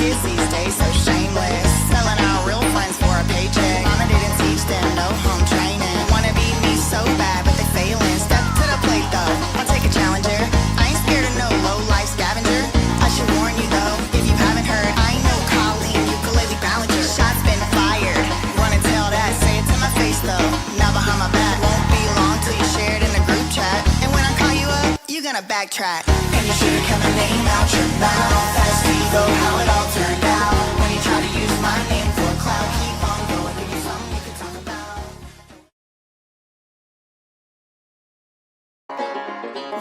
Kids these days so shameless, selling out real friends for a paycheck. Mama didn't teach them no home training. Wanna be me so bad, but they failing. Step to the plate though, I'll take a challenger. I ain't scared of no low life scavenger. I should warn you though, if you haven't heard, I ain't no Colleen, ukulele ballanger. Shots been fired, run and tell that. Say it to my face though, not behind my back. Won't be long till you share it in the group chat. And when I call you up, you gonna backtrack. And you should've kept my name out your mouth. Fast though how it all turned out. When you try to use my name for a clout, keep on going, give you something you can talk about.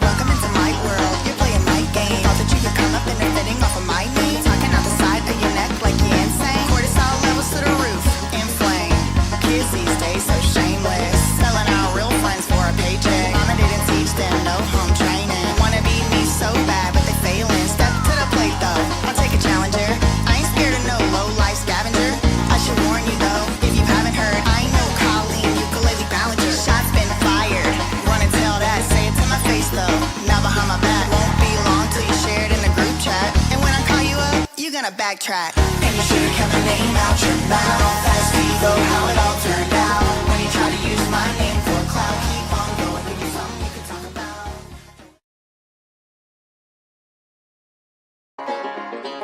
Welcome into my world, you're playing my game. Thought that you could come up and they're fitting off of my knee. Talking out the side of your neck like you're insane. Cortisol levels to the roof, inflame. Kids these days so shameless, selling out real friends for a paycheck. Mama didn't teach them no home training. Wanna be me so bad, but they failing. Step to the plate though, I'll take a challenger. I ain't scared of no low life scavenger. I should warn you though, if you haven't heard, I ain't no Colleen, ukulele ballanger. Shots been fired, run and tell that. Say it to my face though, not behind my back. Won't be long till you share it in the group chat. And when I call you up, you gonna backtrack. And you should've kept my name out your mouth. Fast though how it all turned out. When you try to use my name for a clout, keep on going, give you something you can talk about.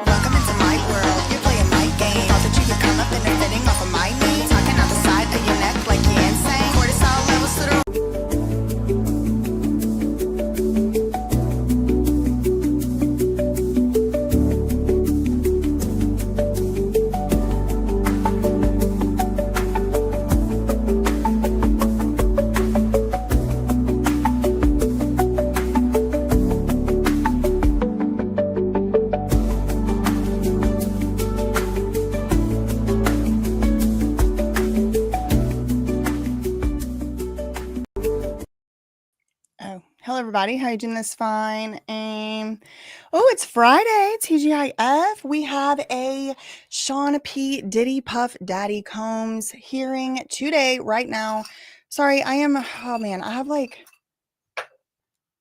Welcome into my world, you're playing my game. Thought that you could come up and they're fitting off of my knee. Talking out the side of your neck like you're insane. Cortisol levels to the Hello everybody, how you doing this fine? Oh, it's Friday, TGIF. We have a Sean P. Diddy Puff Daddy Combs hearing today, right now. Sorry, I have like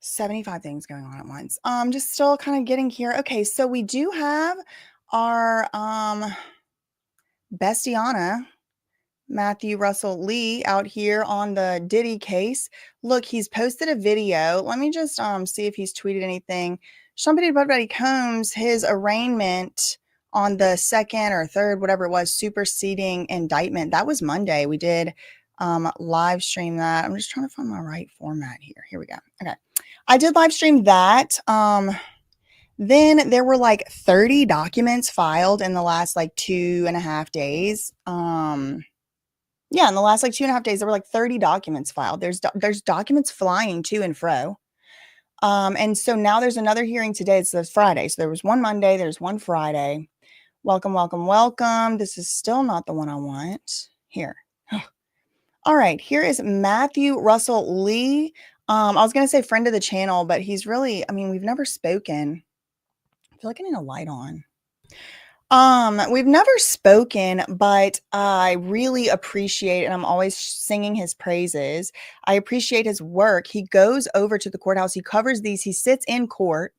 75 things going on at once. Just still kind of getting here. Okay, so we do have our bestiana, Matthew Russell Lee, out here on the Diddy case. Look, he's posted a video. Let me just see if he's tweeted anything. Sean P. Diddy Combs, his arraignment on the second or third, whatever it was, superseding indictment. That was Monday. We did live stream that. I'm just trying to find my right format here. Here we go. Okay. I did live stream that. Then there were like 30 documents filed in the last like 2.5 days. Yeah, in the last like 2.5 days, there were like 30 documents filed. There's documents flying to and fro. And so now there's another hearing today. It's this Friday. So there was one Monday, there's one Friday. Welcome, welcome, welcome. This is still not the one I want. Here. All right, here is Matthew Russell Lee. I was going to say friend of the channel, but he's really, we've never spoken. I feel like I need a light on. We've never spoken, but I really appreciate, and I'm always singing his praises. I appreciate his work. He goes over to the courthouse. He covers these. He sits in court,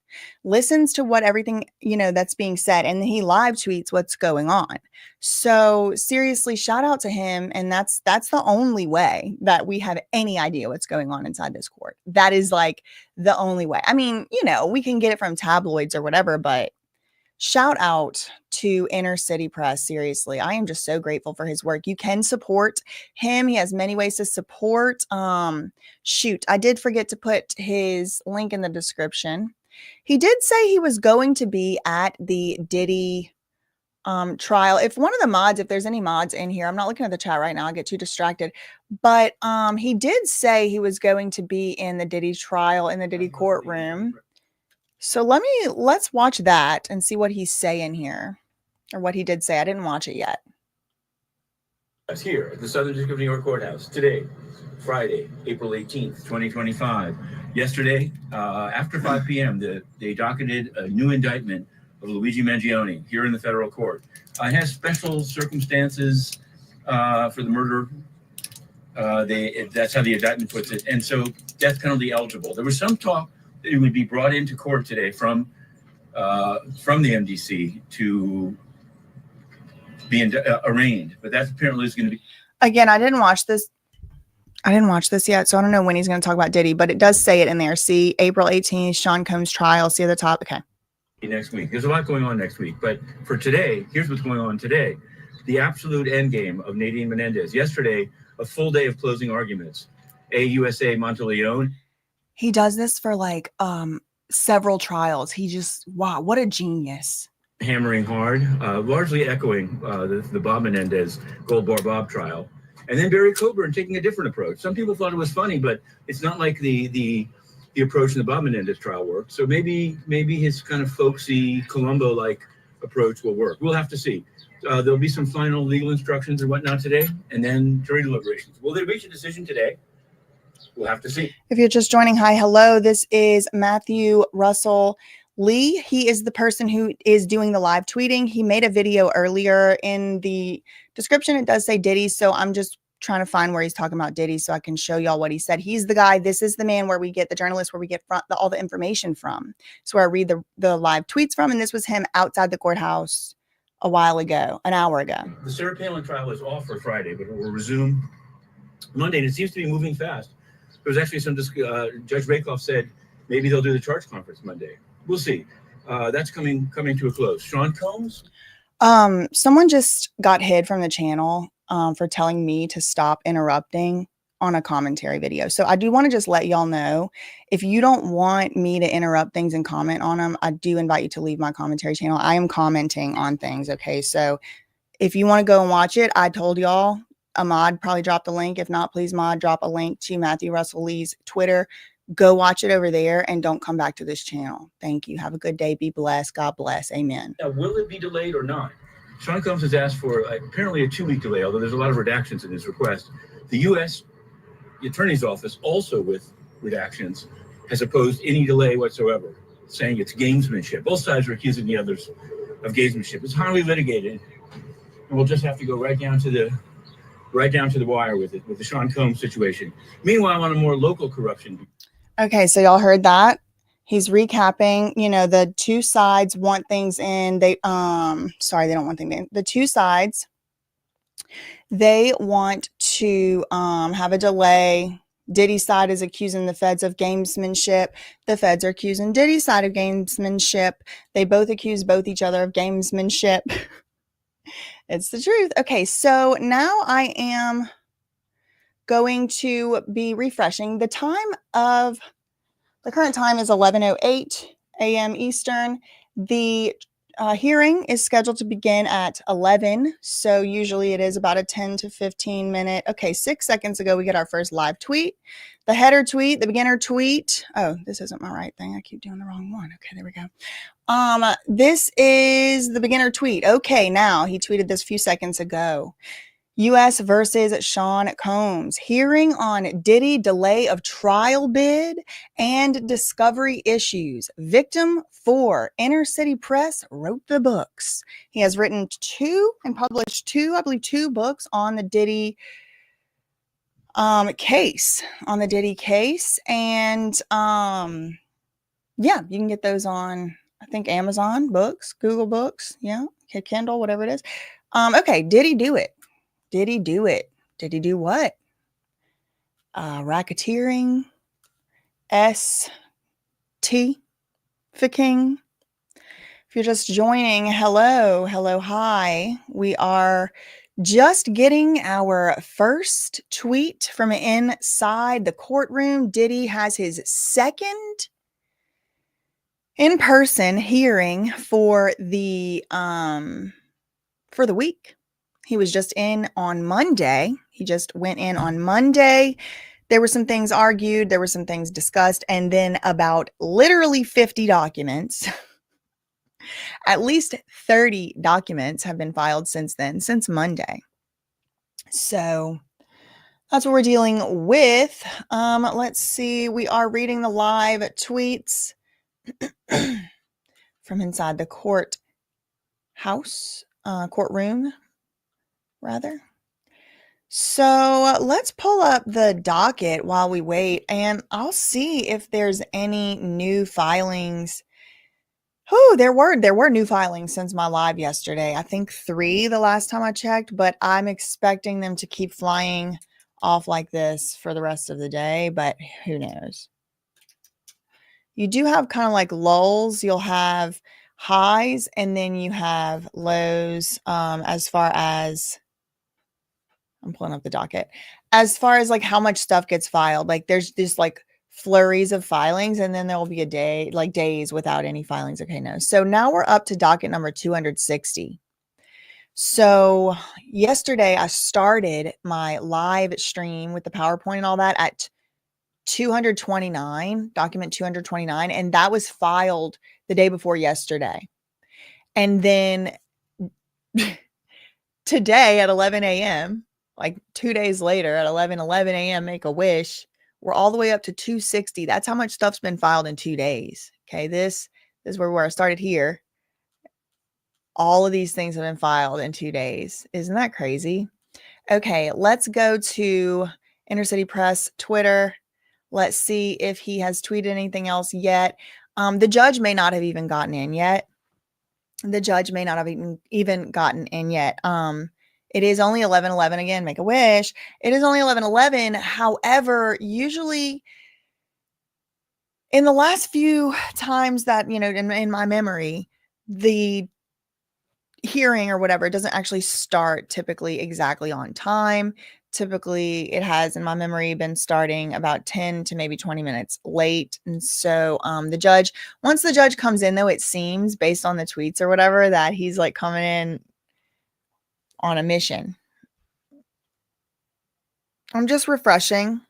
listens to what everything, that's being said, and he live tweets what's going on. So seriously, shout out to him. And that's the only way that we have any idea what's going on inside this court. That is like the only way. We can get it from tabloids or whatever, but shout out to Inner City Press. Seriously, I am just so grateful for his work. You can support him. He has many ways to support. Shoot, I did forget to put his link in the description. He did say he was going to be at the Diddy trial. If there's any mods in here, I'm not looking at the chat right now. I get too distracted. But he did say he was going to be in the Diddy trial in the Diddy courtroom. So let's watch that and see what he's saying here, or what he did say. I didn't watch it yet. Here at the Southern District of New York Courthouse today, Friday, April 18th, 2025. Yesterday, after 5 p.m., they docketed a new indictment of Luigi Mangione here in the federal court. It has special circumstances for the murder. That's how the indictment puts it. And so death penalty eligible. There was some talk that it would be brought into court today from the MDC to being arraigned. But that's apparently is going to be. Again, I didn't watch this yet, so I don't know when he's going to talk about Diddy, but it does say it in there. See, April 18th, Sean Combs trial. See at the top. Okay. Next week. There's a lot going on next week. But for today, here's what's going on today. The absolute endgame of Nadine Menendez. Yesterday, a full day of closing arguments. AUSA Monteleone. He does this for like several trials. He just, wow, what a genius. Hammering hard, largely echoing the Bob Menendez Gold Bar Bob trial. And then Barry Coburn taking a different approach. Some people thought it was funny, but it's not like the approach in the Bob Menendez trial worked. So maybe his kind of folksy Columbo-like approach will work. We'll have to see. There'll be some final legal instructions and whatnot today, and then jury deliberations. Will they reach a decision today? We'll have to see. If you're just joining, hi, hello. This is Matthew Russell Lee. He is the person who is doing the live tweeting. He made a video earlier. In the description, it does say Diddy, so I'm just trying to find where he's talking about Diddy so I can show y'all what he said. He's the guy. This is the man where we get the journalist, where we get all the information from. It's where I read the live tweets from, and this was him outside the courthouse a while ago, an hour ago. The Sarah Palin trial is off for Friday, but it will resume Monday, and it seems to be moving fast. There was actually some, Judge Rakoff said maybe they'll do the charge conference Monday. We'll see. That's coming to a close. Sean Combs? Someone just got hid from the channel for telling me to stop interrupting on a commentary video. So I do want to just let y'all know, if you don't want me to interrupt things and comment on them, I do invite you to leave my commentary channel. I am commenting on things. Okay. So if you want to go and watch it, I told y'all, Ahmad probably dropped the link. If not, please, Ahmad, drop a link to Matthew Russell Lee's Twitter. Go watch it over there and don't come back to this channel. Thank you. Have a good day. Be blessed. God bless. Amen. Now, will it be delayed or not? Sean Combs has asked for apparently a 2-week delay, although there's a lot of redactions in his request. The U.S. Attorney's Office, also with redactions, has opposed any delay whatsoever, saying it's gamesmanship. Both sides are accusing the others of gamesmanship. It's highly litigated, and we'll just have to go right down to the wire with it, with the Sean Combs situation. Meanwhile, on a more local corruption. Okay, so y'all heard that. He's recapping, the two sides want things in. They don't want things in. The two sides, they want to have a delay. Diddy's side is accusing the feds of gamesmanship. The feds are accusing Diddy's side of gamesmanship. They both accuse each other of gamesmanship. It's the truth. Okay, so now I am going to be refreshing. The current time is 11:08 a.m. Eastern. The hearing is scheduled to begin at 11. So usually it is about a 10 to 15 minute. Okay, 6 seconds ago, we get our first live tweet. The header tweet, the beginner tweet. Oh, this isn't my right thing. I keep doing the wrong one. Okay, there we go. This is the beginner tweet. Okay, now he tweeted this a few seconds ago. U.S. versus Sean Combs. Hearing on Diddy delay of trial bid and discovery issues. Victim 4. Inner City Press wrote the books. He has written 2 and published 2 books on the Diddy case. On the Diddy case. And yeah, you can get those on, I think, Amazon Books, Google Books, yeah, Kindle, whatever it is. Okay, did he do it? Did he do it? Did he do what? Racketeering, ficking. If you're just joining, hello, hi. We are just getting our first tweet from inside the courtroom. Diddy has his second in-person hearing for the week. He was just in on Monday. He just went in on Monday. There were some things argued. There were some things discussed. And then about literally 50 documents, at least 30 documents have been filed since then, since Monday. So that's what we're dealing with. Let's see. We are reading the live tweets from inside the courtroom, rather. So let's pull up the docket while we wait, and I'll see if there's any new filings Oh, there were new filings since my live yesterday. I think 3 the last time I checked, but I'm expecting them to keep flying off like this for the rest of the day, but who knows? You do have kind of like lulls. You'll have highs and then you have lows, as far as I'm pulling up the docket. As far as like how much stuff gets filed, like there's just like flurries of filings and then there will be a day, like days without any filings. Okay, no. So now we're up to docket number 260. So yesterday I started my live stream with the PowerPoint and all that at 229, document 229, and that was filed the day before yesterday. And then today at 11 a.m., like 2 days later at 11 a.m., make a wish, we're all the way up to 260. That's how much stuff's been filed in 2 days. Okay, this is where I started here. All of these things have been filed in 2 days. Isn't that crazy? Okay, let's go to Inner City Press Twitter. Let's see if he has tweeted anything else yet. The judge may not have even gotten in yet. The judge may not have even gotten in yet. It is only 11:11 again, make a wish. It is only 11:11. However, usually in the last few times that, in my memory, the hearing or whatever, it doesn't actually start typically exactly on time. Typically, it has, in my memory, been starting about 10 to maybe 20 minutes late. And so once the judge comes in, though, it seems based on the tweets or whatever that he's like coming in on a mission. I'm just refreshing.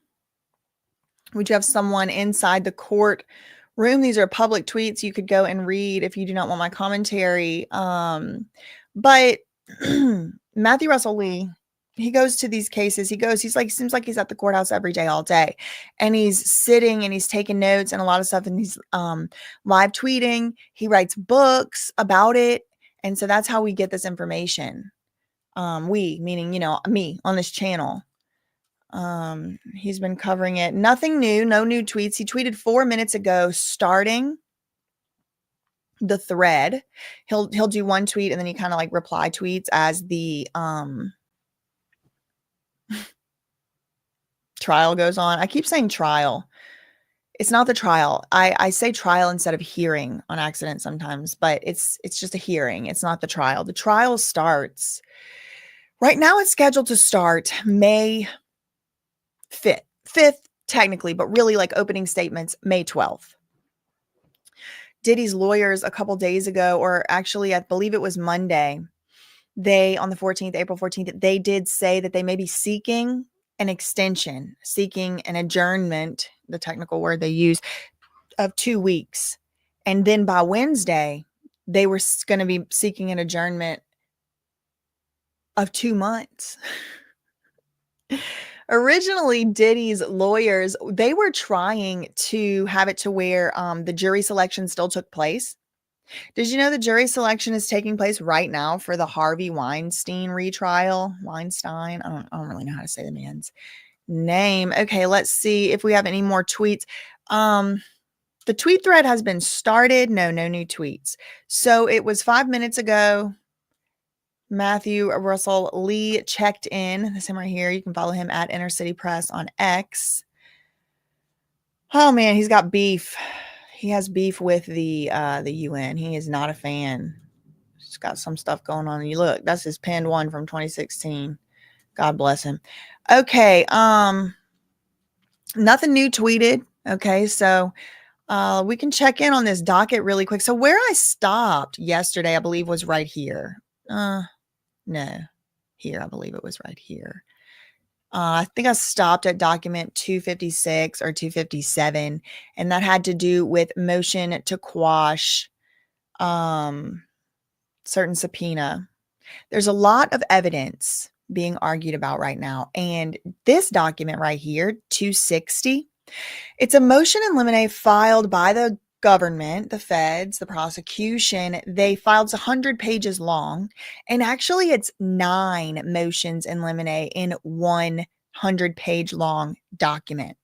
Would you have someone inside the court room? These are public tweets you could go and read if you do not want my commentary. But Matthew Russell Lee, he goes to these cases. Seems like he's at the courthouse every day, all day. And he's sitting and he's taking notes and a lot of stuff. And he's live tweeting. He writes books about it. And so that's how we get this information. We, meaning, me on this channel. He's been covering it. Nothing new, no new tweets. He tweeted 4 minutes ago, starting the thread. He'll do one tweet and then he kind of like reply tweets as the trial goes on. I keep saying trial. It's not the trial. I say trial instead of hearing on accident sometimes, but it's just a hearing. It's not the trial. The trial starts right now. It's scheduled to start May 5th technically, but really like opening statements May 12th. Diddy's lawyers a couple days ago, or actually I believe it was Monday, on the 14th, April 14th, they did say that they may be seeking an extension, seeking an adjournment, the technical word they use, of 2 weeks. And then by Wednesday, they were going to be seeking an adjournment of 2 months. Originally, Diddy's lawyers, they were trying to have it to where the jury selection still took place. Did you know the jury selection is taking place right now for the Harvey Weinstein retrial? Weinstein? I don't really know how to say the man's name. Okay, let's see if we have any more tweets. The tweet thread has been started. No new tweets. So it was 5 minutes ago. Matthew Russell Lee checked in. This is him right here. You can follow him at Inner City Press on X. Oh man, he's got beef. He has beef with the UN. He is not a fan. He's got some stuff going on. And you look, that's his pinned one from 2016. God bless him. Okay, nothing new tweeted. Okay, so we can check in on this docket really quick. So where I stopped yesterday, I believe, was right here. No, here, I believe it was right here. I think I stopped at document 256 or 257, and that had to do with motion to quash certain subpoena. There's a lot of evidence being argued about right now, and this document right here, 260, it's a motion in limine filed by the government, the feds, the prosecution. They filed 100 pages long, and actually it's 9 motions in limine in 100-page long document.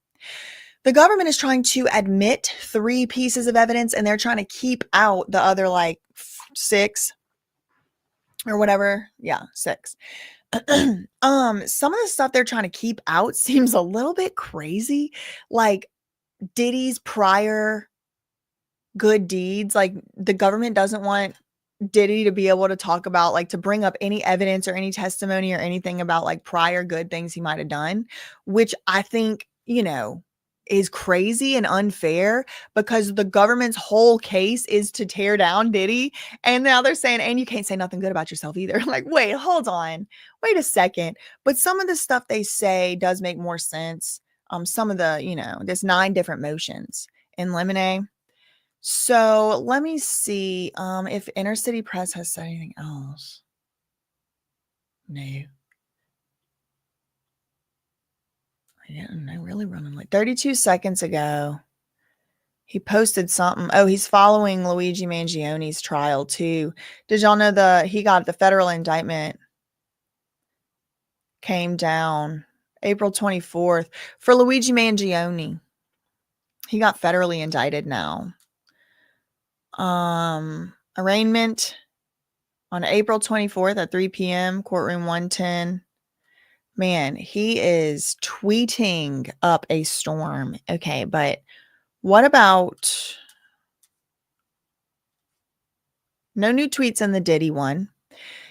the government is trying to admit 3 pieces of evidence, and they're trying to keep out the other, like, 6 or whatever. Yeah, 6. Some of the stuff they're trying to keep out seems a little bit crazy, like Diddy's prior good deeds. Like, the government doesn't want Diddy to be able to talk about, like, to bring up any evidence or any testimony or anything about, like, prior good things he might have done, which I think, is crazy and unfair, because the government's whole case is to tear down Diddy. And now they're saying, and you can't say nothing good about yourself either. Like, wait, hold on. Wait a second. But some of the stuff they say does make more sense. Some of the, there's 9 different motions in limine. So let me see if Inner City Press has said anything else. No. I didn't know, really running like 32 seconds ago. He posted something. Oh, he's following Luigi Mangioni's trial too. Did y'all know he got the federal indictment came down April 24th for Luigi Mangione. He got federally indicted now. Arraignment on April 24th at 3 p.m., courtroom 110. Man, he is tweeting up a storm. Okay, but what about no new tweets in the Diddy one?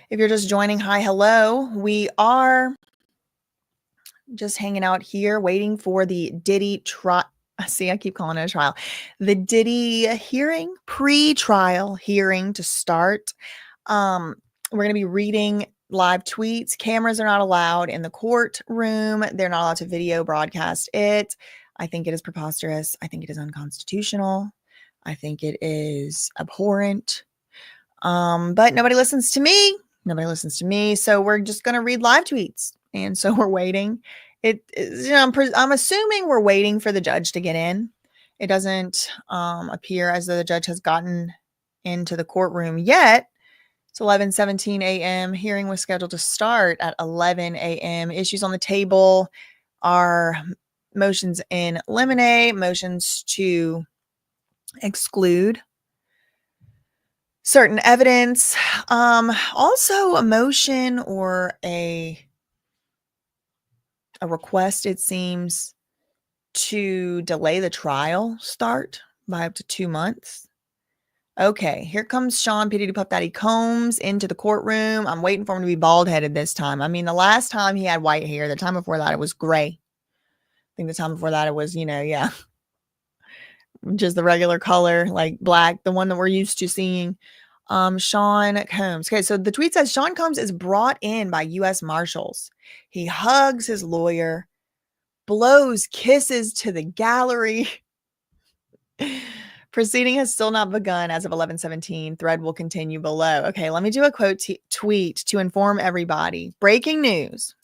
If you're just joining, hi, hello. We are just hanging out here waiting for the Diddy trial. See, I keep calling it a trial. The Diddy hearing, pre-trial hearing to start. We're going to be reading live tweets. Cameras are not allowed in the courtroom. They're not allowed to video broadcast it. I think it is preposterous. I think it is unconstitutional. I think it is abhorrent. But nobody listens to me. Nobody listens to me. So we're just going to read live tweets. And so we're waiting. I'm assuming we're waiting for the judge to get in. It doesn't appear as though the judge has gotten into the courtroom yet. It's 11:17 a.m. Hearing was scheduled to start at 11 a.m. Issues on the table are motions in limine, motions to exclude certain evidence, also a motion or a request, it seems, to delay the trial start by up to 2 months. Okay, here comes Sean P. Diddy Puff Daddy Combs into the courtroom. I'm waiting for him to be bald-headed this time. I mean, the last time he had white hair. The time before that, it was gray. I think the time before that, it was, just the regular color, like black, the one that we're used to seeing. Sean Combs. Okay, so the tweet says, Sean Combs is brought in by U.S. Marshals. He hugs his lawyer, blows kisses to the gallery. Proceeding has still not begun as of 11:17. Thread will continue below. Okay, let me do a quote tweet to inform everybody. Breaking news.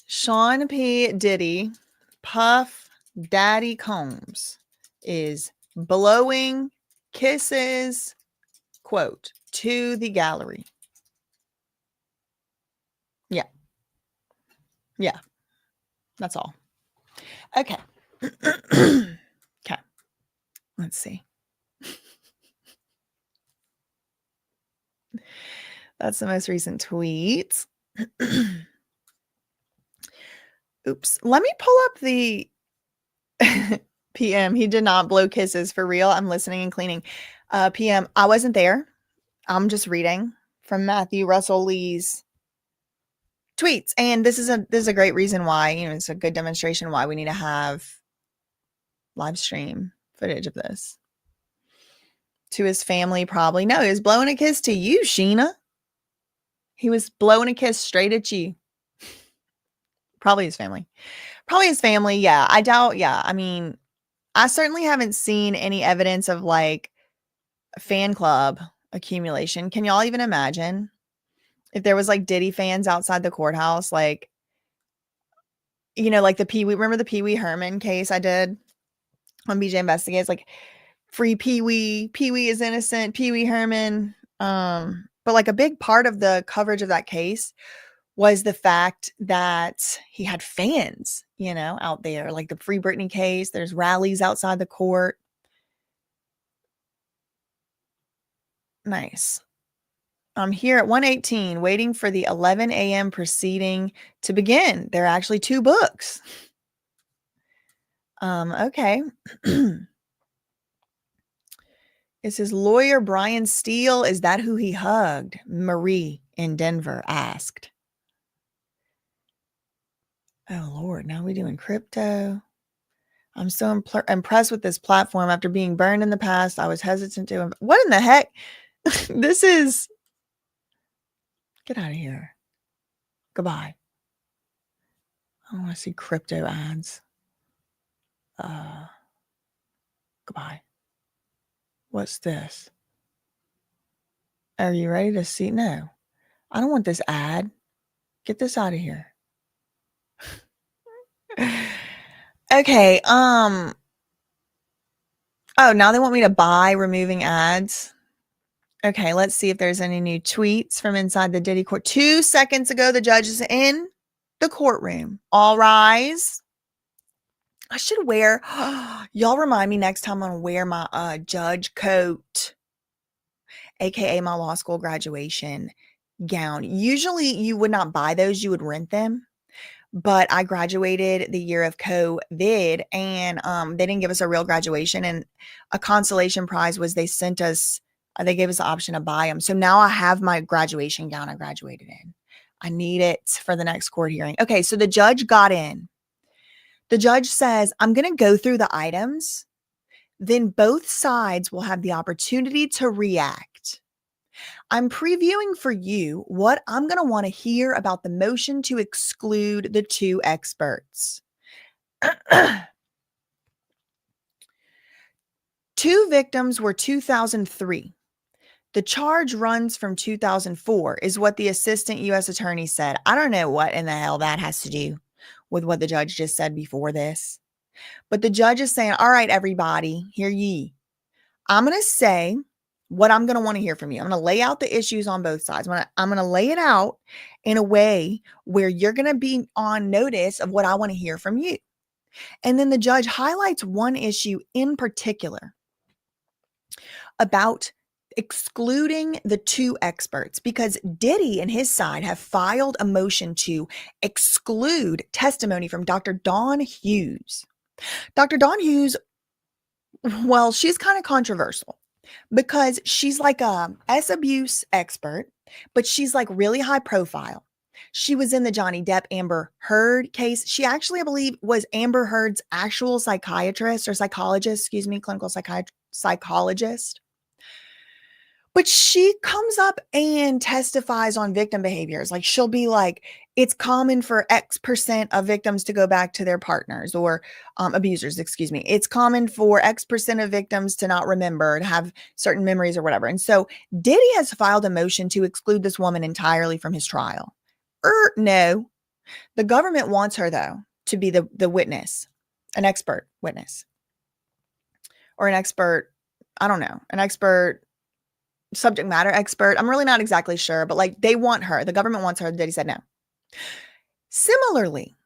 Sean P. Diddy Puff Daddy Combs is blowing kisses, quote, to the gallery. Yeah. Yeah. That's all. Okay. Okay. Let's see. That's the most recent tweet. Oops. Let me pull up the PM. He did not blow kisses for real. I'm listening and cleaning. PM. I wasn't there. I'm just reading from Matthew Russell Lee's tweets. And this is a great reason why, it's a good demonstration why we need to have live stream footage of this. To his family, probably. No, he was blowing a kiss to you, Sheena. He was blowing a kiss straight at you. Probably his family. Yeah. I doubt. Yeah. I mean, I certainly haven't seen any evidence of like fan club accumulation. Can y'all even imagine if there was like Diddy fans outside the courthouse? Like, like the Pee Wee, remember the Pee Wee Herman case I did on BJ Investigates? Like, free Pee Wee is innocent, Pee Wee Herman. But like a big part of the coverage of that case was the fact that he had fans, out there, like the Free Britney case. There's rallies outside the court. Nice. I'm here at 1:18 waiting for the 11 a.m. proceeding to begin. There are actually 2 books. Okay. Is his lawyer Brian Steele? Is that who he hugged? Marie in Denver asked. Oh, Lord. Now we're doing crypto. I'm so impressed with this platform. After being burned in the past, I was hesitant to. What in the heck? This is. Get out of here. Goodbye. I don't want to see crypto ads. Goodbye. What's this? Are you ready to see? No. I don't want this ad. Get this out of here. Okay. Oh, now they want me to buy removing ads. Okay, let's see if there's any new tweets from inside the Diddy court. 2 seconds ago, the judge is in the courtroom. All rise. I should wear, y'all remind me next time I'm going to wear my judge coat, aka my law school graduation gown. Usually you would not buy those, you would rent them. But I graduated the year of COVID, and they didn't give us a real graduation. And a consolation prize was they gave us the option to buy them. So now I have my graduation gown I graduated in. I need it for the next court hearing. Okay, so the judge got in. The judge says, I'm going to go through the items. Then both sides will have the opportunity to react. I'm previewing for you what I'm going to want to hear about the motion to exclude the 2 experts. 2 victims were 2003. The charge runs from 2004 is what the assistant U.S. attorney said. I don't know what in the hell that has to do with what the judge just said before this. But the judge is saying, all right, everybody, hear ye. I'm going to say what I'm going to want to hear from you. I'm going to lay out the issues on both sides. I'm going to lay it out in a way where you're going to be on notice of what I want to hear from you. And then the judge highlights one issue in particular about excluding the 2 experts, because Diddy and his side have filed a motion to exclude testimony from Dr. Dawn Hughes. Dr. Dawn Hughes, well, she's kind of controversial because she's like a S-abuse expert, but she's like really high profile. She was in the Johnny Depp Amber Heard case. She actually, I believe, was Amber Heard's actual psychiatrist or psychologist, clinical psychologist. But she comes up and testifies on victim behaviors. Like she'll be like, it's common for X% of victims to go back to their partners or abusers, It's common for X% of victims to not remember, to have certain memories or whatever. And so Diddy has filed a motion to exclude this woman entirely from his trial. No. The government wants her, though, to be the witness, an expert witness. Or an expert, I don't know, an expert subject matter expert. I'm really not exactly sure, but like they want her. The government wants her. Diddy said no. Similarly,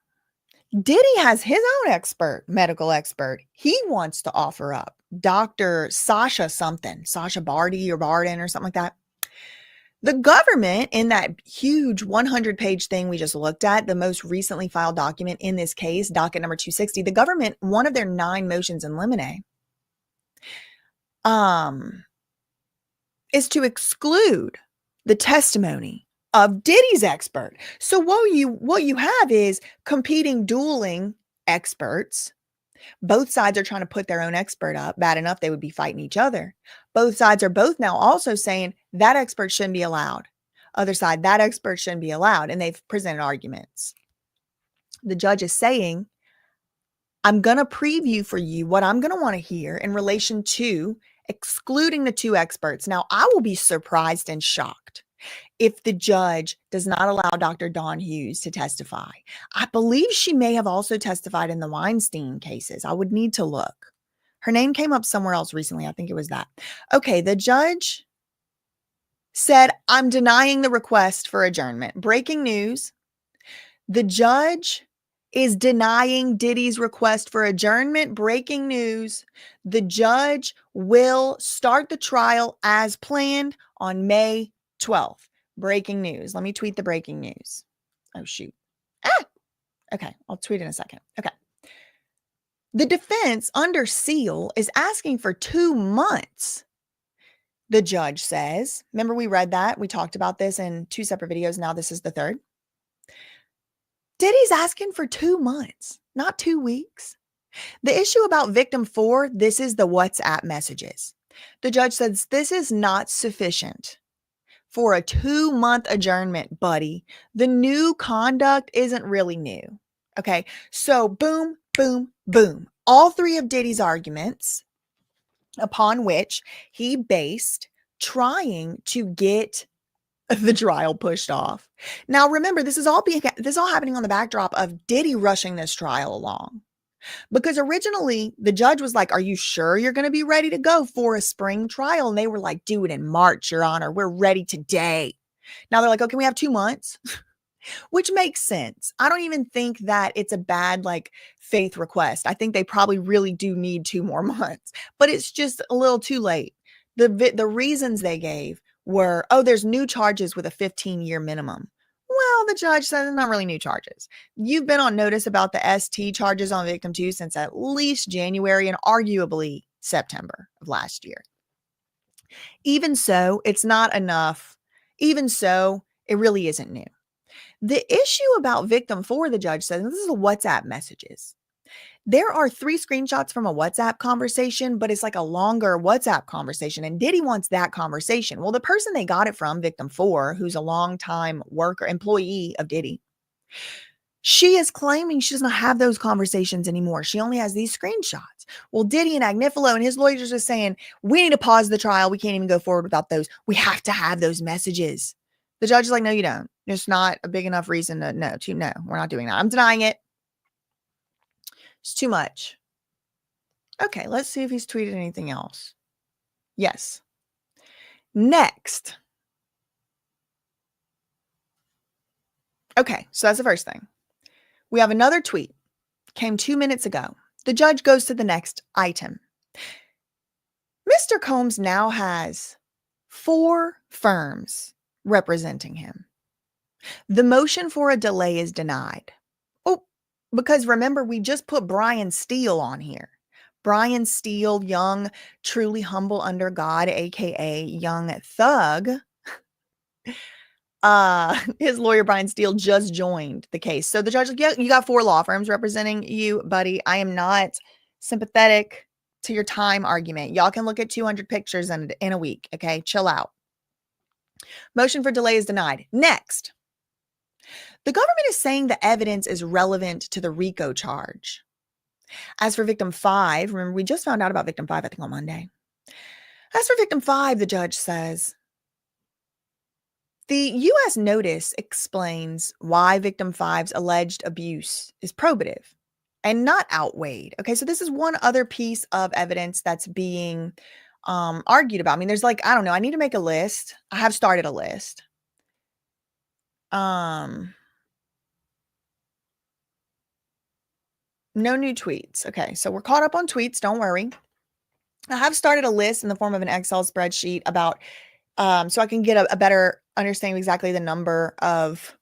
Diddy has his own medical expert. He wants to offer up Dr. Sasha Barty or Barden or something like that. The government, in that huge 100-page thing we just looked at, the most recently filed document in this case, docket number 260, the government, one of their 9 motions in limine, is to exclude the testimony of Diddy's expert. So what you have is competing, dueling experts. Both sides are trying to put their own expert up. Bad enough they would be fighting each other. Both sides are both now also saying that expert shouldn't be allowed. Other side, that expert shouldn't be allowed. And they've presented arguments. The judge is saying, I'm going to preview for you what I'm going to want to hear in relation to excluding the 2 experts. Now, I will be surprised and shocked if the judge does not allow Dr. Dawn Hughes to testify. I believe she may have also testified in the Weinstein cases. I would need to look. Her name came up somewhere else recently. I think it was that. Okay, the judge said, I'm denying the request for adjournment. Breaking news. The judge is denying Diddy's request for adjournment. Breaking news. The judge will start the trial as planned on May 12th. Breaking news. Let me tweet the breaking news. Oh, shoot. Okay, I'll tweet in a second. Okay. The defense under seal is asking for 2 months. The judge says, remember we read that? We talked about this in 2 separate videos. Now this is the third. Diddy's asking for 2 months, not 2 weeks. The issue about victim 4, this is the WhatsApp messages. The judge says this is not sufficient for a 2-month adjournment, buddy. The new conduct isn't really new. Okay, so boom, boom, boom. All 3 of Diddy's arguments upon which he based trying to get the trial pushed off. Now, remember, this is all happening on the backdrop of Diddy rushing this trial along. Because originally the judge was like, are you sure you're going to be ready to go for a spring trial? And they were like, do it in March, Your Honor. We're ready today. Now they're like, okay, we have 2 months, which makes sense. I don't even think that it's a bad faith request. I think they probably really do need 2 more months, but it's just a little too late. The reasons they gave were, oh, there's new charges with a 15-year minimum. Well, the judge said it's not really new charges. You've been on notice about the ST charges on victim 2 since at least January and arguably September of last year. Even so, it's not enough. Even so, it really isn't new. The issue about victim 4, the judge said, and this is the WhatsApp messages. There are 3 screenshots from a WhatsApp conversation, but it's like a longer WhatsApp conversation, and Diddy wants that conversation. Well, the person they got it from, victim 4, who's a longtime employee of Diddy, she is claiming she does not have those conversations anymore. She only has these screenshots. Well, Diddy and Agnifilo and his lawyers are just saying, we need to pause the trial. We can't even go forward without those. We have to have those messages. The judge is like, no, you don't. It's not a big enough reason to no, we're not doing that. I'm denying it. It's too much. Okay, let's see if he's tweeted anything else. Yes. Next. Okay, so that's the first thing. We have another tweet. Came 2 minutes ago. The judge goes to the next item. Mr. Combs now has 4 firms representing him. The motion for a delay is denied. Oh, because remember, we just put Brian Steele on here. Brian Steele, young, truly humble under God, aka Young Thug. His lawyer, Brian Steele, just joined the case. So the judge like, yeah, you got 4 law firms representing you, buddy. I am not sympathetic to your time argument. Y'all can look at 200 pictures in a week. Okay, chill out. Motion for delay is denied. Next. The government is saying the evidence is relevant to the RICO charge. As for victim 5, remember we just found out about victim 5, I think on Monday. As for victim 5, the judge says, the U.S. notice explains why victim 5's alleged abuse is probative and not outweighed. Okay, so this is one other piece of evidence that's being argued about. I mean, there's I don't know, I need to make a list. I have started a list. No new tweets. Okay, so we're caught up on tweets. Don't worry. I have started a list in the form of an Excel spreadsheet about, so I can get a better understanding of exactly the number of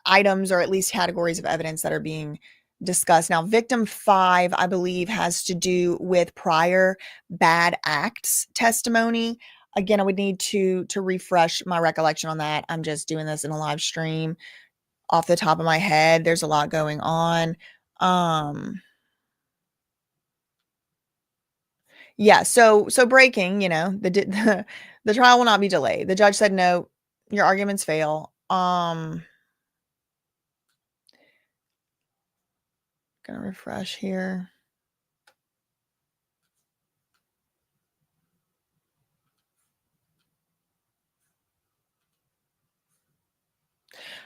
items or at least categories of evidence that are being discussed. Now, victim 5, I believe, has to do with prior bad acts testimony. Again, I would need to refresh my recollection on that. I'm just doing this in a live stream off the top of my head. There's a lot going on. Yeah, so breaking, the trial will not be delayed. The judge said, no, your arguments fail. Gonna refresh here.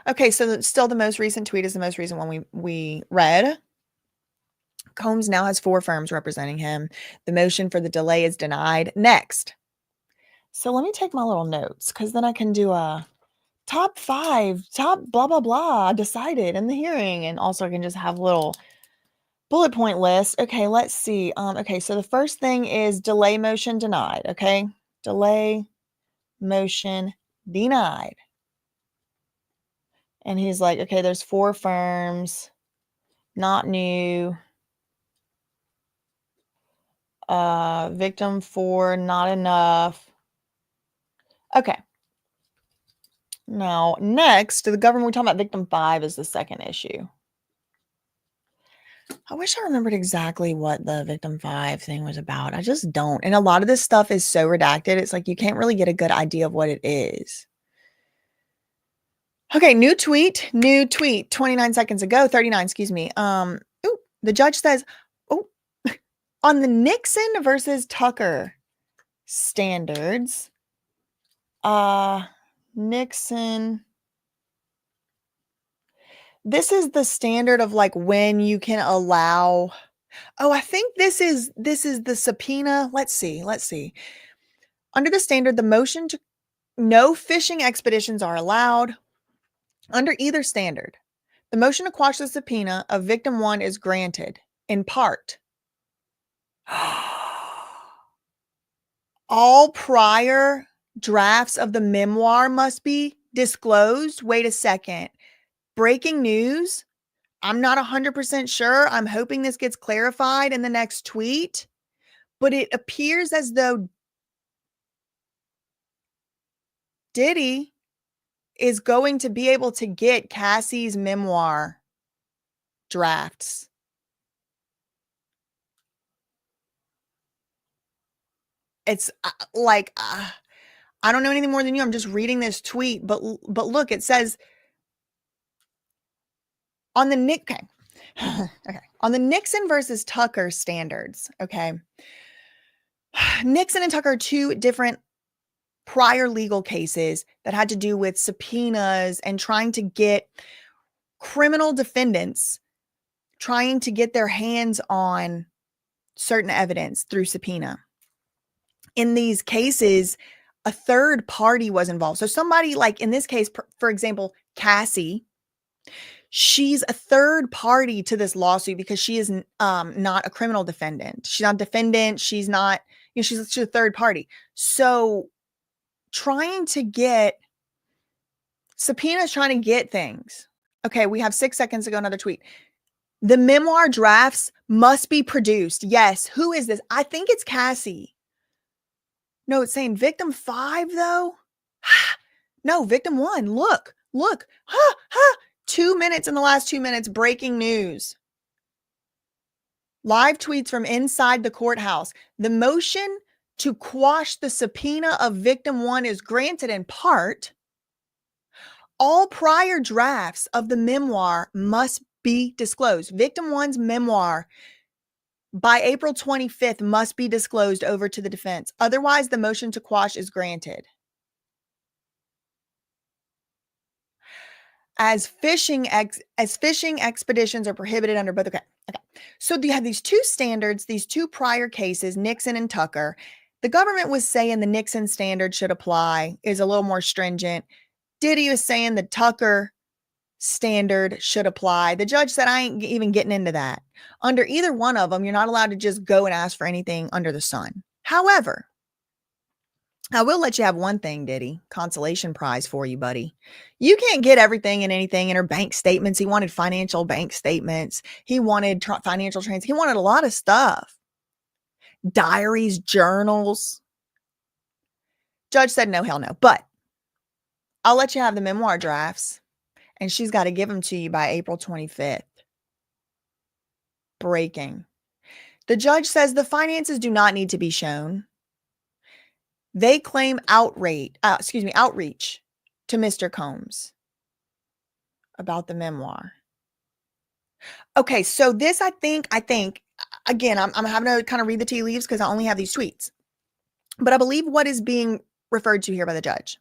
Okay, so still the most recent tweet is the most recent one we read. Combs now has 4 firms representing him. The motion for the delay is denied. Next. So let me take my little notes because then I can do a top 5, top blah, blah, blah decided in the hearing. And also I can just have a little bullet point list. Okay, let's see. Okay, so the first thing is delay motion denied. Okay, delay motion denied. And he's like, okay, there's 4 firms, not new. Victim 4, not enough. Okay. Now, next, the government, we're talking about victim 5 is the second issue. I wish I remembered exactly what the victim 5 thing was about. I just don't. And a lot of this stuff is so redacted. It's like you can't really get a good idea of what it is. Okay, new tweet, 29 seconds ago, 39, excuse me. The judge says, on the Nixon versus Tucker standards, Nixon, this is the standard of like when you can allow. I think this is the subpoena. Let's see. Under the standard, the motion to no fishing expeditions are allowed. Under either standard, the motion to quash the subpoena of victim 1 is granted in part. All prior drafts of the memoir must be disclosed. Wait a second. Breaking news. I'm not 100% sure. I'm hoping this gets clarified in the next tweet, but it appears as though Diddy is going to be able to get Cassie's memoir drafts. It's like, I don't know anything more than you. I'm just reading this tweet, but look, it says on the okay, on the Nixon versus Tucker standards. Okay, Nixon and Tucker are 2 different prior legal cases that had to do with subpoenas and trying to get criminal defendants trying to get their hands on certain evidence through subpoena. In these cases, a third party was involved. So somebody like in this case, for example, Cassie, she's a third party to this lawsuit because she is not a criminal defendant. She's not a defendant. She's not, she's a third party. So trying to get subpoenas, trying to get things. Okay, we have 6 seconds to go. Another tweet. The memoir drafts must be produced. Yes. Who is this? I think it's Cassie. No, it's saying victim 5 though. No, victim 1. Look. 2 minutes in the last 2 minutes. Breaking news. Live tweets from inside the courthouse. The motion to quash the subpoena of victim 1 is granted in part. All prior drafts of the memoir must be disclosed. Victim 1's memoir by April 25th must be disclosed over to the defense. Otherwise, the motion to quash is granted. As fishing expeditions are prohibited under both. Okay. So you have these 2 standards, these 2 prior cases, Nixon and Tucker. The government was saying the Nixon standard should apply, is a little more stringent. Diddy was saying the Tucker standard should apply. The judge said, I ain't even getting into that. Under either one of them, you're not allowed to just go and ask for anything under the sun. However, I will let you have one thing, Diddy. Consolation prize for you, buddy. You can't get everything and anything in her bank statements. He wanted financial bank statements. He wanted financial transactions. He wanted a lot of stuff. Diaries, journals. Judge said, no, hell no. But I'll let you have the memoir drafts. And she's got to give them to you by April 25th. Breaking. The judge says the finances do not need to be shown. They claim outreach to Mr. Combs about the memoir. Okay, so this, I think, again, I'm having to kind of read the tea leaves because I only have these tweets. But I believe what is being referred to here by the judge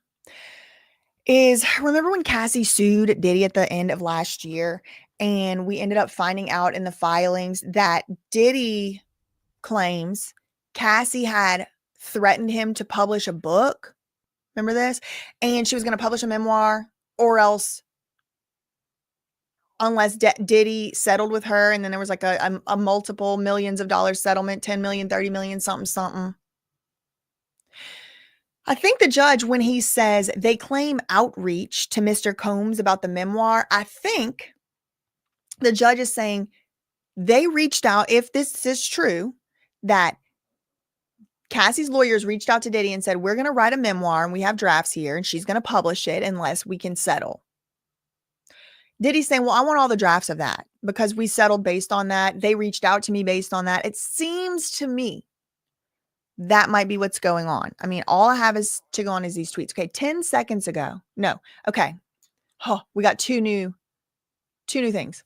is, remember when Cassie sued Diddy at the end of last year, and we ended up finding out in the filings that Diddy claims Cassie had threatened him to publish a book? Remember this? And she was going to publish a memoir, or else, unless Diddy settled with her, and then there was like a multiple millions of dollars settlement, 10 million, 30 million, something, something. I think the judge, when he says they claim outreach to Mr. Combs about the memoir, I think the judge is saying they reached out, if this is true, that Cassie's lawyers reached out to Diddy and said, we're going to write a memoir and we have drafts here and she's going to publish it unless we can settle. Diddy's saying, well, I want all the drafts of that because we settled based on that. They reached out to me based on that. It seems to me that might be what's going on. I mean, all I have is to go on is these tweets. Okay, 10 seconds ago. No. Okay. Oh, we got two new things.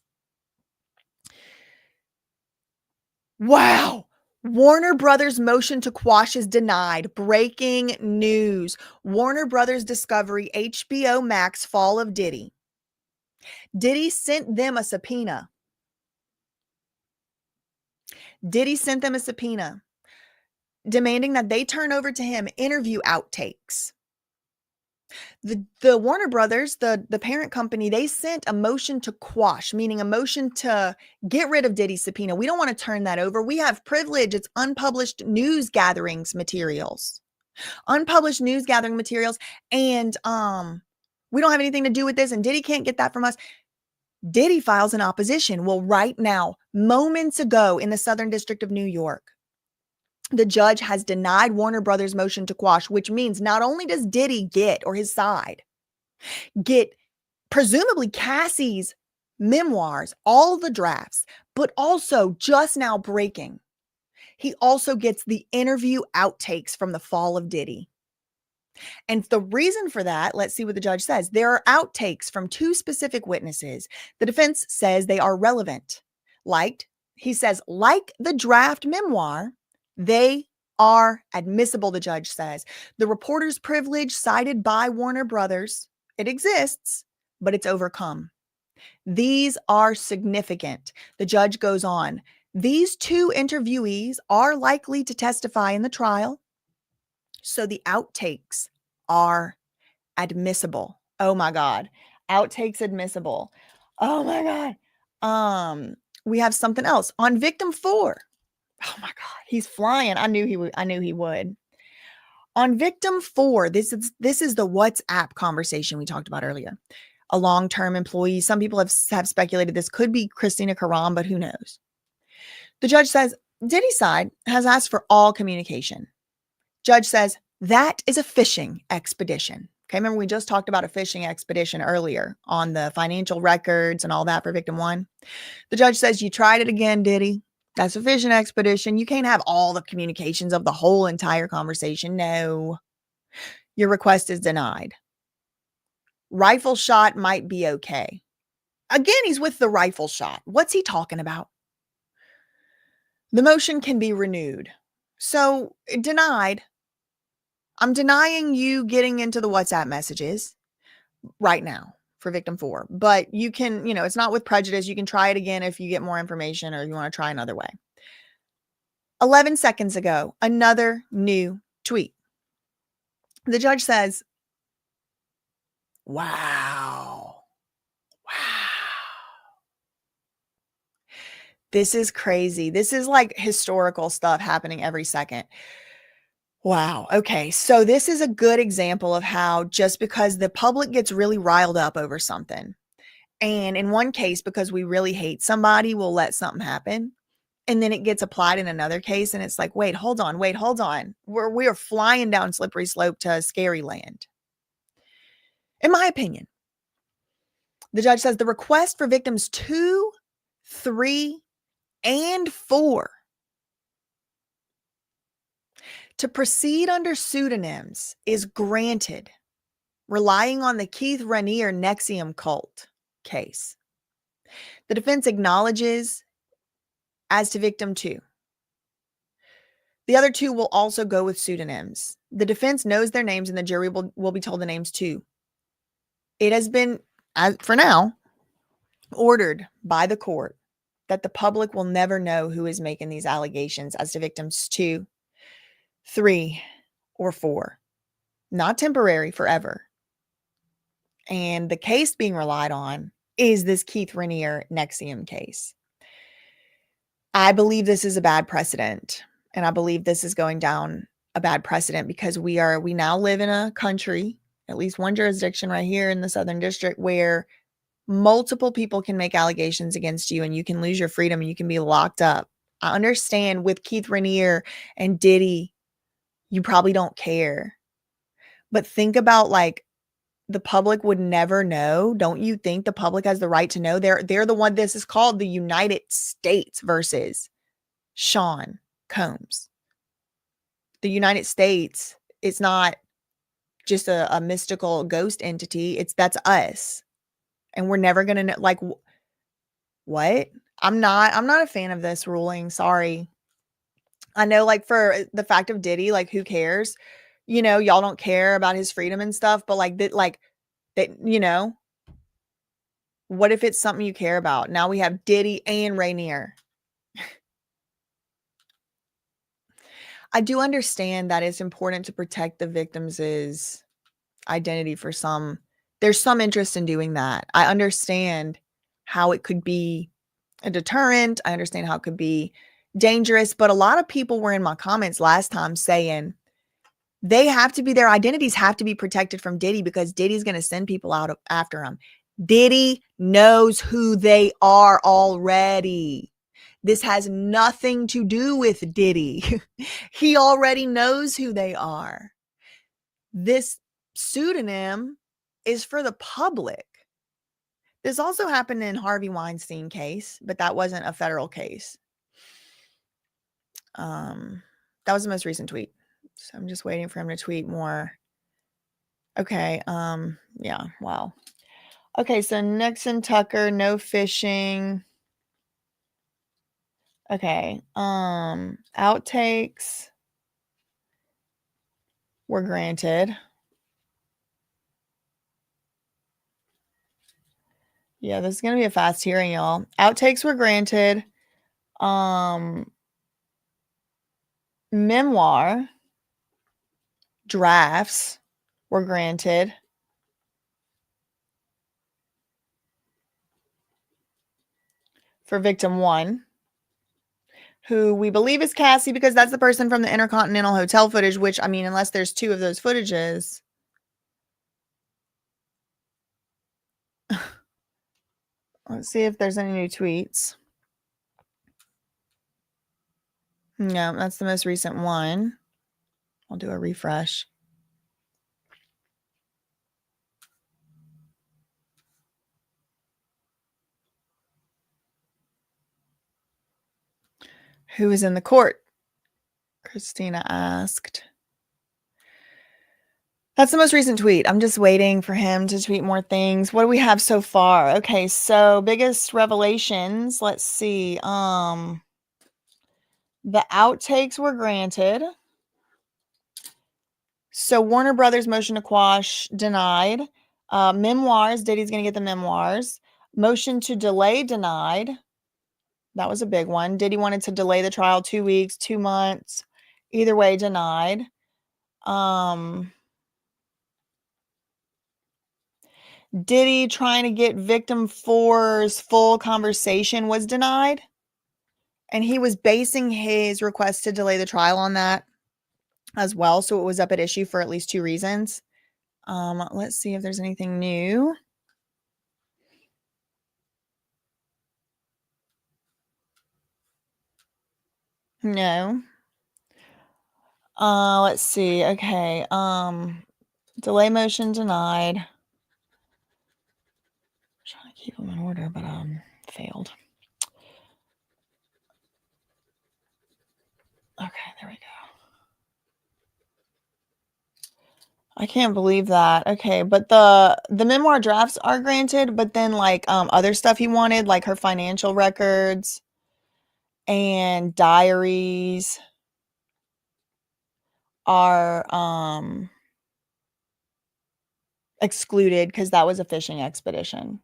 Wow. Warner Brothers motion to quash is denied. Breaking news. Warner Brothers Discovery, HBO Max fall of Diddy. Diddy sent them a subpoena. Diddy sent them a subpoena demanding that they turn over to him interview outtakes. The Warner Brothers, the parent company, they sent a motion to quash, meaning a motion to get rid of Diddy's subpoena. We don't want to turn that over. We have privilege. It's unpublished news gatherings materials. Unpublished news gathering materials. And we don't have anything to do with this. And Diddy can't get that from us. Diddy files an opposition. Well, right now, moments ago in the Southern District of New York, the judge has denied Warner Brothers' motion to quash, which means not only does Diddy get, or his side, get presumably Cassie's memoirs, all the drafts, but also just now breaking, he also gets the interview outtakes from the fall of Diddy. And the reason for that, let's see what the judge says. There are outtakes from two specific witnesses. The defense says they are relevant. He says, like the draft memoir, they are admissible, the judge says. The reporter's privilege cited by Warner Brothers, it exists, but it's overcome. These are significant. The judge goes on. These two interviewees are likely to testify in the trial, so the outtakes are admissible. Oh my God. Outtakes admissible. Oh my God. We have something else on victim 4. Oh my God, he's flying. I knew he would. On victim 4, this is the WhatsApp conversation we talked about earlier. A long-term employee. Some people have speculated this could be Christina Karam, but who knows? The judge says Diddy's side has asked for all communication. Judge says that is a fishing expedition. Okay, remember we just talked about a fishing expedition earlier on the financial records and all that for victim 1. The judge says you tried it again, Diddy. That's a fishing expedition. You can't have all the communications of the whole entire conversation. No, your request is denied. Rifle shot might be okay. Again, he's with the rifle shot. What's he talking about? The motion can be renewed. So denied. I'm denying you getting into the WhatsApp messages right now for victim 4, but you can, it's not with prejudice. You can try it again if you get more information or you want to try another way. 11 seconds ago, another new tweet. The judge says, wow. This is crazy. This is like historical stuff happening every second. Wow. Okay. So this is a good example of how just because the public gets really riled up over something, and in one case, because we really hate somebody, we'll let something happen. And then it gets applied in another case. And it's like, wait, hold on. We are flying down slippery slope to scary land. In my opinion, the judge says the request for victims 2, 3, and 4 to proceed under pseudonyms is granted, relying on the Keith Raniere Nexium cult case. The defense acknowledges as to victim 2. The other 2 will also go with pseudonyms. The defense knows their names and the jury will be told the names too. It has been, for now, ordered by the court that the public will never know who is making these allegations as to victims 2, 3, or 4. not temporary, forever. And the case being relied on is this Keith Raniere NXIVM case. I believe this is a bad precedent, and I believe this is going down a bad precedent because we now live in a country, at least one jurisdiction right here in the Southern District, where multiple people can make allegations against you and you can lose your freedom and you can be locked up. I understand with Keith Raniere and Diddy, you probably don't care. But think about like the public would never know. Don't you think the public has the right to know? They're the one. This is called the United States versus Sean Combs. The United States is not just a mystical ghost entity. That's us. And we're never going to know, like, what? I'm not a fan of this ruling. Sorry. I know, like, for the fact of Diddy, like, who cares? You know, y'all don't care about his freedom and stuff, but that, you know, what if it's something you care about? Now we have Diddy and Raniere. I do understand that it's important to protect the victims' identity for some. There's some interest in doing that. I understand how it could be a deterrent. I understand how it could be dangerous, but a lot of people were in my comments last time saying their identities have to be protected from Diddy because Diddy's going to send people out after him. Diddy knows who they are already. This has nothing to do with Diddy. He already knows who they are. This pseudonym is for the public. This also happened in Harvey Weinstein case, but that wasn't a federal case. That was the most recent tweet. So I'm just waiting for him to tweet more. Okay. Yeah. Wow. Okay. So Nixon Tucker, no fishing. Okay. Outtakes were granted. Yeah, this is going to be a fast hearing, y'all. Outtakes were granted. Memoir drafts were granted. For victim 1, who we believe is Cassie because that's the person from the Intercontinental Hotel footage, which, I mean, unless there's 2 of those footages. Let's see if there's any new tweets. No, that's the most recent one. I'll do a refresh. Who is in the court? Christina asked. That's the most recent tweet. I'm just waiting for him to tweet more things. What do we have so far? Okay, so biggest revelations. Let's see. The outtakes were granted. So Warner Brothers motion to quash denied. Memoirs, Diddy's going to get the memoirs. Motion to delay denied. That was a big one. Diddy wanted to delay the trial 2 weeks, 2 months. Either way, denied. Diddy trying to get victim 4's full conversation was denied. And he was basing his request to delay the trial on that as well. So it was up at issue for at least 2 reasons. Let's see if there's anything new. No. Let's see. Okay. Delay motion denied. I'm trying to keep them in order, but failed. Okay, there we go. I can't believe that. Okay, but the memoir drafts are granted, but then like other stuff he wanted, like her financial records and diaries are excluded because that was a fishing expedition.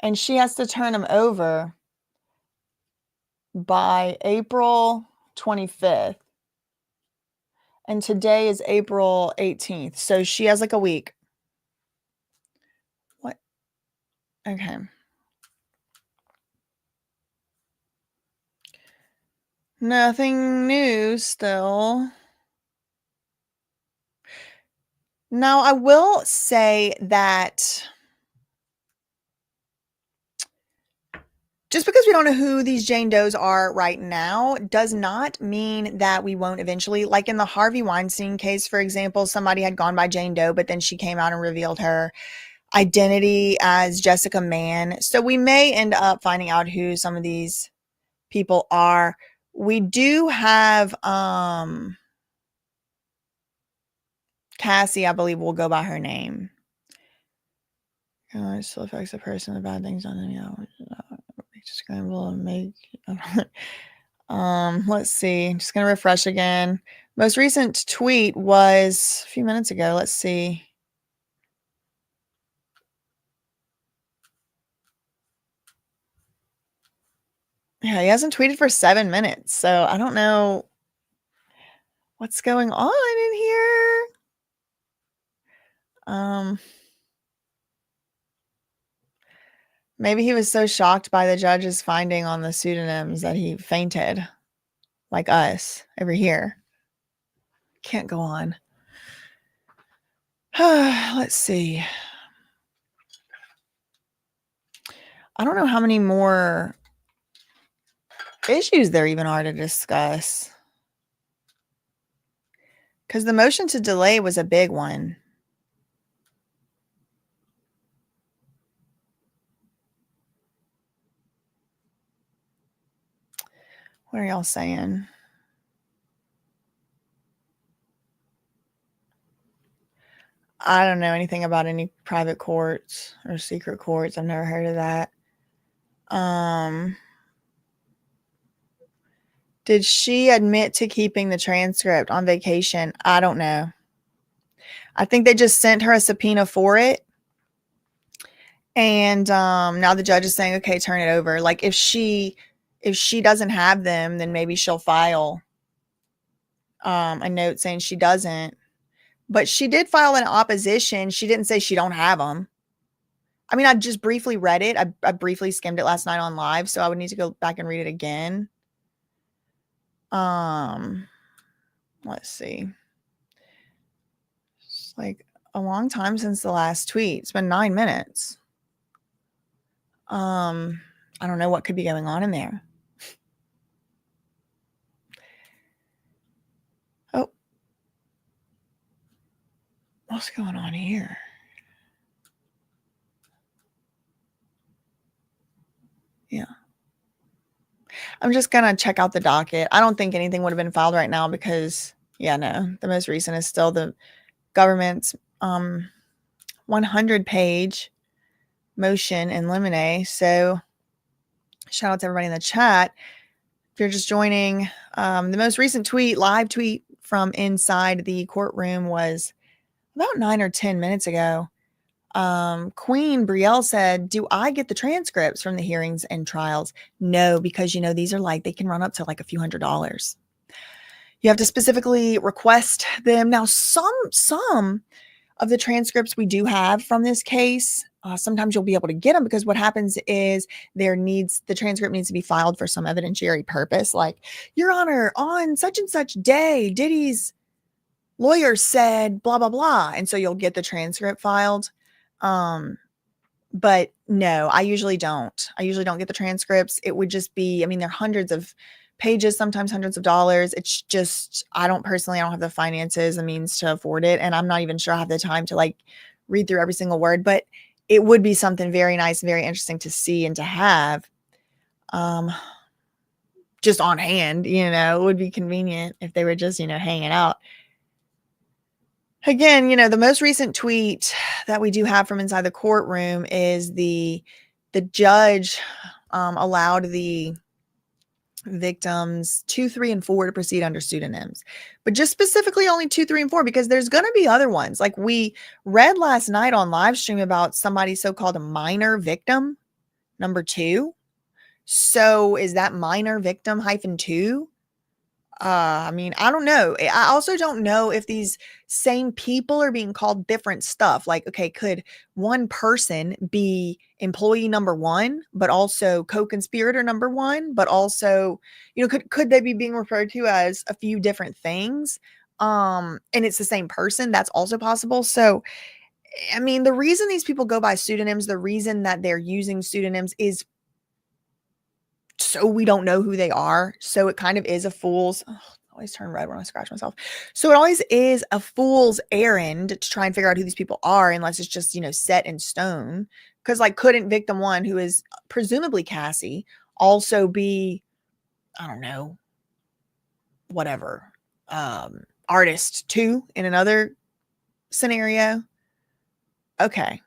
And she has to turn them over by April 25th. And today is April 18th. So she has like a week. What? Okay. Nothing new still. Now, I will say that just because we don't know who these Jane Does are right now does not mean that we won't eventually. Like in the Harvey Weinstein case, for example, somebody had gone by Jane Doe, but then she came out and revealed her identity as Jessica Mann. So we may end up finding out who some of these people are. We do have Cassie, I believe, will go by her name. It still affects the person. The bad things on them, scramble and make. Let's see. I'm just gonna refresh again. Most recent tweet was a few minutes ago. Let's see. Yeah, he hasn't tweeted for 7 minutes, so I don't know what's going on in here. Maybe he was so shocked by the judge's finding on the pseudonyms that he fainted, like us over here. Can't go on. Let's see. I don't know how many more issues there even are to discuss. Because the motion to delay was a big one. What are y'all saying? I don't know anything about any private courts or secret courts. I've never heard of that. Did she admit to keeping the transcript on vacation? I don't know. I think they just sent her a subpoena for it. And now the judge is saying, okay, turn it over. Like if she doesn't have them, then maybe she'll file a note saying she doesn't. But she did file an opposition. She didn't say she don't have them. I mean, I just briefly read it. I briefly skimmed it last night on live, so I would need to go back and read it again. Let's see. It's like a long time since the last tweet. It's been 9 minutes. I don't know what could be going on in there. Oh. What's going on here? Yeah. I'm just going to check out the docket. I don't think anything would have been filed right now because, yeah, no, the most recent is still the government's 100-page motion in limine. So shout out to everybody in the chat. If you're just joining, the most recent tweet, live tweet from inside the courtroom was about 9 or 10 minutes ago. Queen Brielle said, do I get the transcripts from the hearings and trials? No, because, these are like, they can run up to like a few $100s. You have to specifically request them. Now, some of the transcripts we do have from this case, sometimes you'll be able to get them because what happens is the transcript needs to be filed for some evidentiary purpose. Like, Your Honor, on such and such day, Diddy's lawyer said blah, blah, blah. And so you'll get the transcript filed. But no, I usually don't. I usually don't get the transcripts. It would just be, they're hundreds of pages, sometimes hundreds of dollars. It's just, I don't have the finances, the means to afford it. And I'm not even sure I have the time to like read through every single word, but it would be something very nice, very interesting to see and to have, just on hand, it would be convenient if they were just, hanging out. Again, the most recent tweet that we do have from inside the courtroom is the judge allowed the victims 2, 3, and 4 to proceed under pseudonyms, but just specifically only 2, 3, and 4 because there's going to be other ones. Like we read last night on live stream about somebody so-called a minor victim, number 2. So is that minor victim -2? I mean, I don't know. I also don't know if these same people are being called different stuff. Like, okay, could one person be employee number one, but also co-conspirator number one, but also, could they be being referred to as a few different things? And it's the same person. That's also possible. So, I mean, the reason these people go by pseudonyms, the reason that they're using pseudonyms is so we don't know who they are. So it kind of is a fool's. Oh, I always turn red when I scratch myself. So it always is a fool's errand to try and figure out who these people are, unless it's just, set in stone. Because, like, couldn't victim one, who is presumably Cassie, also be, I don't know, whatever, artist two in another scenario? Okay.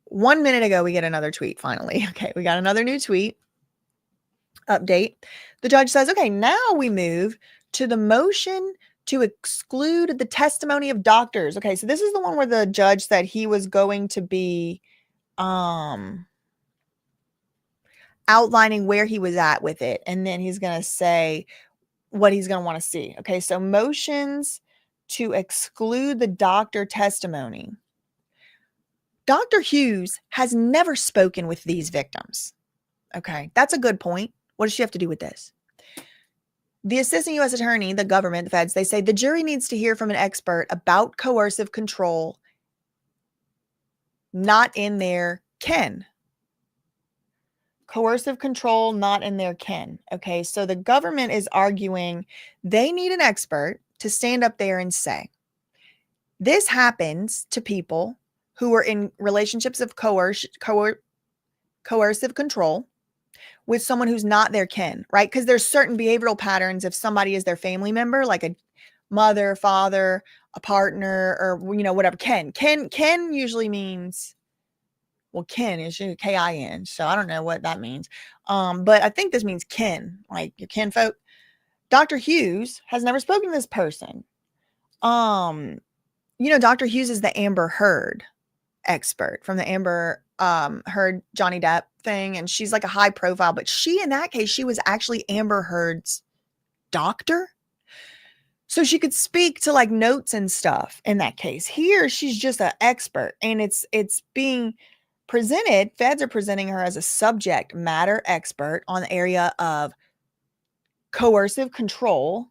1 minute ago, we get another tweet finally. Okay, we got another new tweet update. The judge says, okay, now we move to the motion to exclude the testimony of doctors. Okay, so this is the one where the judge said he was going to be outlining where he was at with it, and then he's going to say what he's going to want to see. Okay, so motions to exclude the doctor testimony. Dr. Hughes has never spoken with these victims. Okay, that's a good point. What does she have to do with this? The assistant U.S. attorney, the government, the feds, they say the jury needs to hear from an expert about coercive control not in their ken. Coercive control not in their ken. Okay, so the government is arguing they need an expert to stand up there and say, this happens to people who are in relationships of coercive control with someone who's not their kin, right? Because there's certain behavioral patterns if somebody is their family member, like a mother, father, a partner, or whatever. Ken usually means, well, kin is K-I-N, so I don't know what that means. But I think this means kin, like your kinfolk. Dr. Hughes has never spoken to this person. Dr. Hughes is the Amber Heard expert from the Amber Heard Johnny Depp thing, and she's like a high profile, but in that case, she was actually Amber Heard's doctor. So she could speak to like notes and stuff in that case. Here, she's just an expert, and it's being presented, feds are presenting her as a subject matter expert on the area of coercive control.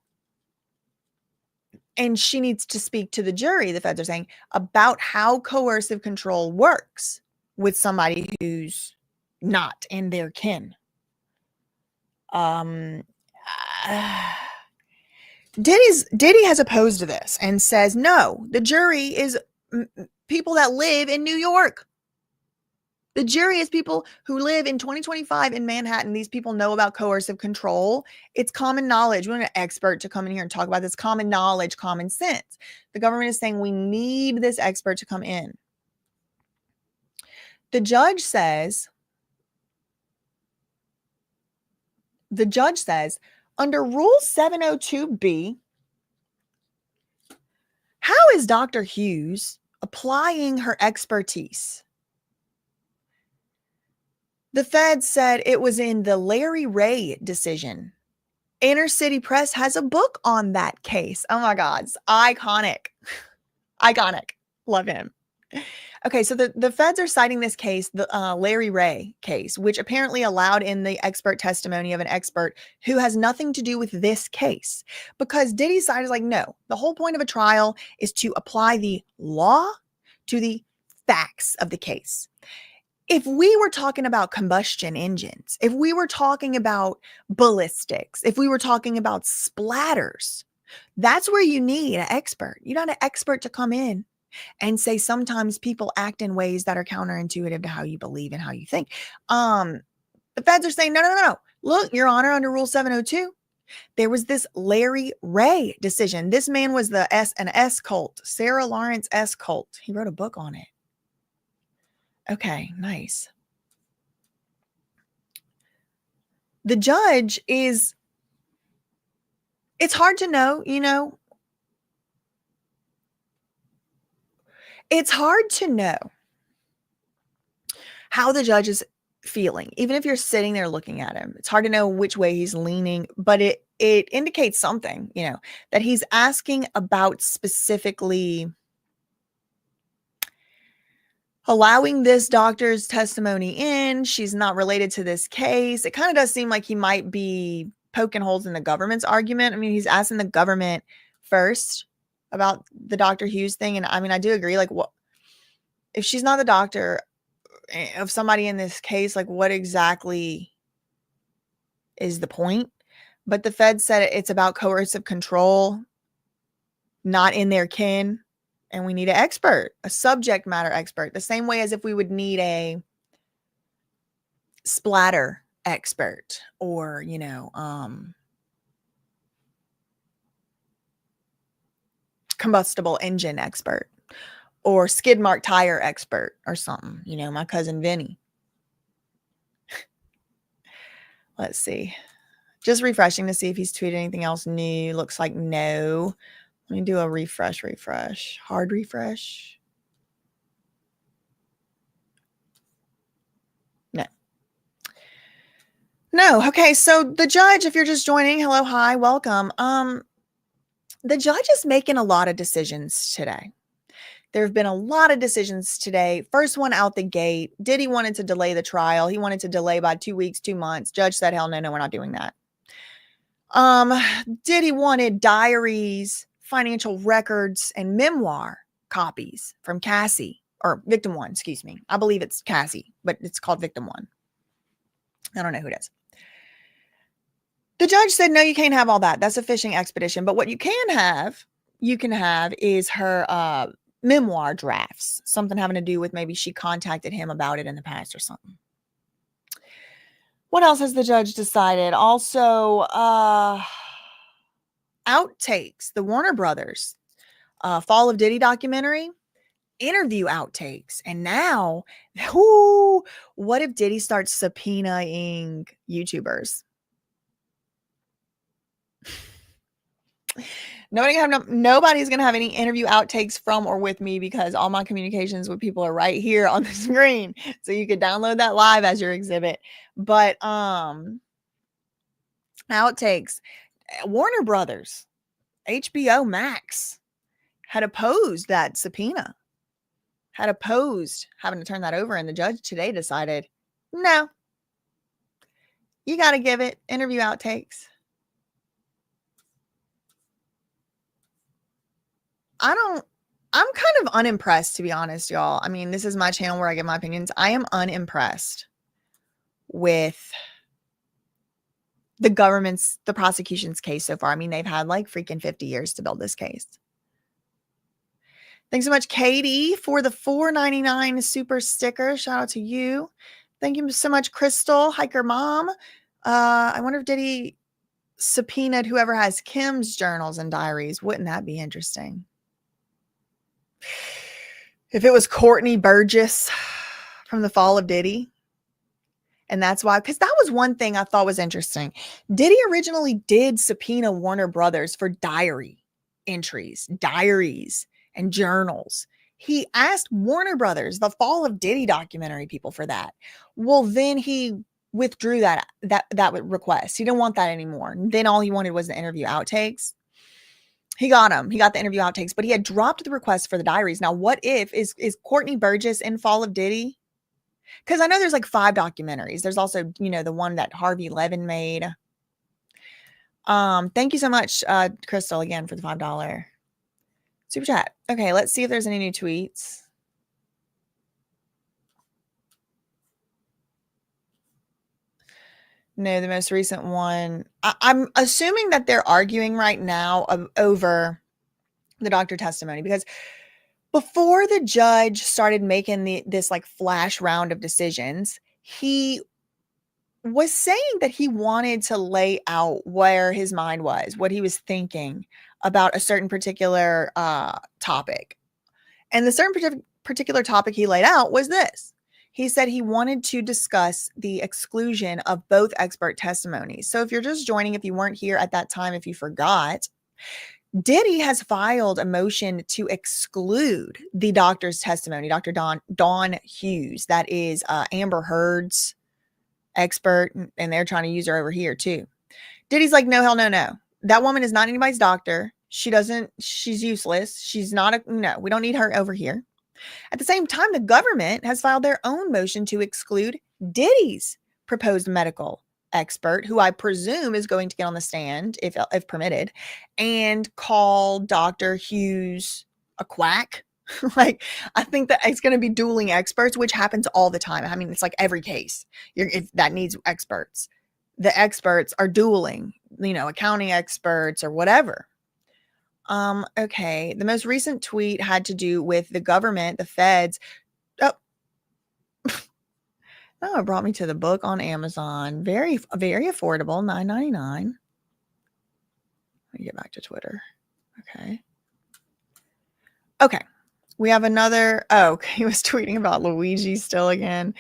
And she needs to speak to the jury, the feds are saying, about how coercive control works with somebody who's not in their kin. Diddy has opposed to this and says, no, the jury is people that live in New York. The jury is people who live in 2025 in Manhattan. These people know about coercive control. It's common knowledge. We want an expert to come in here and talk about this. Common knowledge, common sense. The government is saying we need this expert to come in. The judge says, under Rule 702B, how is Dr. Hughes applying her expertise? The Fed said it was in the Larry Ray decision. Inner City Press has a book on that case. Oh my God, it's iconic. Iconic. Love him. Okay, so the feds are citing this case, the Larry Ray case, which apparently allowed in the expert testimony of an expert who has nothing to do with this case. Because Diddy's side is like, no, the whole point of a trial is to apply the law to the facts of the case. If we were talking about combustion engines, if we were talking about ballistics, if we were talking about splatters, that's where you need an expert. You need an expert to come in and say sometimes people act in ways that are counterintuitive to how you believe and how you think. The feds are saying, no. Look, Your Honor, under Rule 702, there was this Larry Ray decision. This man was an S cult, Sarah Lawrence S cult. He wrote a book on it. Okay, nice. The judge is, it's hard to know, it's hard to know how the judge is feeling. Even if you're sitting there looking at him, it's hard to know which way he's leaning, but it indicates something, that he's asking about specifically allowing this doctor's testimony in. She's not related to this case. It kind of does seem like he might be poking holes in the government's argument. I mean, he's asking the government first about the Dr. Hughes thing. And I mean, I do agree. Like, what if she's not the doctor of somebody in this case? Like, what exactly is the point? But the Fed said it's about coercive control, not in their kin. And we need an expert, a subject matter expert, the same way as if we would need a splatter expert or, combustible engine expert or skid mark tire expert or something, my cousin Vinny. Let's see. Just refreshing to see if he's tweeted anything else new. Looks like no. Let me do a refresh. Hard refresh. No. Okay. So the judge, if you're just joining, hello, hi, welcome. The judge is making a lot of decisions today. There have been a lot of decisions today. First one out the gate. Diddy wanted to delay the trial. He wanted to delay by 2 weeks, 2 months. Judge said, hell no, we're not doing that. Diddy wanted diaries, financial records, and memoir copies from Cassie, or victim one, excuse me. I believe it's Cassie, but it's called victim one. I don't know who it is. The judge said, no, you can't have all that. That's a fishing expedition. But what you can have is her memoir drafts, something having to do with maybe she contacted him about it in the past or something. What else has the judge decided? Also, outtakes, the Warner Brothers Fall of Diddy documentary, interview outtakes. And now, what if Diddy starts subpoenaing YouTubers? Nobody's going to have any interview outtakes from or with me because all my communications with people are right here on the screen. So you could download that live as your exhibit. But outtakes, Warner Brothers, HBO Max had opposed that subpoena, had opposed having to turn that over. And the judge today decided, no, you got to give it interview outtakes. I'm kind of unimpressed, to be honest, y'all. I mean, this is my channel where I give my opinions. I am unimpressed with the prosecution's case so far. I mean, they've had like freaking 50 years to build this case. Thanks so much, Katie, for the $4.99 super sticker. Shout out to you. Thank you so much, Crystal, Hiker Mom. I wonder if Diddy subpoenaed whoever has Kim's journals and diaries. Wouldn't that be interesting? If it was Courtney Burgess from the Fall of Diddy. And that's why, because that was one thing I thought was interesting. Diddy originally did subpoena Warner Brothers for diary entries, diaries, and journals. He asked Warner Brothers, the Fall of Diddy documentary people, for that. Well, then he withdrew that request. He didn't want that anymore. Then all he wanted was the interview outtakes. He got them. He got the interview outtakes, but he had dropped the request for the diaries. Now, what if is Courtney Burgess in Fall of Diddy? Because I know there's like 5 documentaries. There's also, the one that Harvey Levin made. Thank you so much, Crystal, again for the $5 super chat. Okay, let's see if there's any new tweets. No, the most recent one. I'm assuming that they're arguing right now over the doctor testimony, because before the judge started making this like flash round of decisions, he was saying that he wanted to lay out where his mind was, what he was thinking about a certain particular topic. And the certain particular topic he laid out was this. He said he wanted to discuss the exclusion of both expert testimonies. So if you're just joining, if you weren't here at that time, if you forgot, Diddy has filed a motion to exclude the doctor's testimony, Dr. Dawn Hughes. That is Amber Heard's expert, and they're trying to use her over here too. Diddy's like, no, hell no, no. That woman is not anybody's doctor. She's useless. She's not no, we don't need her over here. At the same time, the government has filed their own motion to exclude Diddy's proposed medical expert, who I presume is going to get on the stand, if permitted, and call Dr. Hughes a quack. Like, I think that it's going to be dueling experts, which happens all the time. I mean, it's like every case if that needs experts. The experts are dueling, accounting experts or whatever. Okay. The most recent tweet had to do with the government, the feds. Oh, now it brought me to the book on Amazon. Very, very affordable, $9.99. Let me get back to Twitter. Okay. Okay. We have another. Oh, he was tweeting about Luigi still again.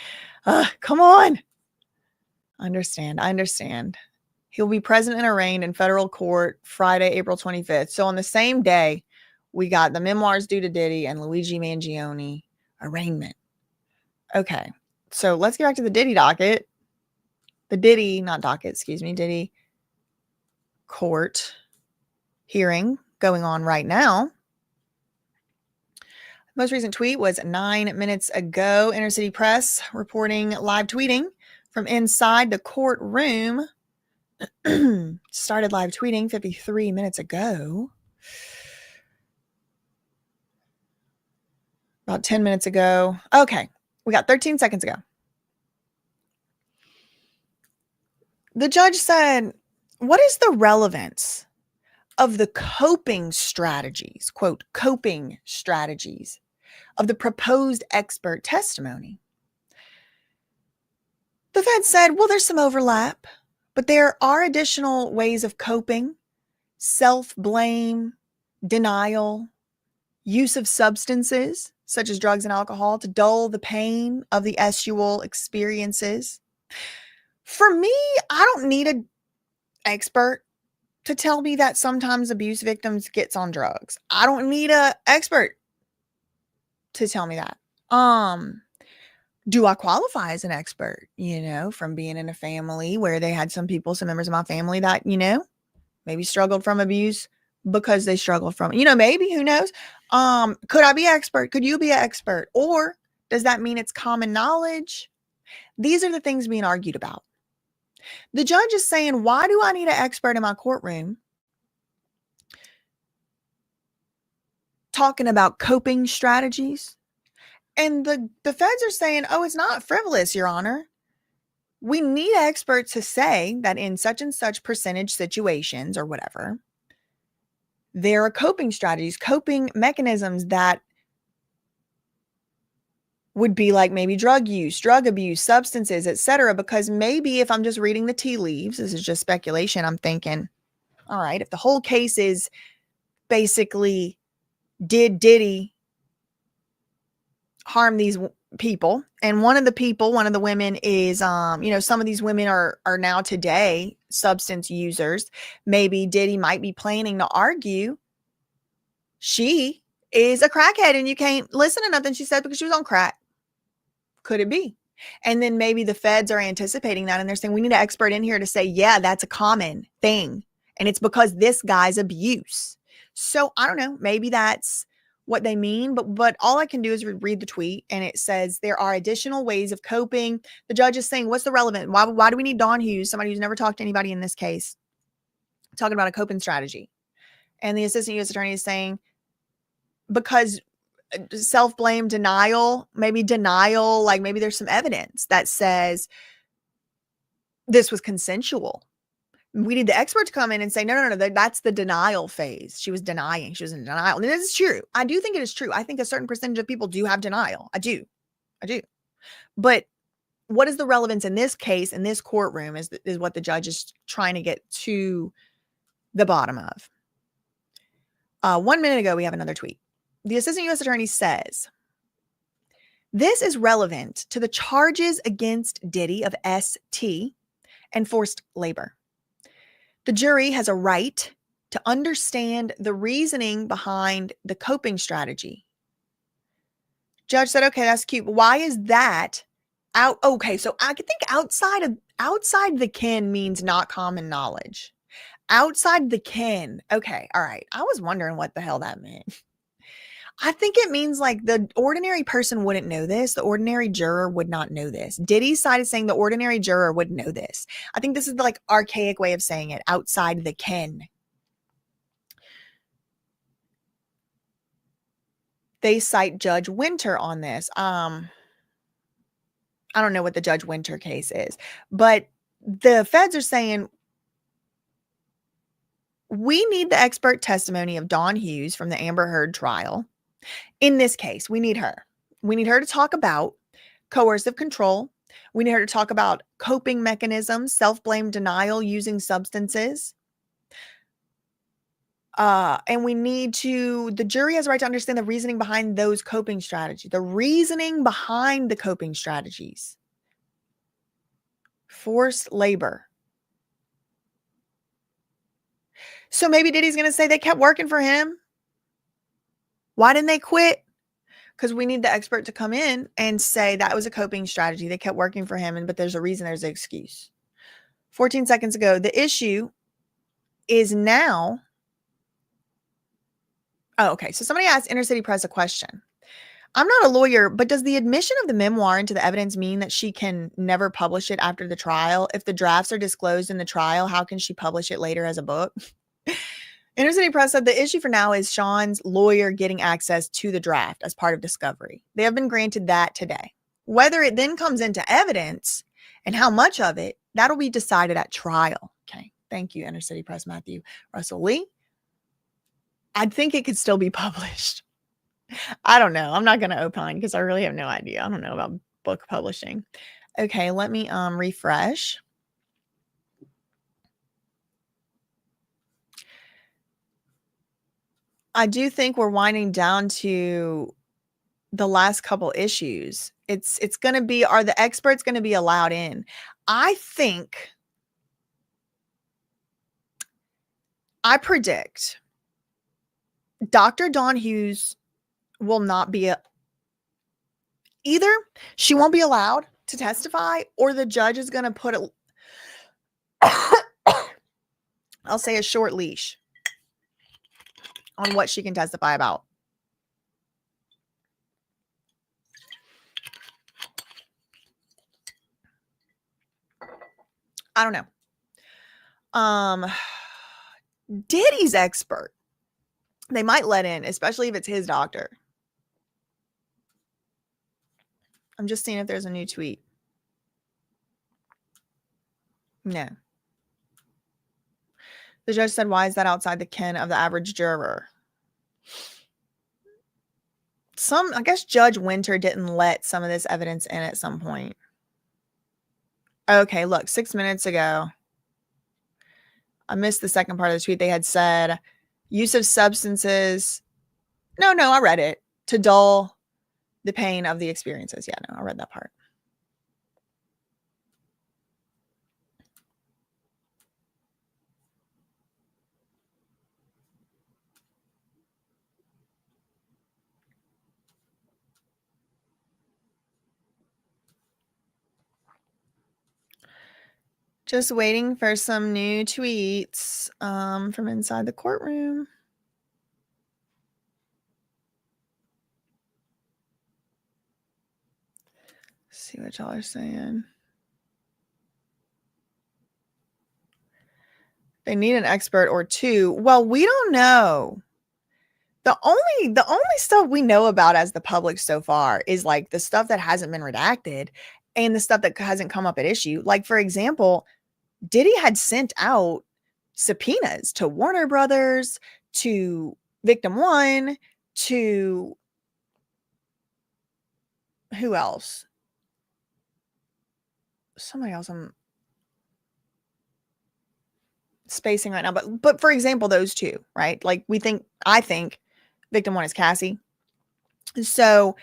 Come on. I understand. He'll be present and arraigned in federal court Friday, April 25th. So on the same day, we got the memoirs due to Diddy and Luigi Mangione arraignment. Okay. So let's get back to the Diddy docket. The Diddy, not docket, excuse me, Diddy court hearing going on right now. Most recent tweet was 9 minutes ago. Inner City Press reporting live tweeting from inside the courtroom. Started live tweeting 53 minutes ago. About 10 minutes ago. Okay. We got 13 seconds ago. The judge said, what is the relevance of the coping strategies, quote, coping strategies of the proposed expert testimony? The Fed said, well, there's some overlap, but there are additional ways of coping: self-blame, denial, use of substances such as drugs and alcohol to dull the pain of the sexual experiences. For me, I don't need an expert to tell me that sometimes abuse victims gets on drugs. I don't need an expert to tell me that. Do I qualify as an expert, from being in a family where they had some members of my family that, maybe struggled from abuse because they struggled from, maybe, who knows? Could I be an expert? Could you be an expert? Or does that mean it's common knowledge? These are the things being argued about. The judge is saying, why do I need an expert in my courtroom talking about coping strategies? And the feds are saying, oh, it's not frivolous, Your Honor. We need experts to say that in such and such percentage situations or whatever, there are coping strategies, coping mechanisms that would be like maybe drug use, drug abuse, substances, etc. Because maybe if I'm just reading the tea leaves, this is just speculation, I'm thinking, all right, if the whole case is basically, did Diddy harm these people? And one of the women is, some of these women are now today substance users. Maybe Diddy might be planning to argue she is a crackhead and you can't listen to nothing she said because she was on crack. Could it be? And then maybe the feds are anticipating that and they're saying, we need an expert in here to say, yeah, that's a common thing. And it's because this guy's abuse. So I don't know, maybe that's what they mean, but all I can do is read the tweet, and it says there are additional ways of coping. The judge is saying, what's the relevant? Why do we need Don Hughes, somebody who's never talked to anybody in this case, talking about a coping strategy? And the assistant U.S. attorney is saying, because self-blame, denial, like maybe there's some evidence that says this was consensual. We need the expert to come in and say, no, that's the denial phase. She was denying. She was in denial. And this is true. I do think it is true. I think a certain percentage of people do have denial. I do. But what is the relevance in this case, in this courtroom, is what the judge is trying to get to the bottom of. 1 minute ago, we have another tweet. The assistant U.S. attorney says, this is relevant to the charges against Diddy of ST and forced labor. The jury has a right to understand the reasoning behind the coping strategy. Judge said, okay, that's cute. But why is that Okay, so I could think outside the kin means not common knowledge. Outside the kin. Okay, all right. I was wondering what the hell that meant. I think it means like the ordinary person wouldn't know this. The ordinary juror would not know this. Diddy's side is saying the ordinary juror would know this. I think this is the like archaic way of saying it. Outside the kin. They cite Judge Winter on this. I don't know what the Judge Winter case is, but the feds are saying we need the expert testimony of Dawn Hughes from the Amber Heard trial. In this case, we need her. We need her to talk about coercive control. We need her to talk about coping mechanisms, self-blame denial using substances. And we need the jury has a right to understand the reasoning behind those coping strategies, the reasoning behind the coping strategies. Forced labor. So maybe Diddy's going to say they kept working for him. Why didn't they quit? Because we need the expert to come in and say that was a coping strategy. They kept working for him, but there's a reason, there's an excuse. 14 seconds ago, the issue is now. Oh, okay. So somebody asked Inner City Press a question. I'm not a lawyer, but does the admission of the memoir into the evidence mean that she can never publish it after the trial? If the drafts are disclosed in the trial, how can she publish it later as a book? Inner City Press said the issue for now is Sean's lawyer getting access to the draft as part of discovery. They have been granted that today. Whether it then comes into evidence and how much of it, that'll be decided at trial. Okay. Thank you, Inner City Press, Matthew Russell Lee. I think it could still be published. I don't know. I'm not going to opine because I really have no idea. I don't know about book publishing. Okay, let me refresh. I do think we're winding down to the last couple issues. It's going to be, are the experts going to be allowed in? I predict Dr. Dawn Hughes will not be either she won't be allowed to testify or the judge is going to put I'll say a short leash on what she can testify about. I don't know. Diddy's expert, they might let in, especially if it's his doctor. I'm just seeing if there's a new tweet. No. The judge said, why is that outside the ken of the average juror? I guess Judge Winter didn't let some of this evidence in at some point. Okay, look, 6 minutes ago, I missed the second part of the tweet. They had said use of substances. No, I read it. To dull the pain of the experiences. Yeah, no, I read that part. Just waiting for some new tweets from inside the courtroom. Let's see what y'all are saying. They need an expert or two. Well, we don't know. The only stuff we know about as the public so far is like the stuff that hasn't been redacted and the stuff that hasn't come up at issue. Like, for example, Diddy had sent out subpoenas to Warner Brothers, to Victim One, to who else? Somebody else I'm spacing right now. But for example, those two, right? Like I think Victim One is Cassie. So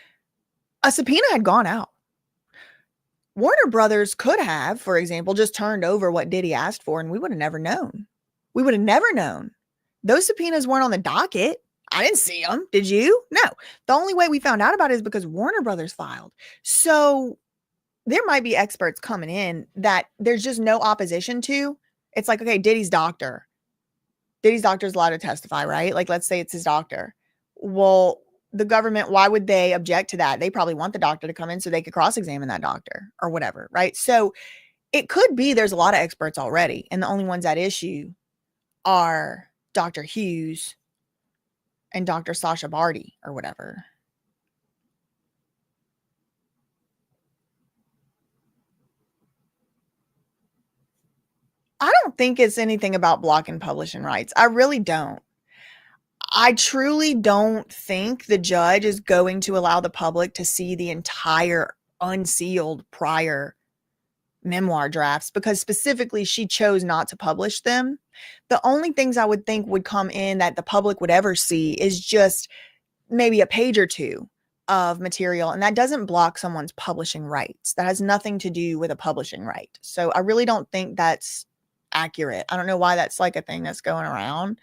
a subpoena had gone out. Warner Brothers could have, for example, just turned over what Diddy asked for, and we would have never known. We would have never known. Those subpoenas weren't on the docket. I didn't see them. Did you? No. The only way we found out about it is because Warner Brothers filed. So there might be experts coming in that there's just no opposition to. It's like, okay, Diddy's doctor. Diddy's doctor's allowed to testify, right? Like, let's say it's his doctor. Well, the government, why would they object to that? They probably want the doctor to come in so they could cross-examine that doctor or whatever, right? So it could be there's a lot of experts already, and the only ones at issue are Dr. Hughes and Dr. Sasha Barty or whatever. I don't think it's anything about blocking publishing rights. I really don't. I truly don't think the judge is going to allow the public to see the entire unsealed prior memoir drafts, because specifically she chose not to publish them. The only things I would think would come in that the public would ever see is just maybe a page or two of material, and that doesn't block someone's publishing rights. That has nothing to do with a publishing right. So I really don't think that's accurate. I don't know why that's like a thing that's going around,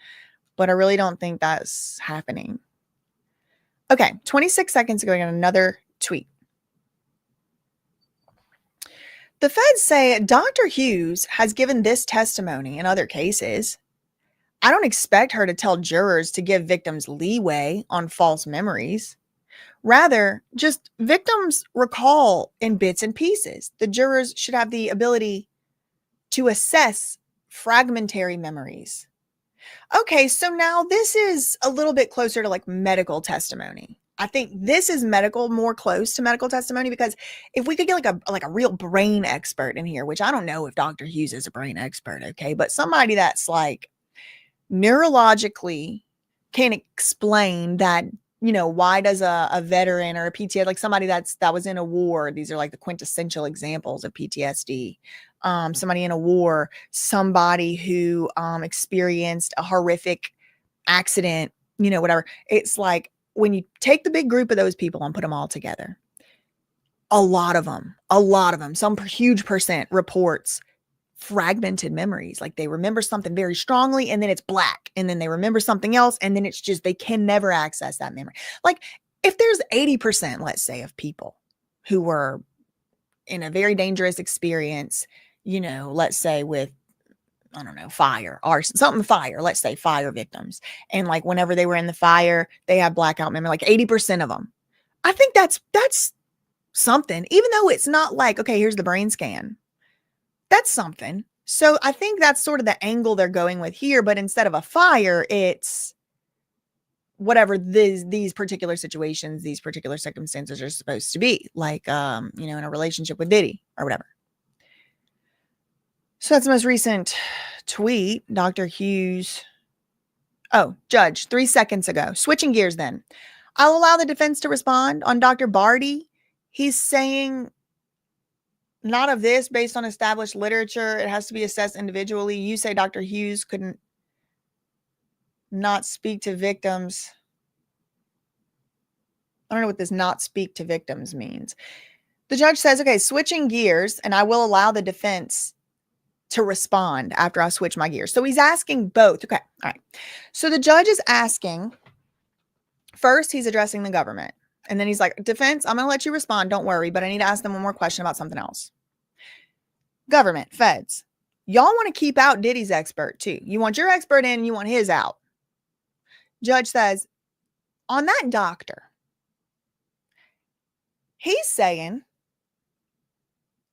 but I really don't think that's happening. Okay, 26 seconds ago, I got another tweet. The feds say Dr. Hughes has given this testimony in other cases. I don't expect her to tell jurors to give victims leeway on false memories. Rather, just victims recall in bits and pieces. The jurors should have the ability to assess fragmentary memories. Okay, so now this is a little bit closer to like medical testimony. I think this is more close to medical testimony, because if we could get like a real brain expert in here, which I don't know if Dr. Hughes is a brain expert, okay, but somebody that's like neurologically can explain that, you know, why does a veteran or a PTSD, like somebody that was in a war, these are like the quintessential examples of PTSD, somebody in a war, somebody who experienced a horrific accident, you know, whatever. It's like when you take the big group of those people and put them all together, a lot of them, some huge percent reports fragmented memories. Like they remember something very strongly and then it's black, and then they remember something else and then it's just, they can never access that memory. Like if there's 80%, let's say, of people who were in a very dangerous experience, you know, let's say with, I don't know, fire or something, let's say fire victims. And like whenever they were in the fire, they have blackout memory, like 80% of them. I think that's something, even though it's not like, okay, here's the brain scan. That's something. So I think that's sort of the angle they're going with here, but instead of a fire, it's whatever these particular situations, these particular circumstances are supposed to be, like, you know, in a relationship with Diddy or whatever. So that's the most recent tweet. Dr. Hughes. Oh, Judge, 3 seconds ago. Switching gears then. I'll allow the defense to respond on Dr. Barty. He's saying not of this based on established literature. It has to be assessed individually. You say Dr. Hughes couldn't not speak to victims. I don't know what this not speak to victims means. The judge says, okay, switching gears, and I will allow the defense to respond after I switch my gears. So he's asking both. Okay. All right. So the judge is asking, first, he's addressing the government. And then he's like, defense, I'm going to let you respond. Don't worry. But I need to ask them one more question about something else. Government, feds, y'all want to keep out Diddy's expert too. You want your expert in, you want his out. Judge says, on that doctor, he's saying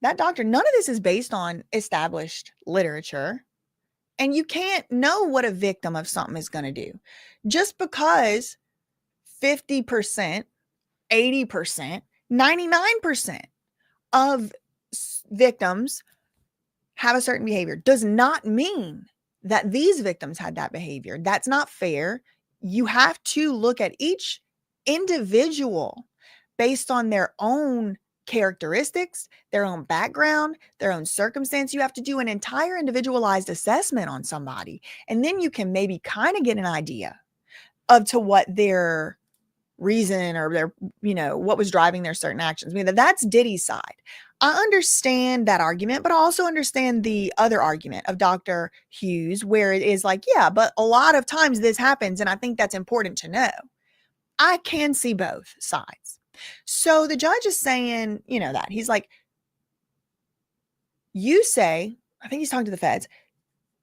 that doctor, none of this is based on established literature. And you can't know what a victim of something is going to do. Just because 50%, 80%, 99% of victims have a certain behavior does not mean that these victims had that behavior. That's not fair. You have to look at each individual based on their own characteristics, their own background, their own circumstance. You have to do an entire individualized assessment on somebody. And then you can maybe kind of get an idea of to what their reason or their, you know, what was driving their certain actions. I mean, that's Diddy's side. I understand that argument, but I also understand the other argument of Dr. Hughes, where it is like, yeah, but a lot of times this happens. And I think that's important to know. I can see both sides. So the judge is saying, you know, that he's like, You say, I think he's talking to the feds,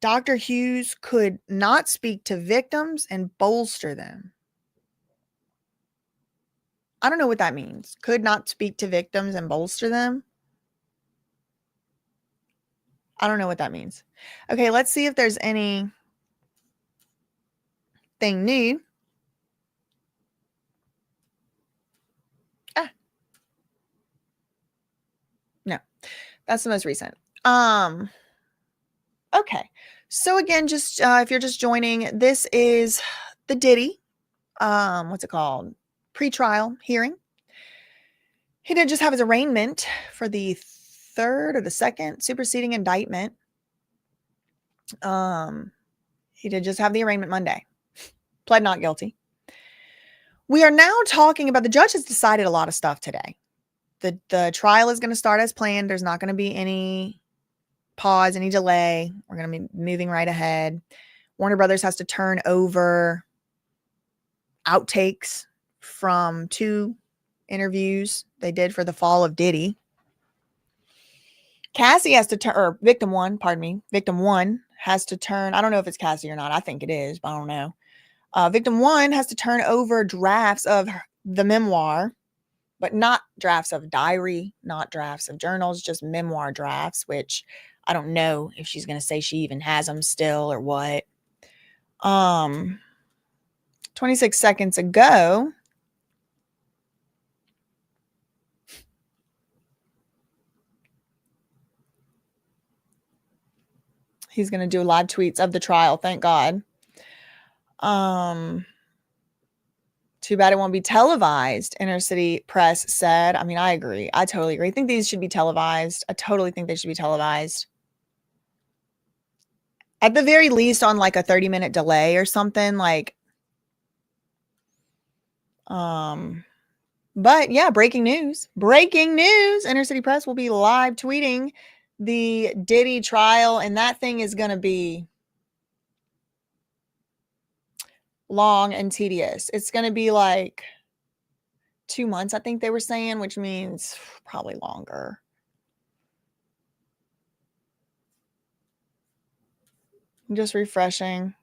Dr. Hughes could not speak to victims and bolster them. I don't know what that means. Could not speak to victims and bolster them. I don't know what that means. Okay, let's see if there's anything new. No, that's the most recent. Okay. So again, just if you're just joining, this is the Diddy, what's it called? Pre-trial hearing. He did just have his arraignment for the third or the second superseding indictment. He did just have the arraignment Monday. Pled not guilty. We are now talking about, the judge has decided a lot of stuff today. The trial is going to start as planned. There's not going to be any pause, any delay. We're going to be moving right ahead. Warner Brothers has to turn over outtakes from 2 interviews they did for the fall of Diddy. Cassie has to turn, or victim one has to turn, I don't know if it's Cassie or not. I think it is, but I don't know. Victim one has to turn over drafts of the memoir, but not drafts of diary, not drafts of journals, just memoir drafts, which I don't know if she's going to say she even has them still or what. 26 seconds ago, he's going to do live tweets of the trial. Thank God. Too bad it won't be televised, Inner City Press said. I mean, I agree. I totally agree. I think these should be televised. I totally think they should be televised. At the very least on like a 30-minute delay or something, like, but yeah, breaking news. Inner City Press will be live tweeting the Diddy trial, and that thing is going to be long and tedious. It's going to be like 2 months, I think they were saying, which means probably longer. I'm just refreshing.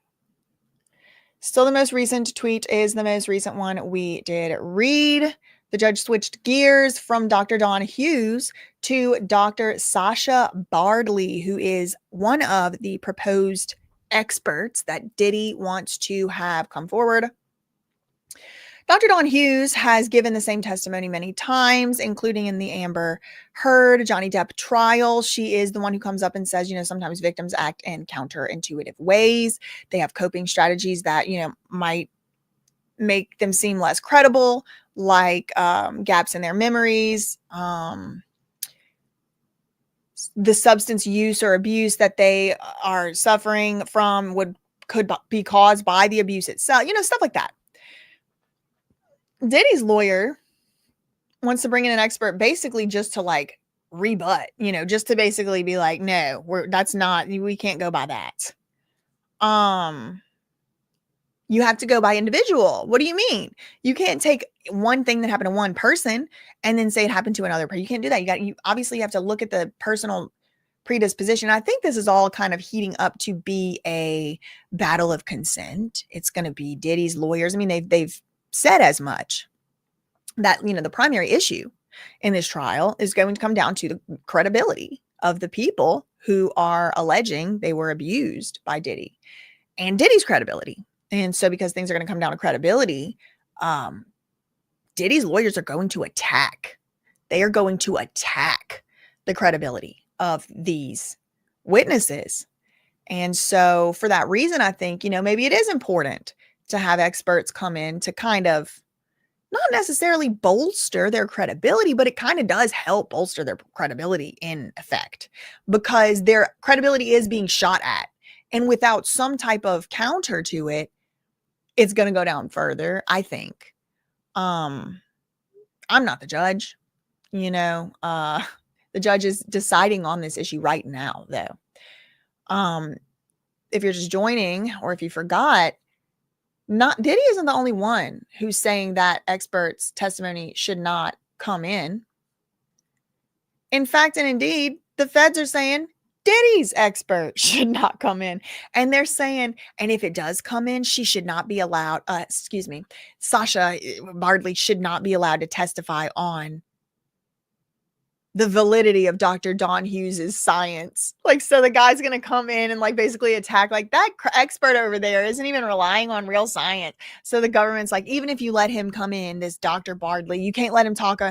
Still, the most recent tweet is the most recent one we did read. The judge switched gears from Dr. Dawn Hughes to Dr. Sasha Bardley, who is one of the proposed experts that Diddy wants to have come forward. Dr. Dawn Hughes has given the same testimony many times, including in the Amber Heard Johnny Depp trial. She is the one who comes up and says, sometimes victims act in counterintuitive ways. They have coping strategies that, might make them seem less credible, like gaps in their memories, the substance use or abuse that they are suffering from could be caused by the abuse itself, stuff like that. Diddy's lawyer wants to bring in an expert basically just to like rebut, just to basically be like, no, we can't go by that. You have to go by individual. What do you mean? You can't take one thing that happened to one person and then say it happened to another person. You can't do that. You obviously have to look at the personal predisposition. I think this is all kind of heating up to be a battle of consent. It's going to be Diddy's lawyers. I mean, they've said as much, that, the primary issue in this trial is going to come down to the credibility of the people who are alleging they were abused by Diddy and Diddy's credibility. And so because things are going to come down to credibility, Diddy's lawyers are going to attack. They are going to attack the credibility of these witnesses. And so for that reason, I think, maybe it is important to have experts come in to kind of not necessarily bolster their credibility, but it kind of does help bolster their credibility in effect, because their credibility is being shot at. And without some type of counter to it, it's going to go down further, I think. I'm not the judge, the judge is deciding on this issue right now, though. If you're just joining, or if you forgot, Diddy isn't the only one who's saying that experts' testimony should not come in. In fact, and indeed, The feds are saying Diddy's expert should not come in. And they're saying, and if it does come in, she should not be allowed, Sasha Bardley should not be allowed to testify on the validity of Dr. Don Hughes's science. Like, so the guy's going to come in and like basically attack, like, that expert over there isn't even relying on real science. So the government's like, even if you let him come in, this Dr. Bardley, you can't let him talk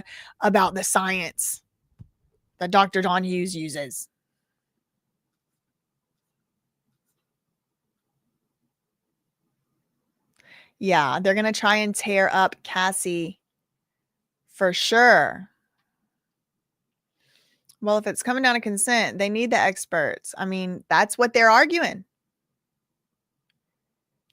about the science that Dr. Don Hughes uses. Yeah, they're going to try and tear up Cassie for sure. Well, if it's coming down to consent, they need the experts. I mean, that's what they're arguing.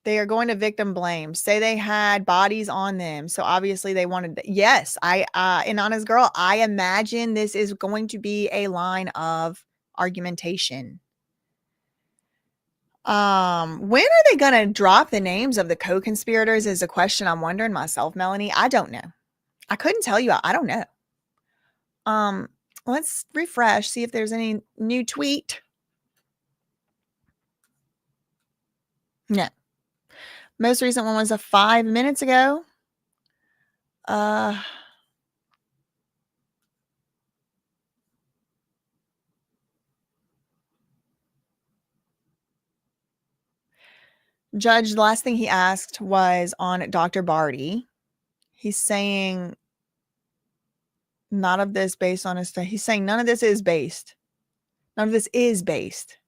They are going to victim blame. Say they had bodies on them. So obviously they wanted, yes, in Honest Girl, I imagine this is going to be a line of argumentation. When are they going to drop the names of the co-conspirators is a question I'm wondering myself, Melanie. I don't know. I couldn't tell you. I don't know. Let's refresh, see if there's any new tweet. No. Most recent one was 5 minutes ago. Judge, the last thing he asked was on Dr. Barty. He's saying none of this based on his, he's saying none of this is based. None of this is based.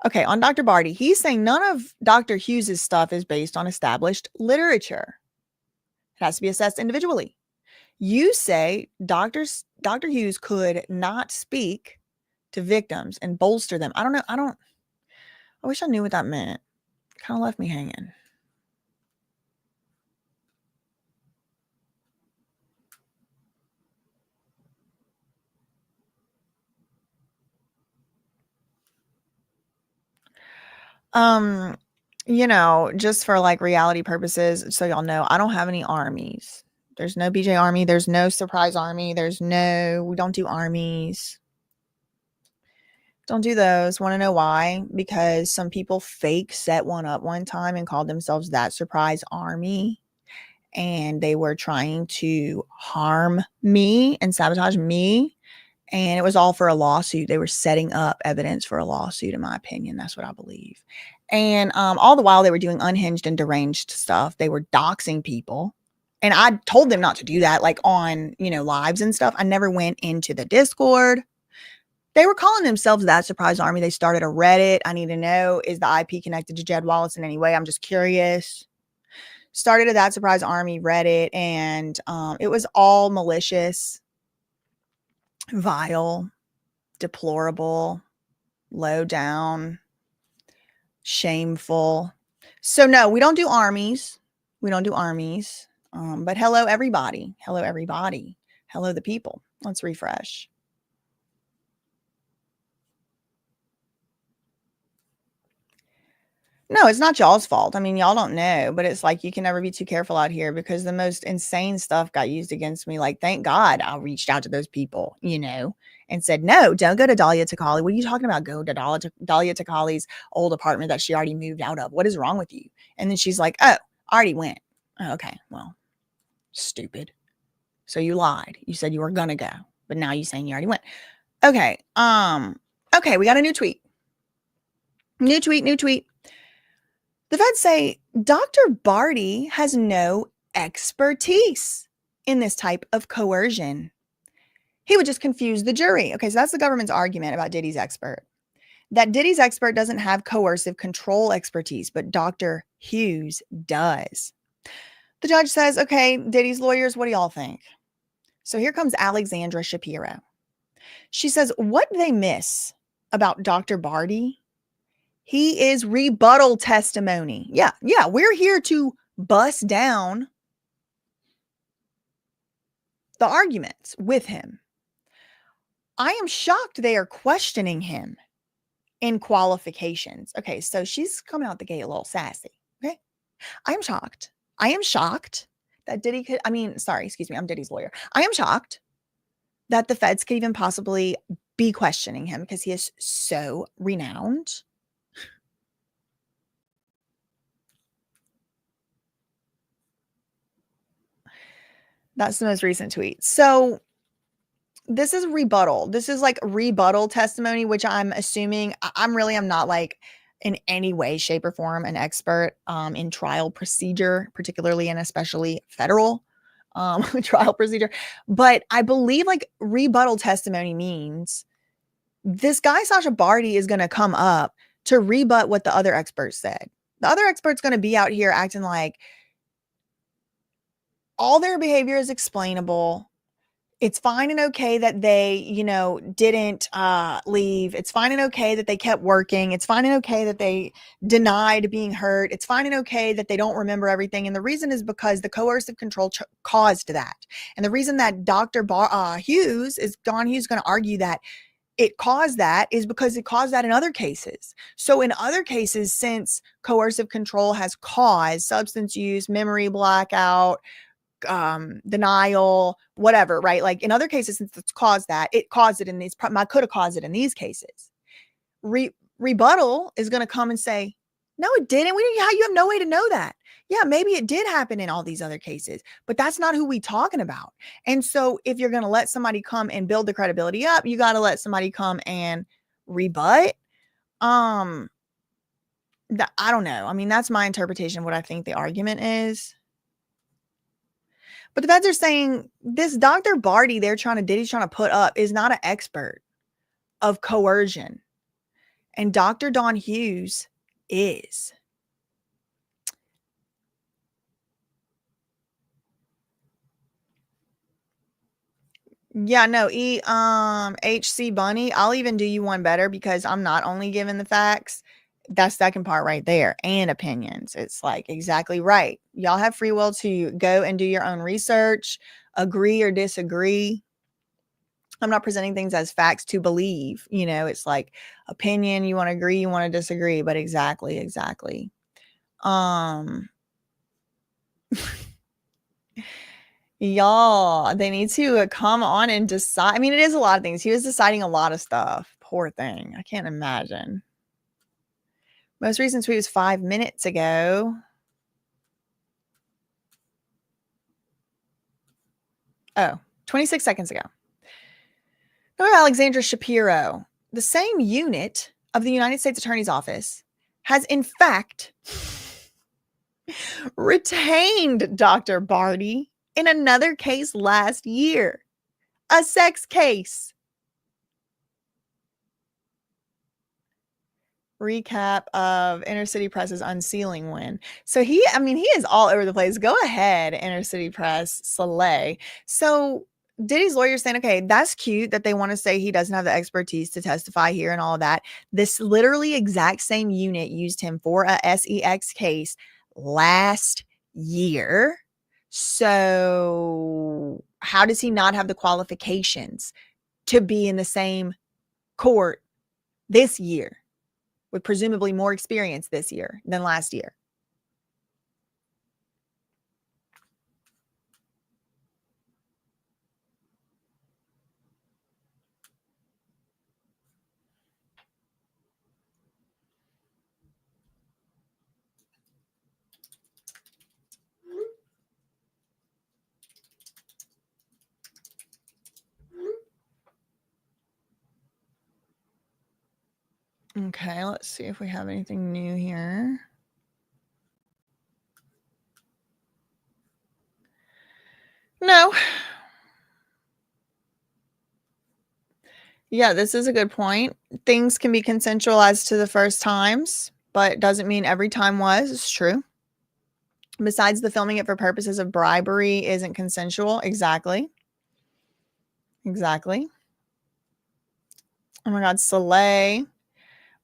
Okay, on Dr. Barty, he's saying none of Dr. Hughes's stuff is based on established literature. It has to be assessed individually. You say Dr. Hughes could not speak to victims and bolster them. I don't know. I wish I knew what that meant. Kind of left me hanging. Just for like reality purposes, so y'all know, I don't have any armies. There's no BJ army. There's no surprise army. We don't do armies. Don't do those. Want to know why? Because some people fake set one up one time and called themselves That Surprise Army. And they were trying to harm me and sabotage me. And it was all for a lawsuit. They were setting up evidence for a lawsuit, in my opinion. That's what I believe. And all the while they were doing unhinged and deranged stuff. They were doxing people. And I told them not to do that, like on, lives and stuff. I never went into the Discord. They were calling themselves That Surprise Army. They started a Reddit. I need to know, is the IP connected to Jed Wallace in any way? I'm just curious. Started a That Surprise Army Reddit, and it was all malicious, vile, deplorable, low down, shameful. So no, we don't do armies. We don't do armies. But hello, everybody. Hello, everybody. Hello, the people. Let's refresh. No, it's not y'all's fault. I mean, y'all don't know, but it's like you can never be too careful out here because the most insane stuff got used against me. Like, thank God I reached out to those people, and said, no, don't go to Dahlia Takali. What are you talking about? Go to Dahlia Takali's old apartment that she already moved out of. What is wrong with you? And then she's like, oh, I already went. Oh, okay, well, stupid. So you lied. You said you were going to go, but now you're saying you already went. Okay. Okay, we got a new tweet. New tweet. The feds say Dr. Barty has no expertise in this type of coercion. He would just confuse the jury. Okay, so that's the government's argument about Diddy's expert. That Diddy's expert doesn't have coercive control expertise, but Dr. Hughes does. The judge says, okay, Diddy's lawyers, what do y'all think? So here comes Alexandra Shapiro. She says, what they miss about Dr. Barty? He is rebuttal testimony. Yeah, we're here to bust down the arguments with him. I am shocked they are questioning him in qualifications. Okay, so she's coming out the gate a little sassy. Okay, I am shocked. That Diddy I'm Diddy's lawyer. I am shocked that the feds could even possibly be questioning him because he is so renowned. That's the most recent tweet. So this is rebuttal. This is like rebuttal testimony, which I'm assuming I'm not like in any way, shape, or form an expert in trial procedure, particularly and especially federal trial procedure. But I believe like rebuttal testimony means this guy, Sasha Barty, is going to come up to rebut what the other experts said. The other expert's going to be out here acting like all their behavior is explainable. It's fine and okay that they, didn't leave. It's fine and okay that they kept working. It's fine and okay that they denied being hurt. It's fine and okay that they don't remember everything. And the reason is because the coercive control caused that. And the reason that Dr. Hughes is going to argue that it caused that is because it caused that in other cases. So in other cases, since coercive control has caused substance use, memory blackout, denial, whatever, right? Like in other cases, since it's caused that, it caused it in these, could have caused it in these cases. Rebuttal is going to come and say, no, it didn't. You have no way to know that. Yeah, maybe it did happen in all these other cases, but that's not who we talking about. And so if you're going to let somebody come and build the credibility up, you got to let somebody come and rebut. I don't know. I mean, that's my interpretation of what I think the argument is. But the feds are saying this Dr. Barty Diddy's trying to put up is not an expert of coercion. And Dr. Don Hughes is. Yeah, no, HC Bunny, I'll even do you one better because I'm not only giving the facts. That second part right there, and opinions. It's like exactly right. Y'all have free will to go and do your own research, agree or disagree. I'm not presenting things as facts to believe. It's like opinion. You want to agree, you want to disagree, but exactly. Y'all, they need to come on and decide. I mean, it is a lot of things. He was deciding a lot of stuff. Poor thing. I can't imagine. Most recent tweet was 5 minutes ago. Oh, 26 seconds ago. Dr. Alexandra Shapiro, the same unit of the United States Attorney's Office, has in fact retained Dr. Barty in another case last year, a sex case. Recap of Inner City Press's unsealing win. So he is all over the place. Go ahead, Inner City Press, Soleil. So Diddy's lawyer saying, okay, that's cute that they want to say he doesn't have the expertise to testify here and all of that. This literally exact same unit used him for a SEX case last year. So how does he not have the qualifications to be in the same court this year with presumably more experience this year than last year? Okay, let's see if we have anything new here. No. Yeah, this is a good point. Things can be consensual as to the first times, but doesn't mean every time was. It's true. Besides, the filming it for purposes of bribery isn't consensual. Exactly. Oh my God, Soleil.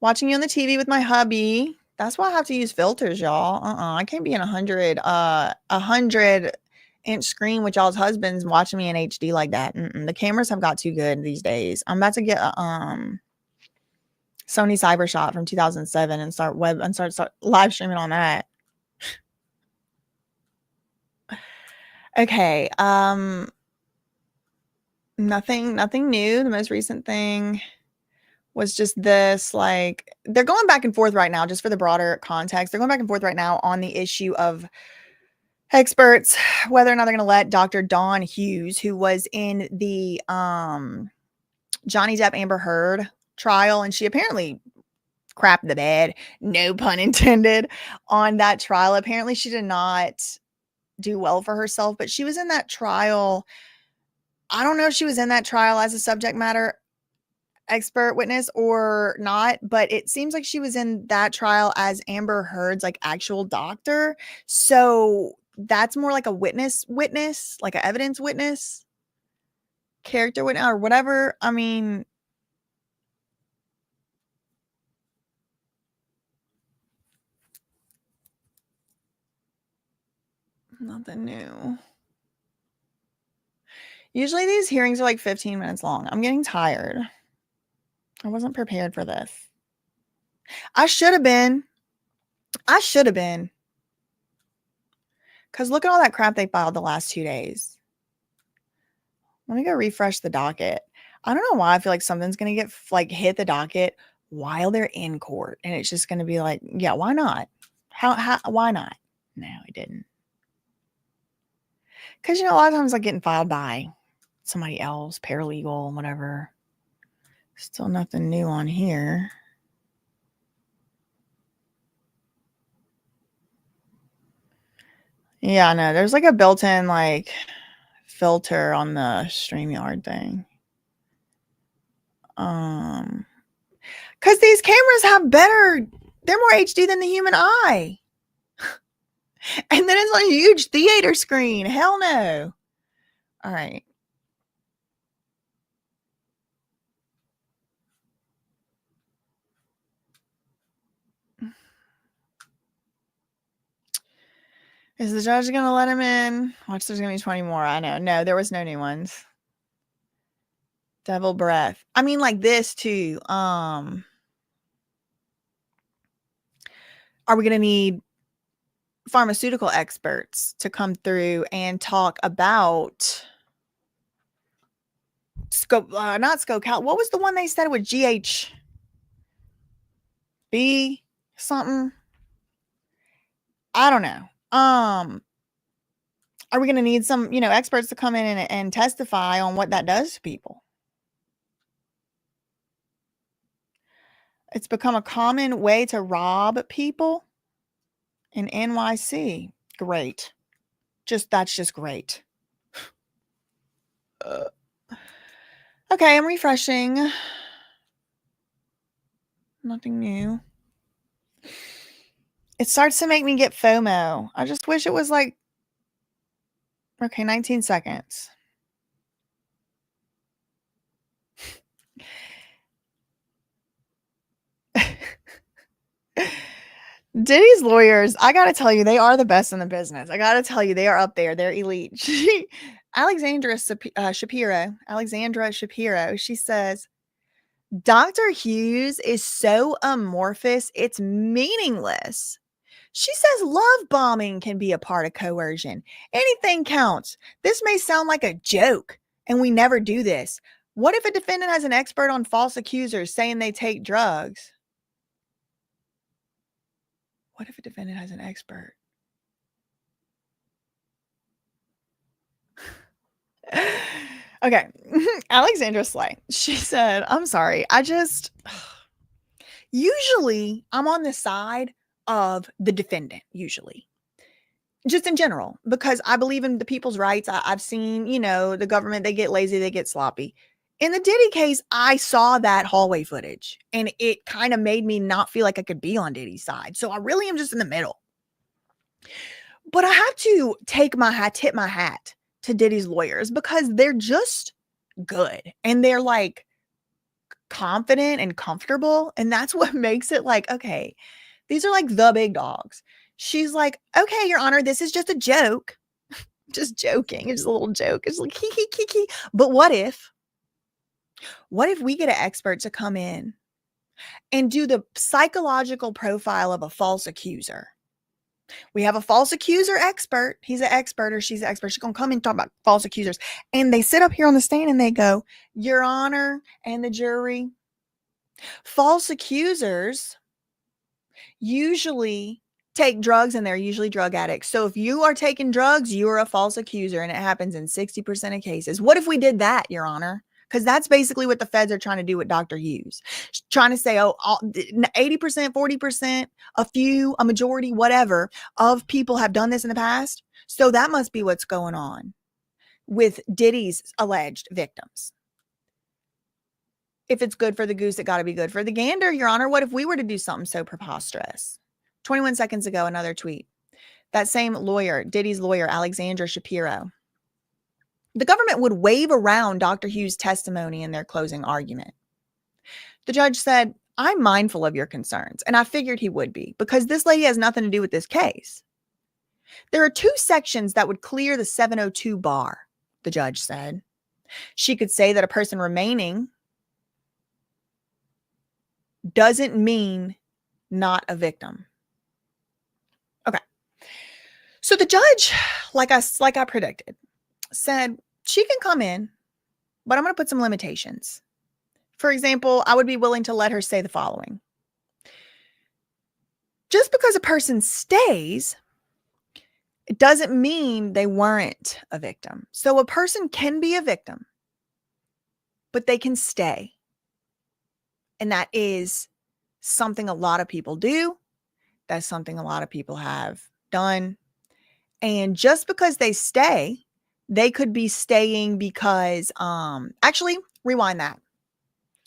Watching you on the TV with my hubby. That's why I have to use filters, y'all. I can't be in 100-inch screen with y'all's husbands watching me in HD like that. The cameras have got too good these days. I'm about to get a Sony Cybershot from 2007 and start live streaming on that. Okay. Nothing new. The most recent thing was just this, like, they're going back and forth right now, just for the broader context. They're going back and forth right now on the issue of experts, whether or not they're going to let Dr. Dawn Hughes, who was in the Johnny Depp Amber Heard trial, and she apparently crapped the bed, no pun intended, on that trial. Apparently, she did not do well for herself, but she was in that trial. I don't know if she was in that trial as a subject matter expert witness or not, but it seems like she was in that trial as Amber Heard's like actual doctor. So that's more like a witness, like an evidence witness, character witness, or whatever. I mean, nothing new. Usually these hearings are like 15 minutes long. I'm getting tired. I wasn't prepared for this. I should have been. Because look at all that crap they filed the last 2 days. Let me go refresh the docket. I don't know why I feel like something's going to get like hit the docket while they're in court. And it's just going to be like, yeah, why not? Why not? No, it didn't. Because, a lot of times like getting filed by somebody else, paralegal, whatever. Still nothing new on here. Yeah, no, there's like a built-in like filter on the StreamYard thing. Because these cameras have they're more HD than the human eye. And then it's on a huge theater screen. Hell no. All right. Is the judge going to let him in? Watch, there's going to be 20 more. I know. No, there was no new ones. Devil breath. I mean, like this too. Are we going to need pharmaceutical experts to come through and talk about not ScoCal. What was the one they said with GHB something? I don't know. Are we going to need some, experts to come in and testify on what that does to people? It's become a common way to rob people in NYC. Great. That's just great. Okay, I'm refreshing. Nothing new. It starts to make me get FOMO. I just wish it was like, okay, 19 seconds. Diddy's lawyers, I gotta tell you, they are the best in the business. I gotta tell you, they are up there. They're elite. Alexandra Shapiro, she says, Dr. Hughes is so amorphous, it's meaningless. She says love bombing can be a part of coercion. Anything counts. This may sound like a joke, and we never do this. What if a defendant has an expert on false accusers saying they take drugs? What if a defendant has an expert? Okay. Alexandra Slay. She said, I'm sorry. Usually I'm on the side of the defendant, usually. Just in general, because I believe in the people's rights. I've seen, the government, they get lazy, they get sloppy. In the Diddy case, I saw that hallway footage and it kind of made me not feel like I could be on Diddy's side. So I really am just in the middle. But I have to tip my hat to Diddy's lawyers because they're just good and they're like confident and comfortable. And that's what makes it like, okay, these are like the big dogs. She's like, okay, Your Honor, this is just a joke. Just joking. It's just a little joke. It's like, hee. But what if we get an expert to come in and do the psychological profile of a false accuser? We have a false accuser expert. He's an expert or she's an expert. She's going to come and talk about false accusers. And they sit up here on the stand and they go, Your Honor, and the jury, false accusers usually take drugs and they're usually drug addicts. So if you are taking drugs, you are a false accuser, and it happens in 60% of cases. What if we did that, Your Honor? Because that's basically what the feds are trying to do with Dr. Hughes. Trying to say, 80%, 40%, a few, a majority, whatever, of people have done this in the past. So that must be what's going on with Diddy's alleged victims. If it's good for the goose, it got to be good for the gander, Your Honor. What if we were to do something so preposterous? 21 seconds ago, another tweet. That same lawyer, Diddy's lawyer, Alexandra Shapiro. The government would wave around Dr. Hughes' testimony in their closing argument. The judge said, I'm mindful of your concerns, and I figured he would be, because this lady has nothing to do with this case. There are 2 sections that would clear the 702 bar, the judge said. She could say that a person remaining doesn't mean not a victim. Okay. So the judge, like I predicted, said she can come in, but I'm going to put some limitations. For example, I would be willing to let her say the following. Just because a person stays, it doesn't mean they weren't a victim. So a person can be a victim, but they can stay. And that is something a lot of people do. That's something a lot of people have done. And just because they stay, they could be staying because, actually, rewind that.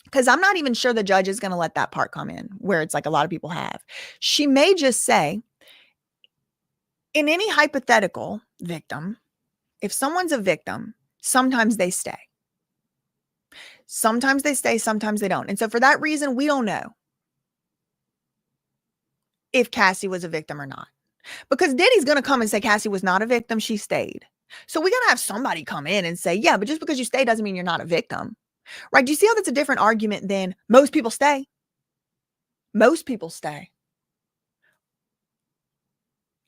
Because I'm not even sure the judge is going to let that part come in where it's like a lot of people have. She may just say, in any hypothetical victim, if someone's a victim, sometimes they stay. Sometimes they stay, sometimes they don't. And so for that reason, we don't know if Cassie was a victim or not. Because Diddy's going to come and say Cassie was not a victim, she stayed. So we got to have somebody come in and say, yeah, but just because you stay doesn't mean you're not a victim. Right? Do you see how that's a different argument than most people stay? Most people stay.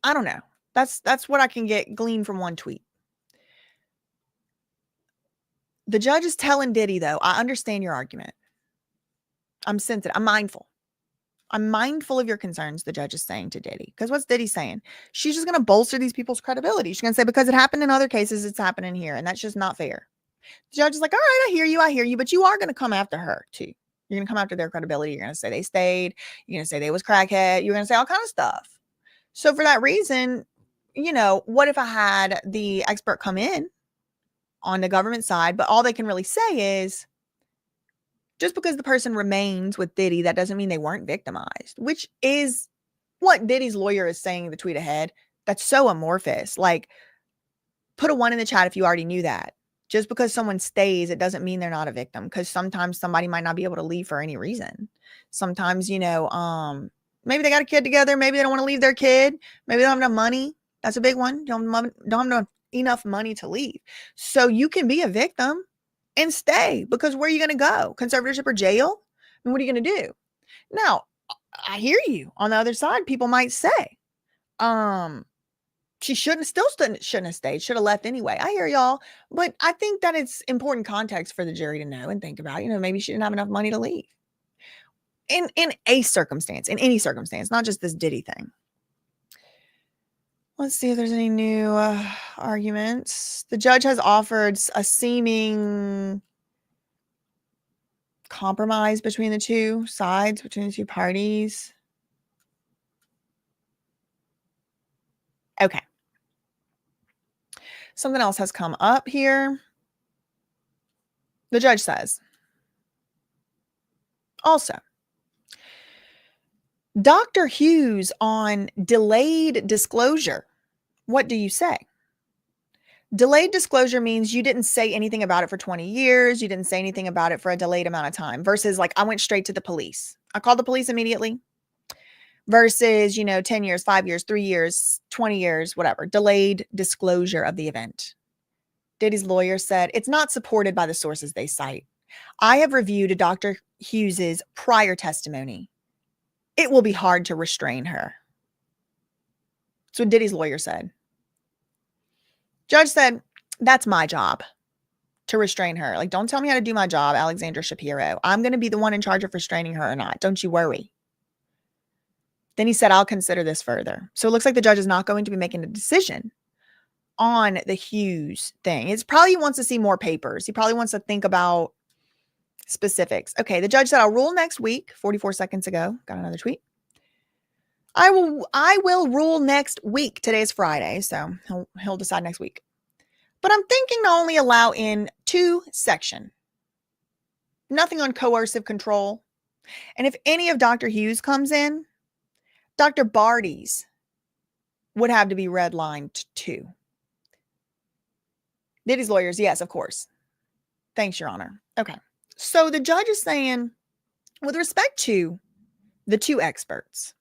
I don't know. That's what I can glean from one tweet. The judge is telling Diddy, though, I understand your argument. I'm sensitive. I'm mindful. I'm mindful of your concerns, the judge is saying to Diddy. Because what's Diddy saying? She's just going to bolster these people's credibility. She's going to say, because it happened in other cases, it's happening here. And that's just not fair. The judge is like, all right, I hear you. But you are going to come after her, too. You're going to come after their credibility. You're going to say they stayed. You're going to say they was crackhead. You're going to say all kind of stuff. So for that reason, what if I had the expert come in on the government side, but all they can really say is, just because the person remains with Diddy, that doesn't mean they weren't victimized, which is what Diddy's lawyer is saying in the tweet ahead. That's so amorphous. Like, put a 1 in the chat if you already knew that. Just because someone stays, it doesn't mean they're not a victim, because sometimes somebody might not be able to leave for any reason. Sometimes, maybe they got a kid together. Maybe they don't want to leave their kid. Maybe they don't have enough money. That's a big one. Don't have enough money to leave. So you can be a victim and stay, because where are you going to go? Conservatorship or jail? And what are you going to do? Now, I hear you. On the other side, people might say, she shouldn't have stayed. Should have left anyway. I hear y'all. But I think that it's important context for the jury to know and think about. Maybe she didn't have enough money to leave. In a circumstance, in any circumstance, not just this Diddy thing. Let's see if there's any new arguments. The judge has offered a seeming compromise between the two sides, between the two parties. Okay. Something else has come up here. The judge says, also, Dr. Hughes on delayed disclosure. What do you say? Delayed disclosure means you didn't say anything about it for 20 years. You didn't say anything about it for a delayed amount of time versus like I went straight to the police. I called the police immediately versus, 10 years, 5 years, 3 years, 20 years, whatever. Delayed disclosure of the event. Diddy's lawyer said it's not supported by the sources they cite. I have reviewed Dr. Hughes's prior testimony. It will be hard to restrain her. That's what Diddy's lawyer said. Judge said, that's my job to restrain her. Like, don't tell me how to do my job, Alexandra Shapiro. I'm going to be the one in charge of restraining her or not. Don't you worry. Then he said, I'll consider this further. So it looks like the judge is not going to be making a decision on the Hughes thing. It's probably he wants to see more papers. He probably wants to think about specifics. Okay, the judge said, I'll rule next week. 44 seconds ago. Got another tweet. I will rule next week. Today's Friday, so he'll decide next week. But I'm thinking to only allow in 2 sections. Nothing on coercive control. And if any of Dr. Hughes comes in, Dr. Barty's would have to be redlined too. Diddy's lawyers, yes, of course. Thanks, Your Honor. Okay. So the judge is saying, with respect to the 2 experts,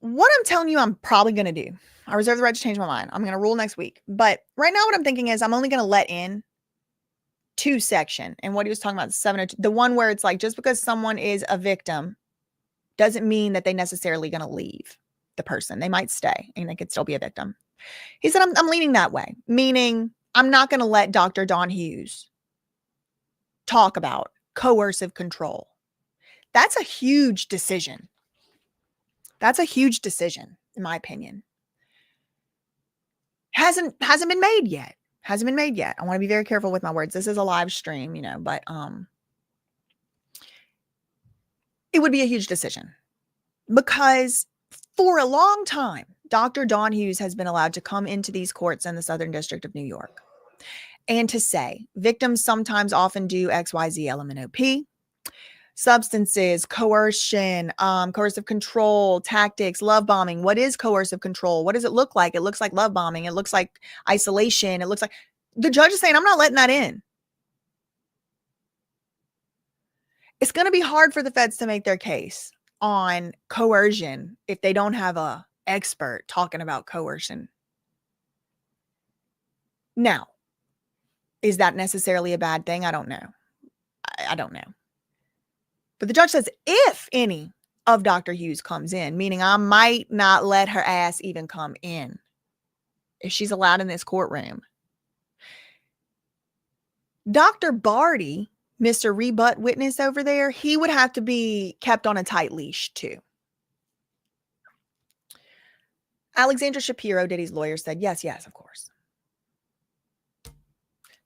what I'm telling you I'm probably going to do, I reserve the right to change my mind. I'm going to rule next week. But right now what I'm thinking is I'm only going to let in 2 sections. And what he was talking about, 702, the one where it's like, just because someone is a victim doesn't mean that they necessarily going to leave the person. They might stay and they could still be a victim. He said, I'm leaning that way, meaning I'm not going to let Dr. Don Hughes talk about coercive control. That's a huge decision. That's a huge decision, in my opinion. Hasn't been made yet. Hasn't been made yet. I want to be very careful with my words. This is a live stream, but it would be a huge decision because for a long time, Dr. Don Hughes has been allowed to come into these courts in the Southern District of New York and to say victims sometimes often do XYZ LMNOP, substances, coercion, coercive control, tactics, love bombing. What is coercive control? What does it look like? It looks like love bombing. It looks like isolation. It looks like the judge is saying, I'm not letting that in. It's going to be hard for the feds to make their case on coercion if they don't have a expert talking about coercion. Now, is that necessarily a bad thing? I don't know. I don't know. But the judge says if any of Dr. Hughes comes in, meaning I might not let her ass even come in if she's allowed in this courtroom. Dr. Barty, Mr. Rebut witness over there, he would have to be kept on a tight leash too. Alexandra Shapiro, Diddy's lawyer, said, yes, of course.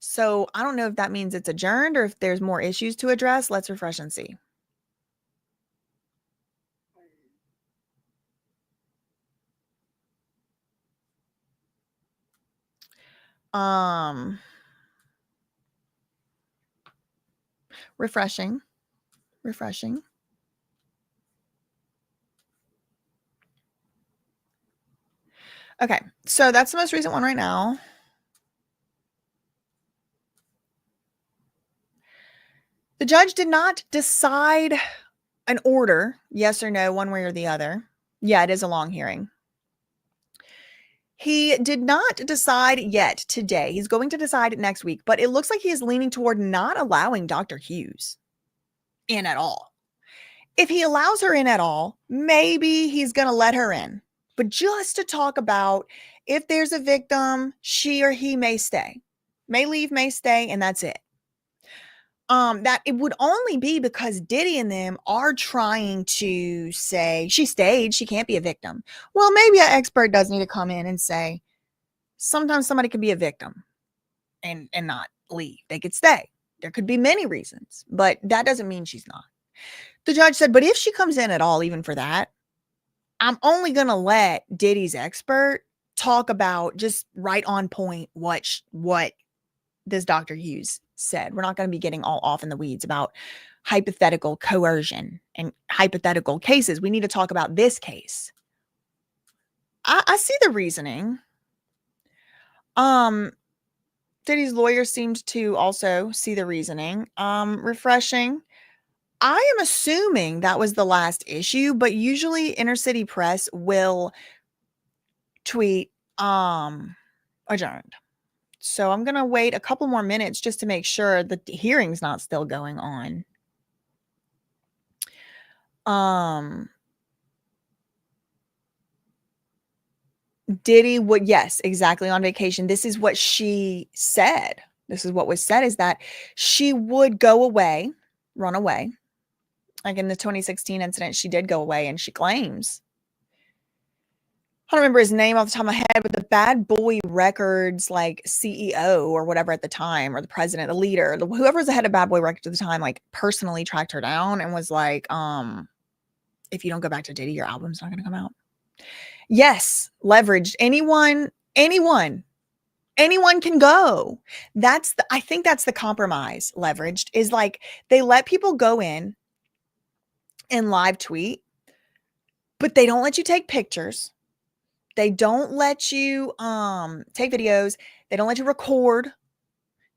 So I don't know if that means it's adjourned or if there's more issues to address. Let's refresh and see. Refreshing. Okay, so that's the most recent one right now. The judge did not decide an order, yes or no, one way or the other. Yeah, it is a long hearing. He did not decide yet today. He's going to decide it next week, but it looks like he is leaning toward not allowing Dr. Hughes in at all. If he allows her in at all, maybe he's going to let her in. But just to talk about if there's a victim, she or he may stay, may leave, may stay, and that's it. That it would only be because Diddy and them are trying to say she stayed, she can't be a victim. Well, maybe an expert does need to come in and say sometimes somebody could be a victim and not leave. They could stay. There could be many reasons, but that doesn't mean she's not. The judge said, but if she comes in at all, even for that, I'm only going to let Diddy's expert talk about just right on point what this Dr. Hughes said. We're not going to be getting all off in the weeds about hypothetical coercion and hypothetical cases. We need to talk about this case. I see the reasoning. Diddy's lawyer seemed to also see the reasoning. Refreshing. I am assuming that was the last issue, but usually Inner City Press will tweet adjourned. So I'm going to wait a couple more minutes just to make sure that the hearing's not still going on. Diddy would, yes, exactly, on vacation. This is what she said. This is what was said, is that she would go away, run away. Like in the 2016 incident, she did go away, and she claims, I don't remember his name off the top of my head, but the Bad Boy Records, like, CEO or whatever at the time, or the president, the leader, whoever was the head of Bad Boy Records at the time, like, personally tracked her down and was like, if you don't go back to Diddy, your album's not going to come out. Yes, leveraged. Anyone can go. I think that's the compromise. Leveraged is like, they let people go in and live tweet, but they don't let you take pictures. They don't let you take videos. They don't let you record.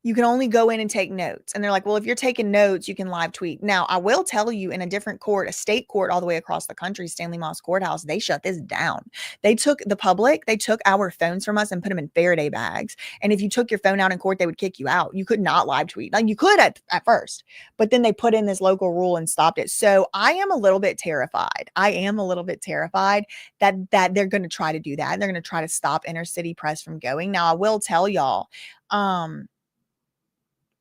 You can only go in and take notes. And they're like, well, if you're taking notes, you can live tweet. Now, I will tell you, in a different court, a state court all the way across the country, Stanley Moss Courthouse, they shut this down. They took our phones from us and put them in Faraday bags. And if you took your phone out in court, they would kick you out. You could not live tweet. Like, you could at first, but then they put in this local rule and stopped it. So I am a little bit terrified. That they're going to try to do that. They're going to try to stop inner city press from going. Now, I will tell y'all,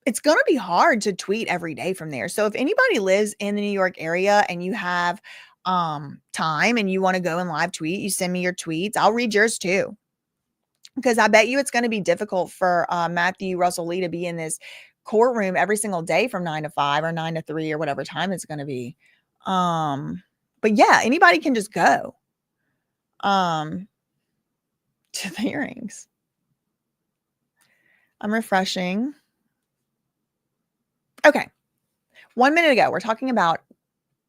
it's going to be hard to tweet every day from there. So if anybody lives in the New York area and you have time and you want to go and live tweet, you send me your tweets. I'll read yours too. Because I bet you it's going to be difficult for Matthew Russell Lee to be in this courtroom every single day from 9 to 5 or 9 to 3 or whatever time it's going to be. But yeah, anybody can just go to the hearings. I'm refreshing. Okay. 1 minute ago, we're talking about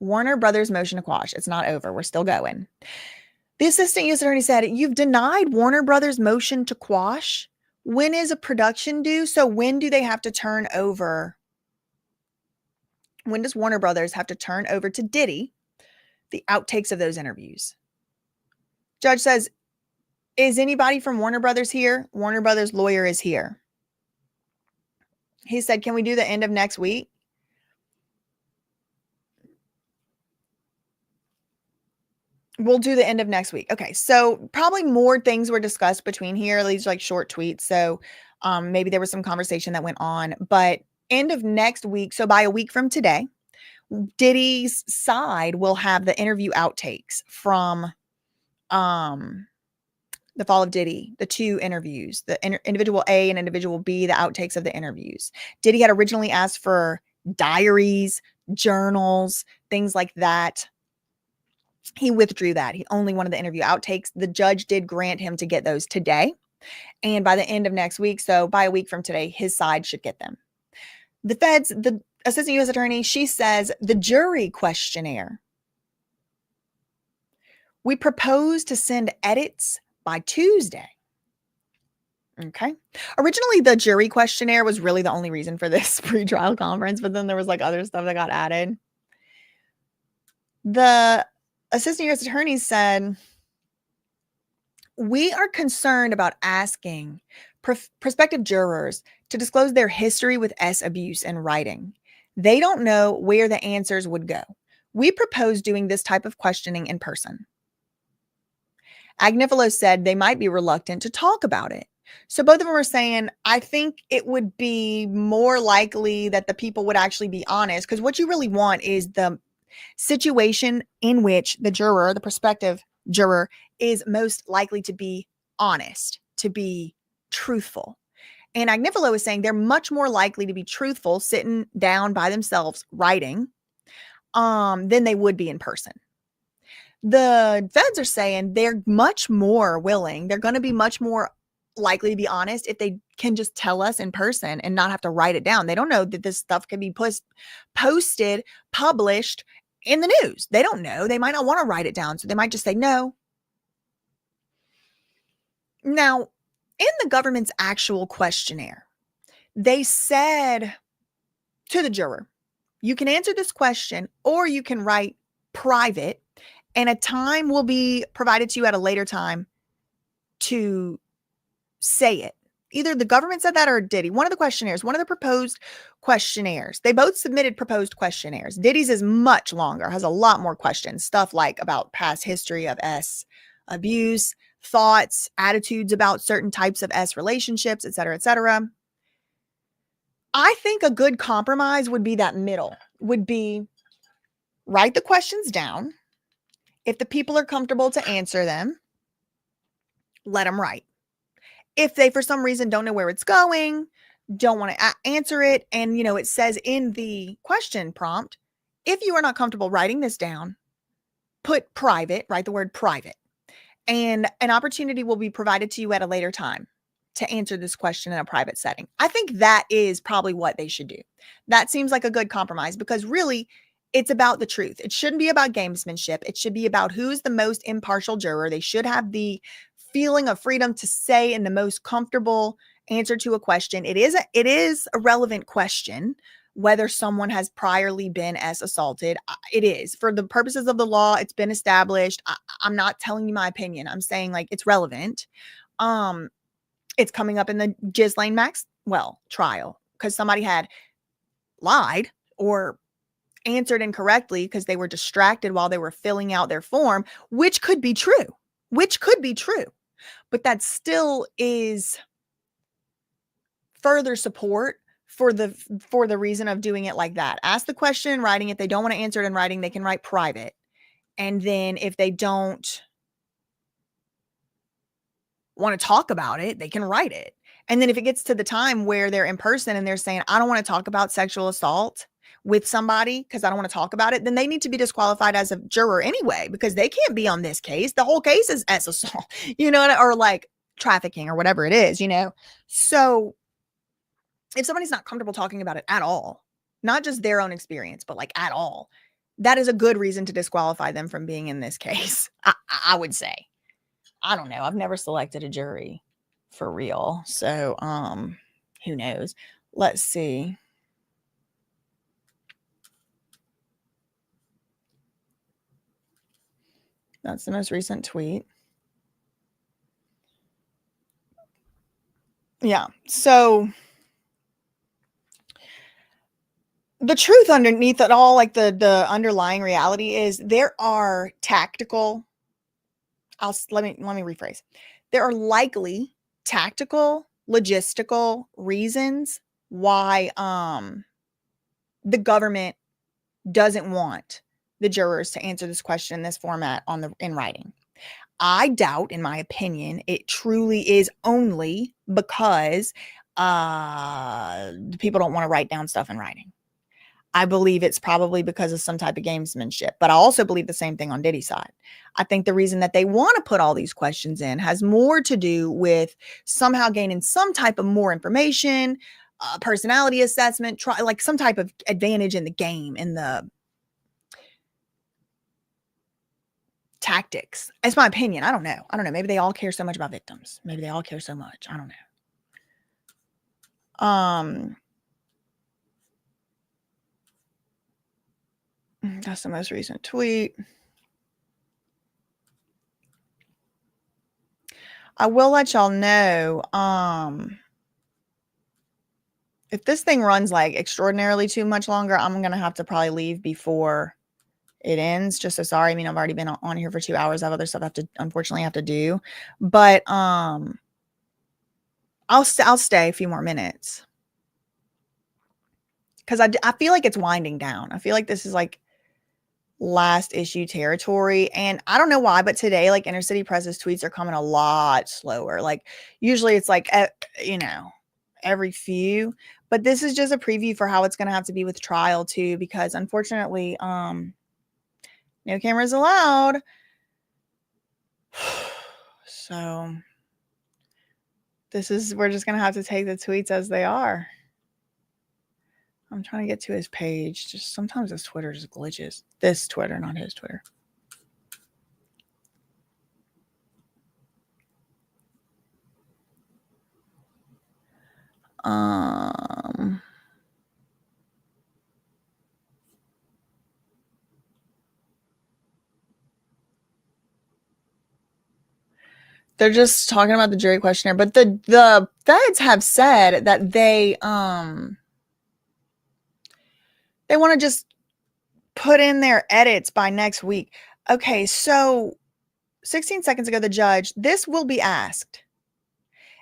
Warner Brothers' motion to quash. It's not over. We're still going. The assistant U.S. attorney said, you've denied Warner Brothers' motion to quash. When is a production due? So when do they have to turn over? When does Warner Brothers have to turn over to Diddy the outtakes of those interviews? Judge says, is anybody from Warner Brothers here? Warner Brothers' lawyer is here. He said, can we do the end of next week? We'll do the end of next week. Okay, so probably more things were discussed between here. These are like short tweets. So maybe there was some conversation that went on. But end of next week, so by a week from today, Diddy's side will have the interview outtakes from the fall of Diddy, the two interviews, the individual A and individual B, the outtakes of the interviews. Diddy had originally asked for diaries, journals, things like that. He withdrew that. He only wanted the interview outtakes. The judge did grant him to get those today. And by the end of next week, so by a week from today, his side should get them. The feds, the assistant U.S. attorney, she says the jury questionnaire. We propose to send edits by Tuesday. Okay. Originally, the jury questionnaire was really the only reason for this pre-trial conference, but then there was like other stuff that got added. The assistant U.S. attorney said, we are concerned about asking prospective jurors to disclose their history with S abuse in writing. They don't know where the answers would go. We propose doing this type of questioning in person. Agnifilo said they might be reluctant to talk about it. So both of them are saying, I think it would be more likely that the people would actually be honest, because what you really want is the situation in which the juror, the prospective juror, is most likely to be honest, to be truthful. And Agnifilo is saying they're much more likely to be truthful sitting down by themselves writing than they would be in person. The feds are saying they're much more willing. They're going to be much more likely to be honest if they can just tell us in person and not have to write it down. They don't know that this stuff can be posted, published in the news. They don't know. They might not want to write it down. So they might just say no. Now, in the government's actual questionnaire, they said to the juror, you can answer this question or you can write private, and a time will be provided to you at a later time to say it. Either the government said that or Diddy. One of the questionnaires, one of the proposed questionnaires. They both submitted proposed questionnaires. Diddy's is much longer, has a lot more questions. Stuff like about past history of S abuse, thoughts, attitudes about certain types of S relationships, et cetera, et cetera. I think a good compromise would be that middle, would be write the questions down. If the people are comfortable to answer them, let them write. If they, for some reason, don't know where it's going, don't want to answer it, and, it says in the question prompt, if you are not comfortable writing this down, put private, write the word private, and an opportunity will be provided to you at a later time to answer this question in a private setting. I think that is probably what they should do. That seems like a good compromise, because really it's about the truth. It shouldn't be about gamesmanship. It should be about who's the most impartial juror. They should have the feeling of freedom to say in the most comfortable answer to a question. It is a relevant question whether someone has priorly been as assaulted. It is. For the purposes of the law, it's been established. I'm not telling you my opinion. I'm saying, like, it's relevant. It's coming up in the Ghislaine Maxwell trial because somebody had lied or answered incorrectly because they were distracted while they were filling out their form, which could be true. But that still is further support for the reason of doing it like that. Ask the question in writing. If they don't want to answer it in writing, they can write private. And then if they don't want to talk about it, they can write it. And then if it gets to the time where they're in person and they're saying, I don't want to talk about sexual assault with somebody because I don't want to talk about it, then they need to be disqualified as a juror anyway, because they can't be on this case. The whole case is as assault, or like trafficking or whatever it is, So if somebody's not comfortable talking about it at all, not just their own experience, but like at all, that is a good reason to disqualify them from being in this case. I would say. I don't know. I've never selected a jury for real. So, who knows? Let's see. That's the most recent tweet. Yeah. So the truth underneath it all, like the underlying reality, is there are tactical. Let me rephrase. There are likely tactical, logistical reasons why the government doesn't want the jurors to answer this question in this format in writing. I doubt, in my opinion, it truly is only because people don't want to write down stuff in writing. I believe it's probably because of some type of gamesmanship, but I also believe the same thing on Diddy's side. I think the reason that they want to put all these questions in has more to do with somehow gaining some type of more information, personality assessment, like some type of advantage in the game, in the tactics. It's my opinion. I don't know. Maybe they all care so much about victims. Maybe they all care so much. I don't know. That's the most recent tweet. I will let y'all know, if this thing runs like extraordinarily too much longer, I'm going to have to probably leave before it ends. Just so sorry. I mean, I've already been on here for 2 hours. I have other stuff unfortunately have to do, but, I'll stay a few more minutes. Cause I feel like it's winding down. I feel like this is like last issue territory. And I don't know why, but today, like, Inner City Press's tweets are coming a lot slower. Like, usually it's like, every few, but this is just a preview for how it's going to have to be with trial too, because unfortunately, no cameras allowed. So we're just going to have to take the tweets as they are. I'm trying to get to his page. Just sometimes this Twitter just glitches. This Twitter, not his Twitter. They're just talking about the jury questionnaire, but the feds have said that they want to just put in their edits by next week. Okay, so 16 seconds ago, the judge, this will be asked.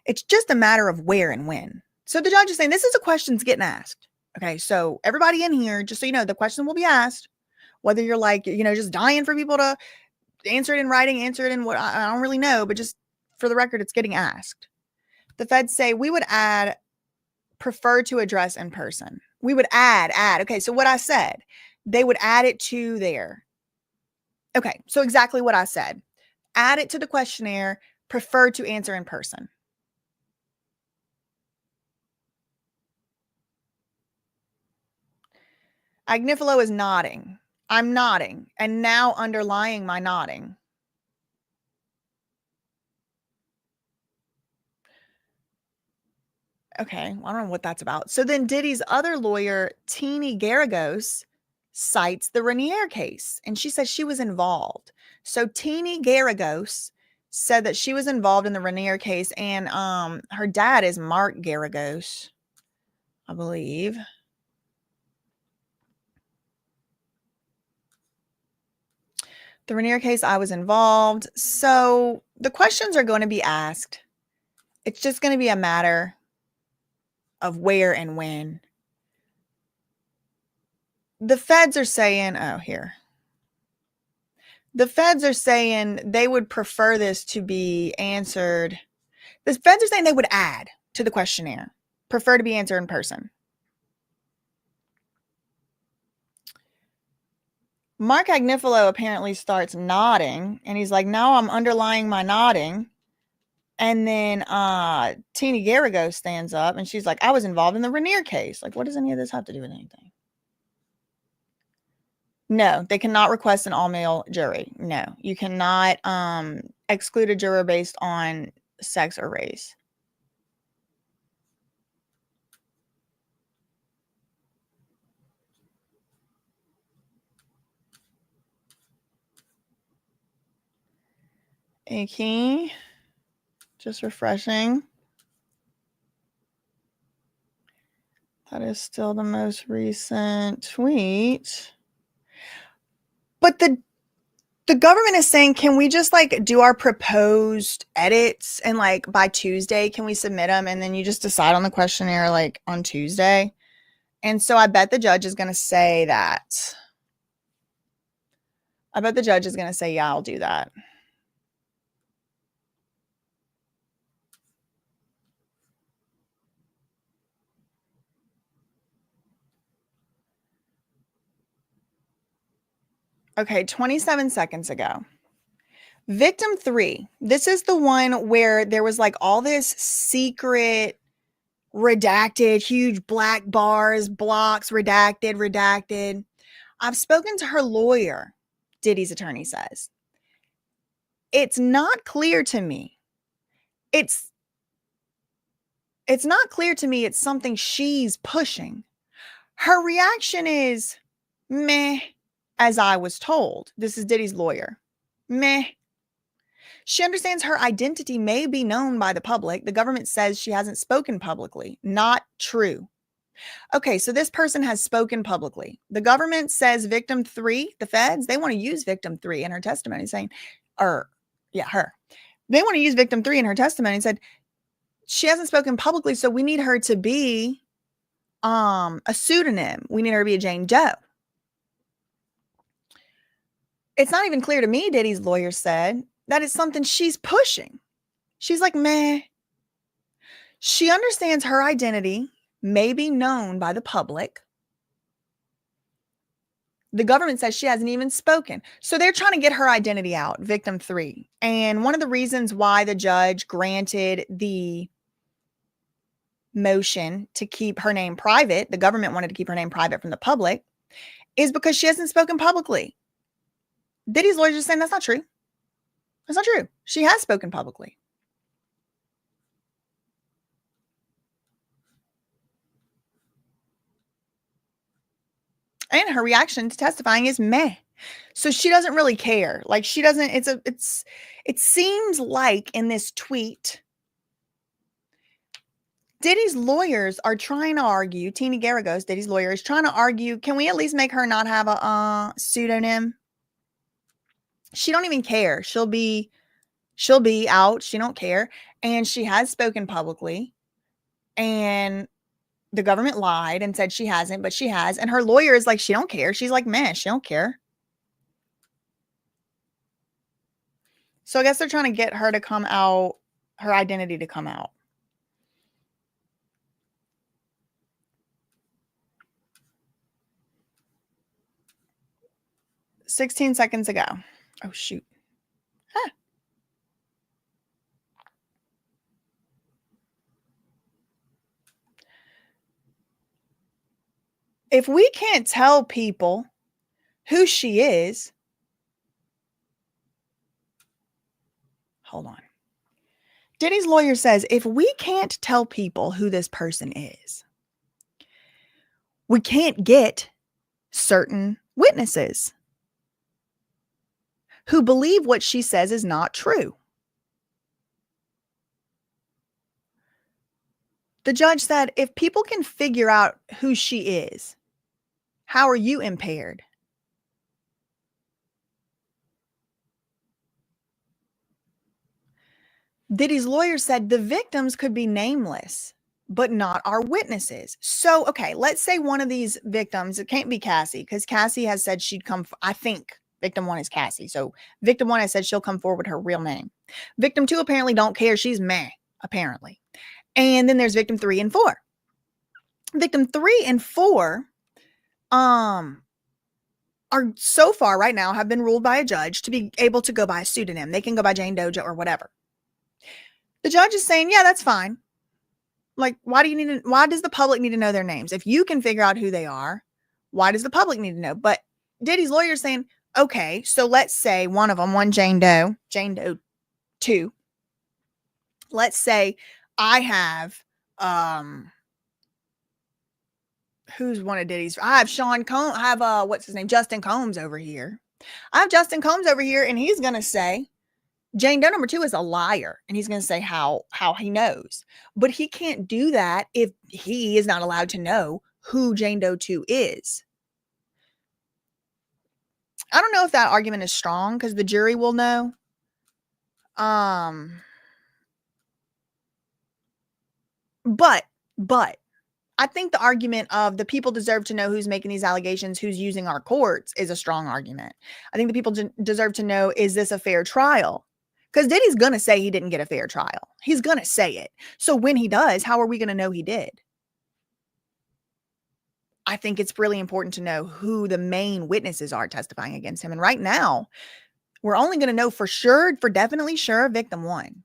It's just a matter of where and when. So the judge is saying, this is a question's getting asked. Okay, so everybody in here, just so you know, the question will be asked, whether you're like, just dying for people to answer it in writing, answer it in what, I don't really know, but just for the record, it's getting asked. The feds say we would add prefer to address in person. We would add. Okay, so what I said, they would add it to there. Okay, so exactly what I said. Add it to the questionnaire, prefer to answer in person. Agnifilo is nodding. I'm nodding, and now underlying my nodding. Okay, I don't know what that's about. So then Diddy's other lawyer, Teeny Garagos, cites the Rainier case, and she says she was involved. So Teeny Garagos said that she was involved in the Rainier case, and her dad is Mark Garagos, I believe. The Rainier case, I was involved. So the questions are going to be asked. It's just going to be a matter of where and when. The feds are saying, the feds are saying they would prefer this to be answered. The feds are saying they would add to the questionnaire, prefer to be answered in person. Mark Agnifilo apparently starts nodding, and he's like, now I'm underlying my nodding. And then Teeny Garrigo stands up, and she's like, I was involved in the Rainier case. Like, what does any of this have to do with anything? No, they cannot request an all-male jury. No, you cannot exclude a juror based on sex or race. Okay, just refreshing. That is still the most recent tweet. But the government is saying, can we just like do our proposed edits and like by Tuesday, can we submit them? And then you just decide on the questionnaire like on Tuesday. And so I bet the judge is going to say that. I bet the judge is going to say, yeah, I'll do that. Okay, 27 seconds ago. Victim 3. This is the one where there was like all this secret, redacted, huge black bars, blocks, redacted. I've spoken to her lawyer, Diddy's attorney says. It's not clear to me. It's not clear to me it's something she's pushing. Her reaction is, meh, as I was told. This is Diddy's lawyer. Meh. She understands her identity may be known by the public. The government says she hasn't spoken publicly. Not true. Okay, so this person has spoken publicly. The government says victim 3, the feds, they want to use victim 3 in her testimony saying, her. They want to use victim 3 in her testimony and said, she hasn't spoken publicly, so we need her to be a pseudonym. We need her to be a Jane Doe. It's not even clear to me, Diddy's lawyer said, that is something she's pushing. She's like, meh. She understands her identity may be known by the public. The government says she hasn't even spoken. So they're trying to get her identity out, victim 3. And one of the reasons why the judge granted the motion to keep her name private, the government wanted to keep her name private from the public, is because she hasn't spoken publicly. Diddy's lawyer is saying that's not true. That's not true. She has spoken publicly. And her reaction to testifying is meh. So she doesn't really care. Like she doesn't, it seems like in this tweet, Diddy's lawyers are trying to argue, Teeny Garagos, Diddy's lawyer, is trying to argue, can we at least make her not have a pseudonym? She don't even care. She'll be out. She don't care. And she has spoken publicly. And the government lied and said she hasn't, but she has. And her lawyer is like, she don't care. She's like, man, she don't care. So I guess they're trying to get her to come out, her identity to come out. "16 seconds ago." Oh, shoot. Huh. If we can't tell people who she is, hold on. Diddy's lawyer says, if we can't tell people who this person is, we can't get certain witnesses who believe what she says is not true. The judge said, if people can figure out who she is, how are you impaired? Diddy's lawyer said the victims could be nameless, but not our witnesses. So, okay, let's say one of these victims, it can't be Cassie, because Cassie has said she'd come, I think victim 1 is Cassie. So victim 1 has said she'll come forward with her real name. Victim 2 apparently don't care. She's meh, apparently. And then there's victim 3 and 4. Victim 3 and 4 are so far right now have been ruled by a judge to be able to go by a pseudonym. They can go by Jane Doja or whatever. The judge is saying, yeah, that's fine. Like, why does the public need to know their names? If you can figure out who they are, why does the public need to know? But Diddy's lawyer is saying, okay, so let's say one of them, Jane Doe 2. Let's say I have, who's one of Diddy's? I have Sean Combs. I have, what's his name? Justin Combs over here. I have Justin Combs over here, and he's going to say, Jane Doe number 2 is a liar, and he's going to say how he knows. But he can't do that if he is not allowed to know who Jane Doe 2 is. I don't know if that argument is strong because the jury will know. But I think the argument of the people deserve to know who's making these allegations, who's using our courts, is a strong argument. I think the people deserve to know, is this a fair trial? Because Diddy's going to say he didn't get a fair trial. He's going to say it. So when he does, how are we going to know he did? I think it's really important to know who the main witnesses are testifying against him. And right now, we're only going to know for definitely sure, victim 1.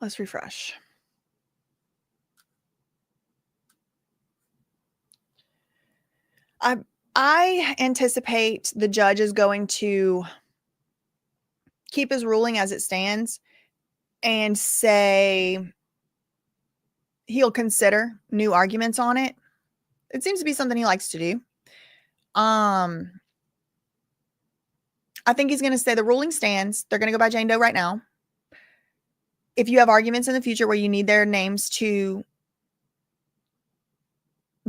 Let's refresh. I anticipate the judge is going to keep his ruling as it stands and say he'll consider new arguments on it. It seems to be something he likes to do. I think he's going to say the ruling stands. They're going to go by Jane Doe right now. If you have arguments in the future where you need their names to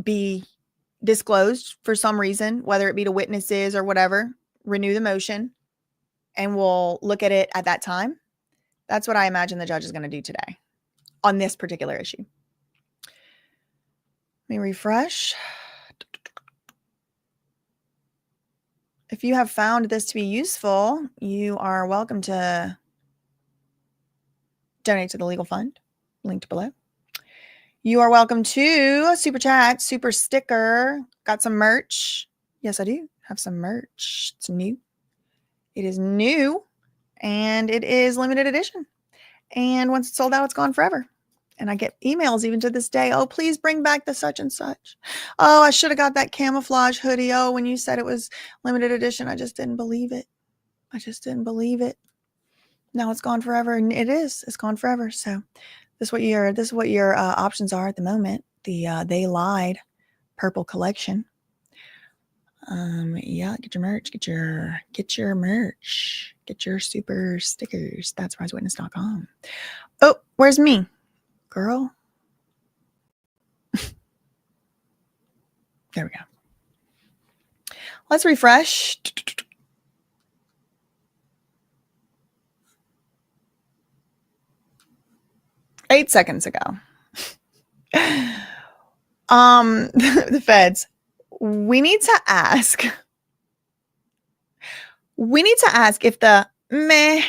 be disclosed for some reason, whether it be to witnesses or whatever, renew the motion and we'll look at it at that time. That's what I imagine the judge is going to do today on this particular issue. Let me refresh. If you have found this to be useful, you are welcome to donate to the legal fund, linked below. You are welcome to super chat, super sticker. Got some merch. Yes, I do have some merch. It's new. It is new and it is limited edition. And once it's sold out, it's gone forever. And I get emails even to this day. Oh, please bring back the such and such. Oh, I should have got that camouflage hoodie. Oh, when you said it was limited edition, I just didn't believe it. I just didn't believe it. Now it's gone forever, and it is. It's gone forever. So this is what your options are at the moment. The They Lied purple collection. Yeah, get your merch. Get your merch. Get your super stickers. ThatSurpriseWitness.com. Oh, where's me, girl? There we go. Let's refresh. Eight seconds ago. The feds. We need to ask if the meh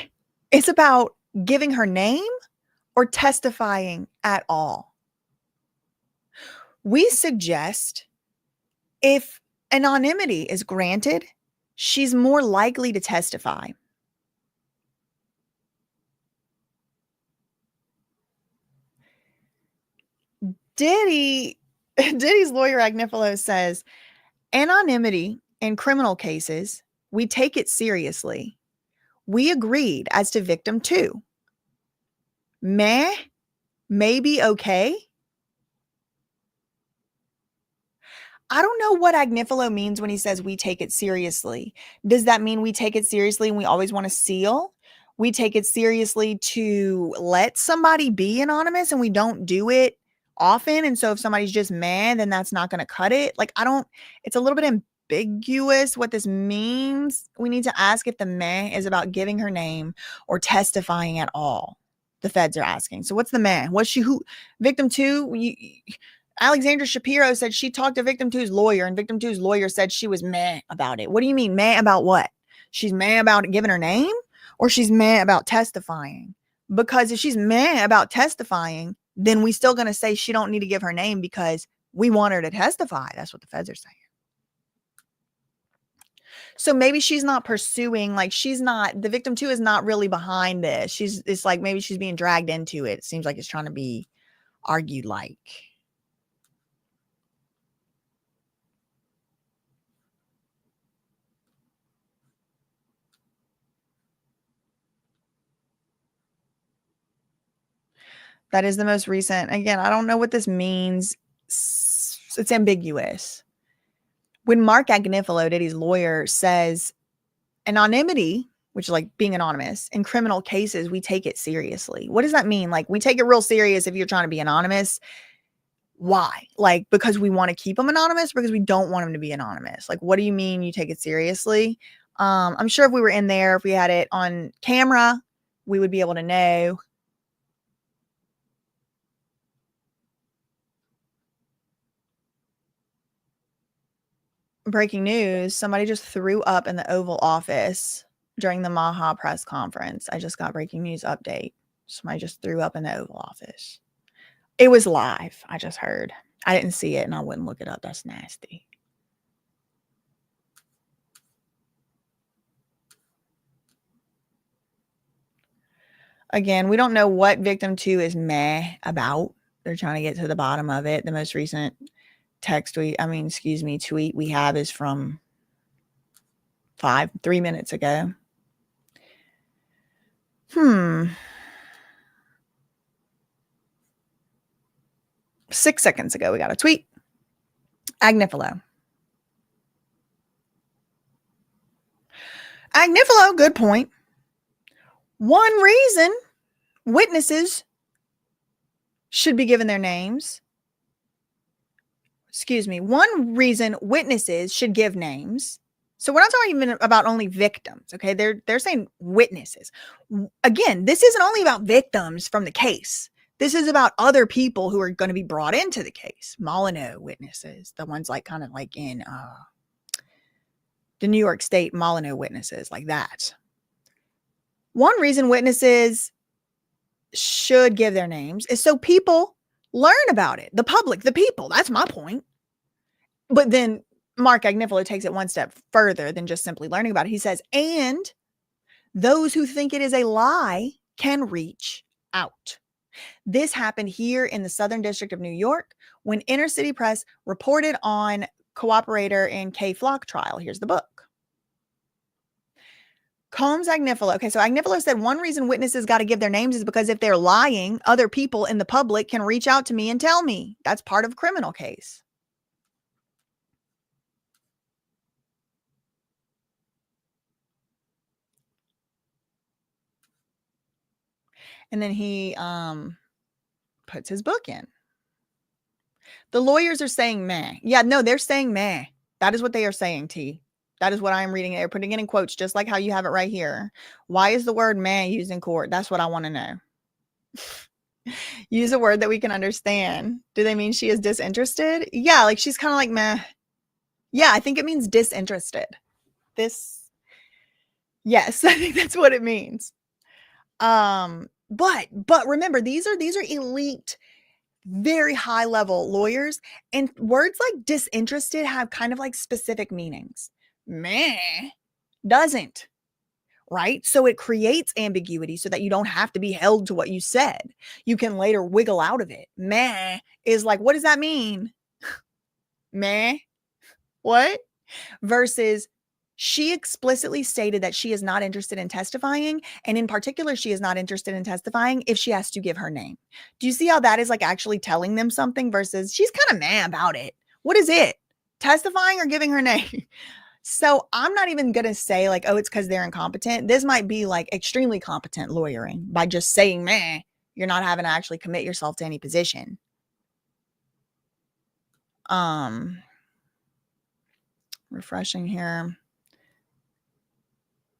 is about giving her name or testifying at all. We suggest if anonymity is granted, she's more likely to testify. Diddy's lawyer Agnifilo says, anonymity in criminal cases, we take it seriously. We agreed as to victim 2. Meh may be okay. I don't know what Agnifilo means when he says we take it seriously. Does that mean we take it seriously and we always want to seal? We take it seriously to let somebody be anonymous and we don't do it often. And so if somebody's just mad, then that's not going to cut it. It's a little bit ambiguous what this means. We need to ask if the meh is about giving her name or testifying at all. The feds are asking. So what's the meh? Victim 2? Alexandra Shapiro said she talked to victim 2's lawyer, and victim 2's lawyer said she was meh about it. What do you mean meh about what? She's meh about giving her name, or she's meh about testifying? Because if she's meh about testifying, then we still going to say she don't need to give her name because we want her to testify. That's what the feds are saying. So maybe she's not pursuing, the victim 2 is not really behind this. It's like maybe she's being dragged into it. It seems like it's trying to be argued like. That is the most recent. Again, I don't know what this means. It's ambiguous. When Mark Agnifilo, Diddy's lawyer, says anonymity, which is like being anonymous, in criminal cases, we take it seriously. What does that mean? Like, we take it real serious if you're trying to be anonymous. Why? Like, because we want to keep them anonymous, because we don't want them to be anonymous. Like, what do you mean you take it seriously? I'm sure if we were in there, if we had it on camera, we would be able to know. Breaking news, somebody just threw up in the Oval Office during the Maha press conference. I just got breaking news update. Somebody just threw up in the Oval Office. It was live. I just heard. I didn't see it and I wouldn't look it up. That's nasty. Again, we don't know what victim 2 is meh about. They're trying to get to the bottom of it. The most recent tweet we have is from 3 minutes ago. 6 seconds ago, we got a tweet. Agnifilo, good point. One reason witnesses should be given their names. One reason witnesses should give names. So we're not talking even about only victims, okay? They're saying witnesses. Again, this isn't only about victims from the case. This is about other people who are going to be brought into the case. Molyneux witnesses, the ones kind of like in the New York State Molyneux witnesses, like that. One reason witnesses should give their names is so people learn about it. The public, the people. That's my point. But then Mark Agnifilo takes it one step further than just simply learning about it. He says, and those who think it is a lie can reach out. This happened here in the Southern District of New York when Inner City Press reported on cooperator in K. Flock trial. Here's the book. Combs Agnifilo. Okay, so Agnifilo said one reason witnesses got to give their names is because if they're lying, other people in the public can reach out to me and tell me. That's part of a criminal case. And then he puts his book in. The lawyers are saying meh. Yeah, no, they're saying meh. That is what they are saying, T. That is what I am reading. They're putting it in quotes, just like how you have it right here. Why is the word meh used in court? That's what I want to know. Use a word that we can understand. Do they mean she is disinterested? Yeah, like she's kind of like meh. Yeah, I think it means disinterested. Yes, I think that's what it means. But remember, these are elite, very high level lawyers, and words like disinterested have kind of like specific meanings. Meh doesn't, right? So it creates ambiguity so that you don't have to be held to what you said. You can later wiggle out of it. Meh is like, what does that mean? Meh? What? Versus she explicitly stated that she is not interested in testifying. And in particular, she is not interested in testifying if she has to give her name. Do you see how that is like actually telling them something versus she's kind of mad about it? What is it? Testifying or giving her name? So I'm not even going to say like, oh, it's because they're incompetent. This might be like extremely competent lawyering by just saying, meh, you're not having to actually commit yourself to any position. Refreshing here.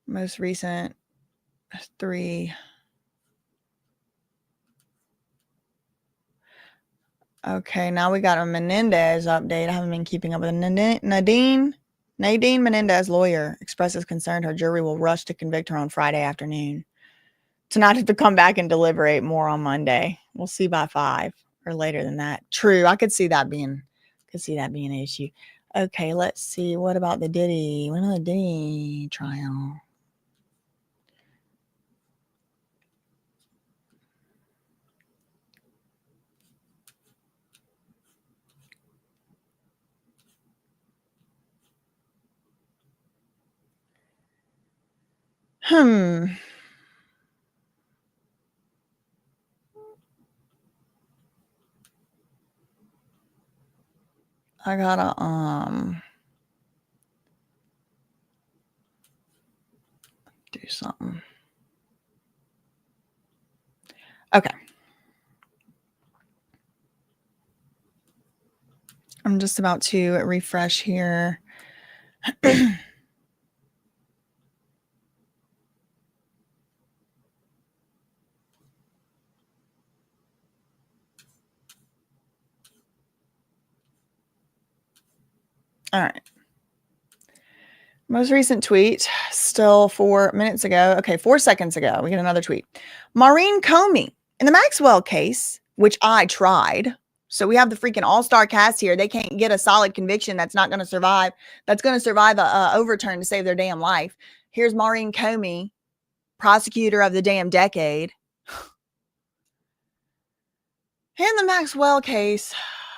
Most recent 3. Okay, now we got a Menendez update. I haven't been keeping up with Nadine Menendez, lawyer, expresses concern her jury will rush to convict her on Friday afternoon to not have to come back and deliberate more on Monday. We'll see by 5 or later than that. True, I could see that being an issue. Okay, let's see. What about the Diddy? When the Diddy trial? I gotta do something. Okay. I'm just about to refresh here. All right. Most recent tweet, still 4 minutes ago. Okay, 4 seconds ago, we get another tweet. Maureen Comey, in the Maxwell case, which I tried. So we have the freaking all-star cast here. They can't get a solid conviction that's not going to survive. That's going to survive a overturn to save their damn life. Here's Maureen Comey, prosecutor of the damn decade. In the Maxwell case,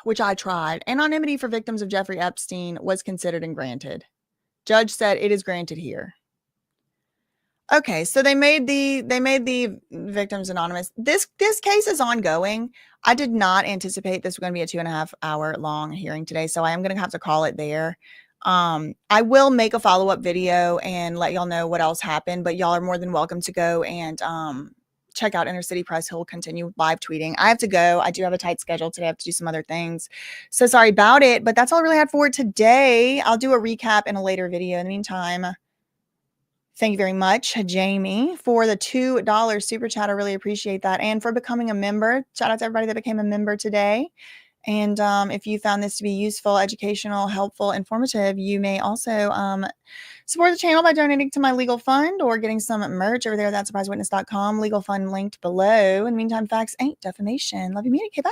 which I tried, anonymity for victims of Jeffrey Epstein was considered and granted. Judge said it is granted here. Okay, so they made the victims anonymous. This case is ongoing. I did not anticipate this was going to be a 2.5 hour long hearing today, so I am going to have to call it there. I will make a follow-up video and let y'all know what else happened, but y'all are more than welcome to go and check out Inner City Press. He'll continue live tweeting. I have to go. I do have a tight schedule today. I have to do some other things. So sorry about it, but that's all I really had for today. I'll do a recap in a later video. In the meantime, thank you very much, Jamie, for the $2 super chat. I really appreciate that. And for becoming a member. Shout out to everybody that became a member today. And if you found this to be useful, educational, helpful, informative, you may also support the channel by donating to my legal fund or getting some merch over there at ThatSurpriseWitness.com. Legal fund linked below. In the meantime, facts ain't defamation. Love you, media. Okay, bye.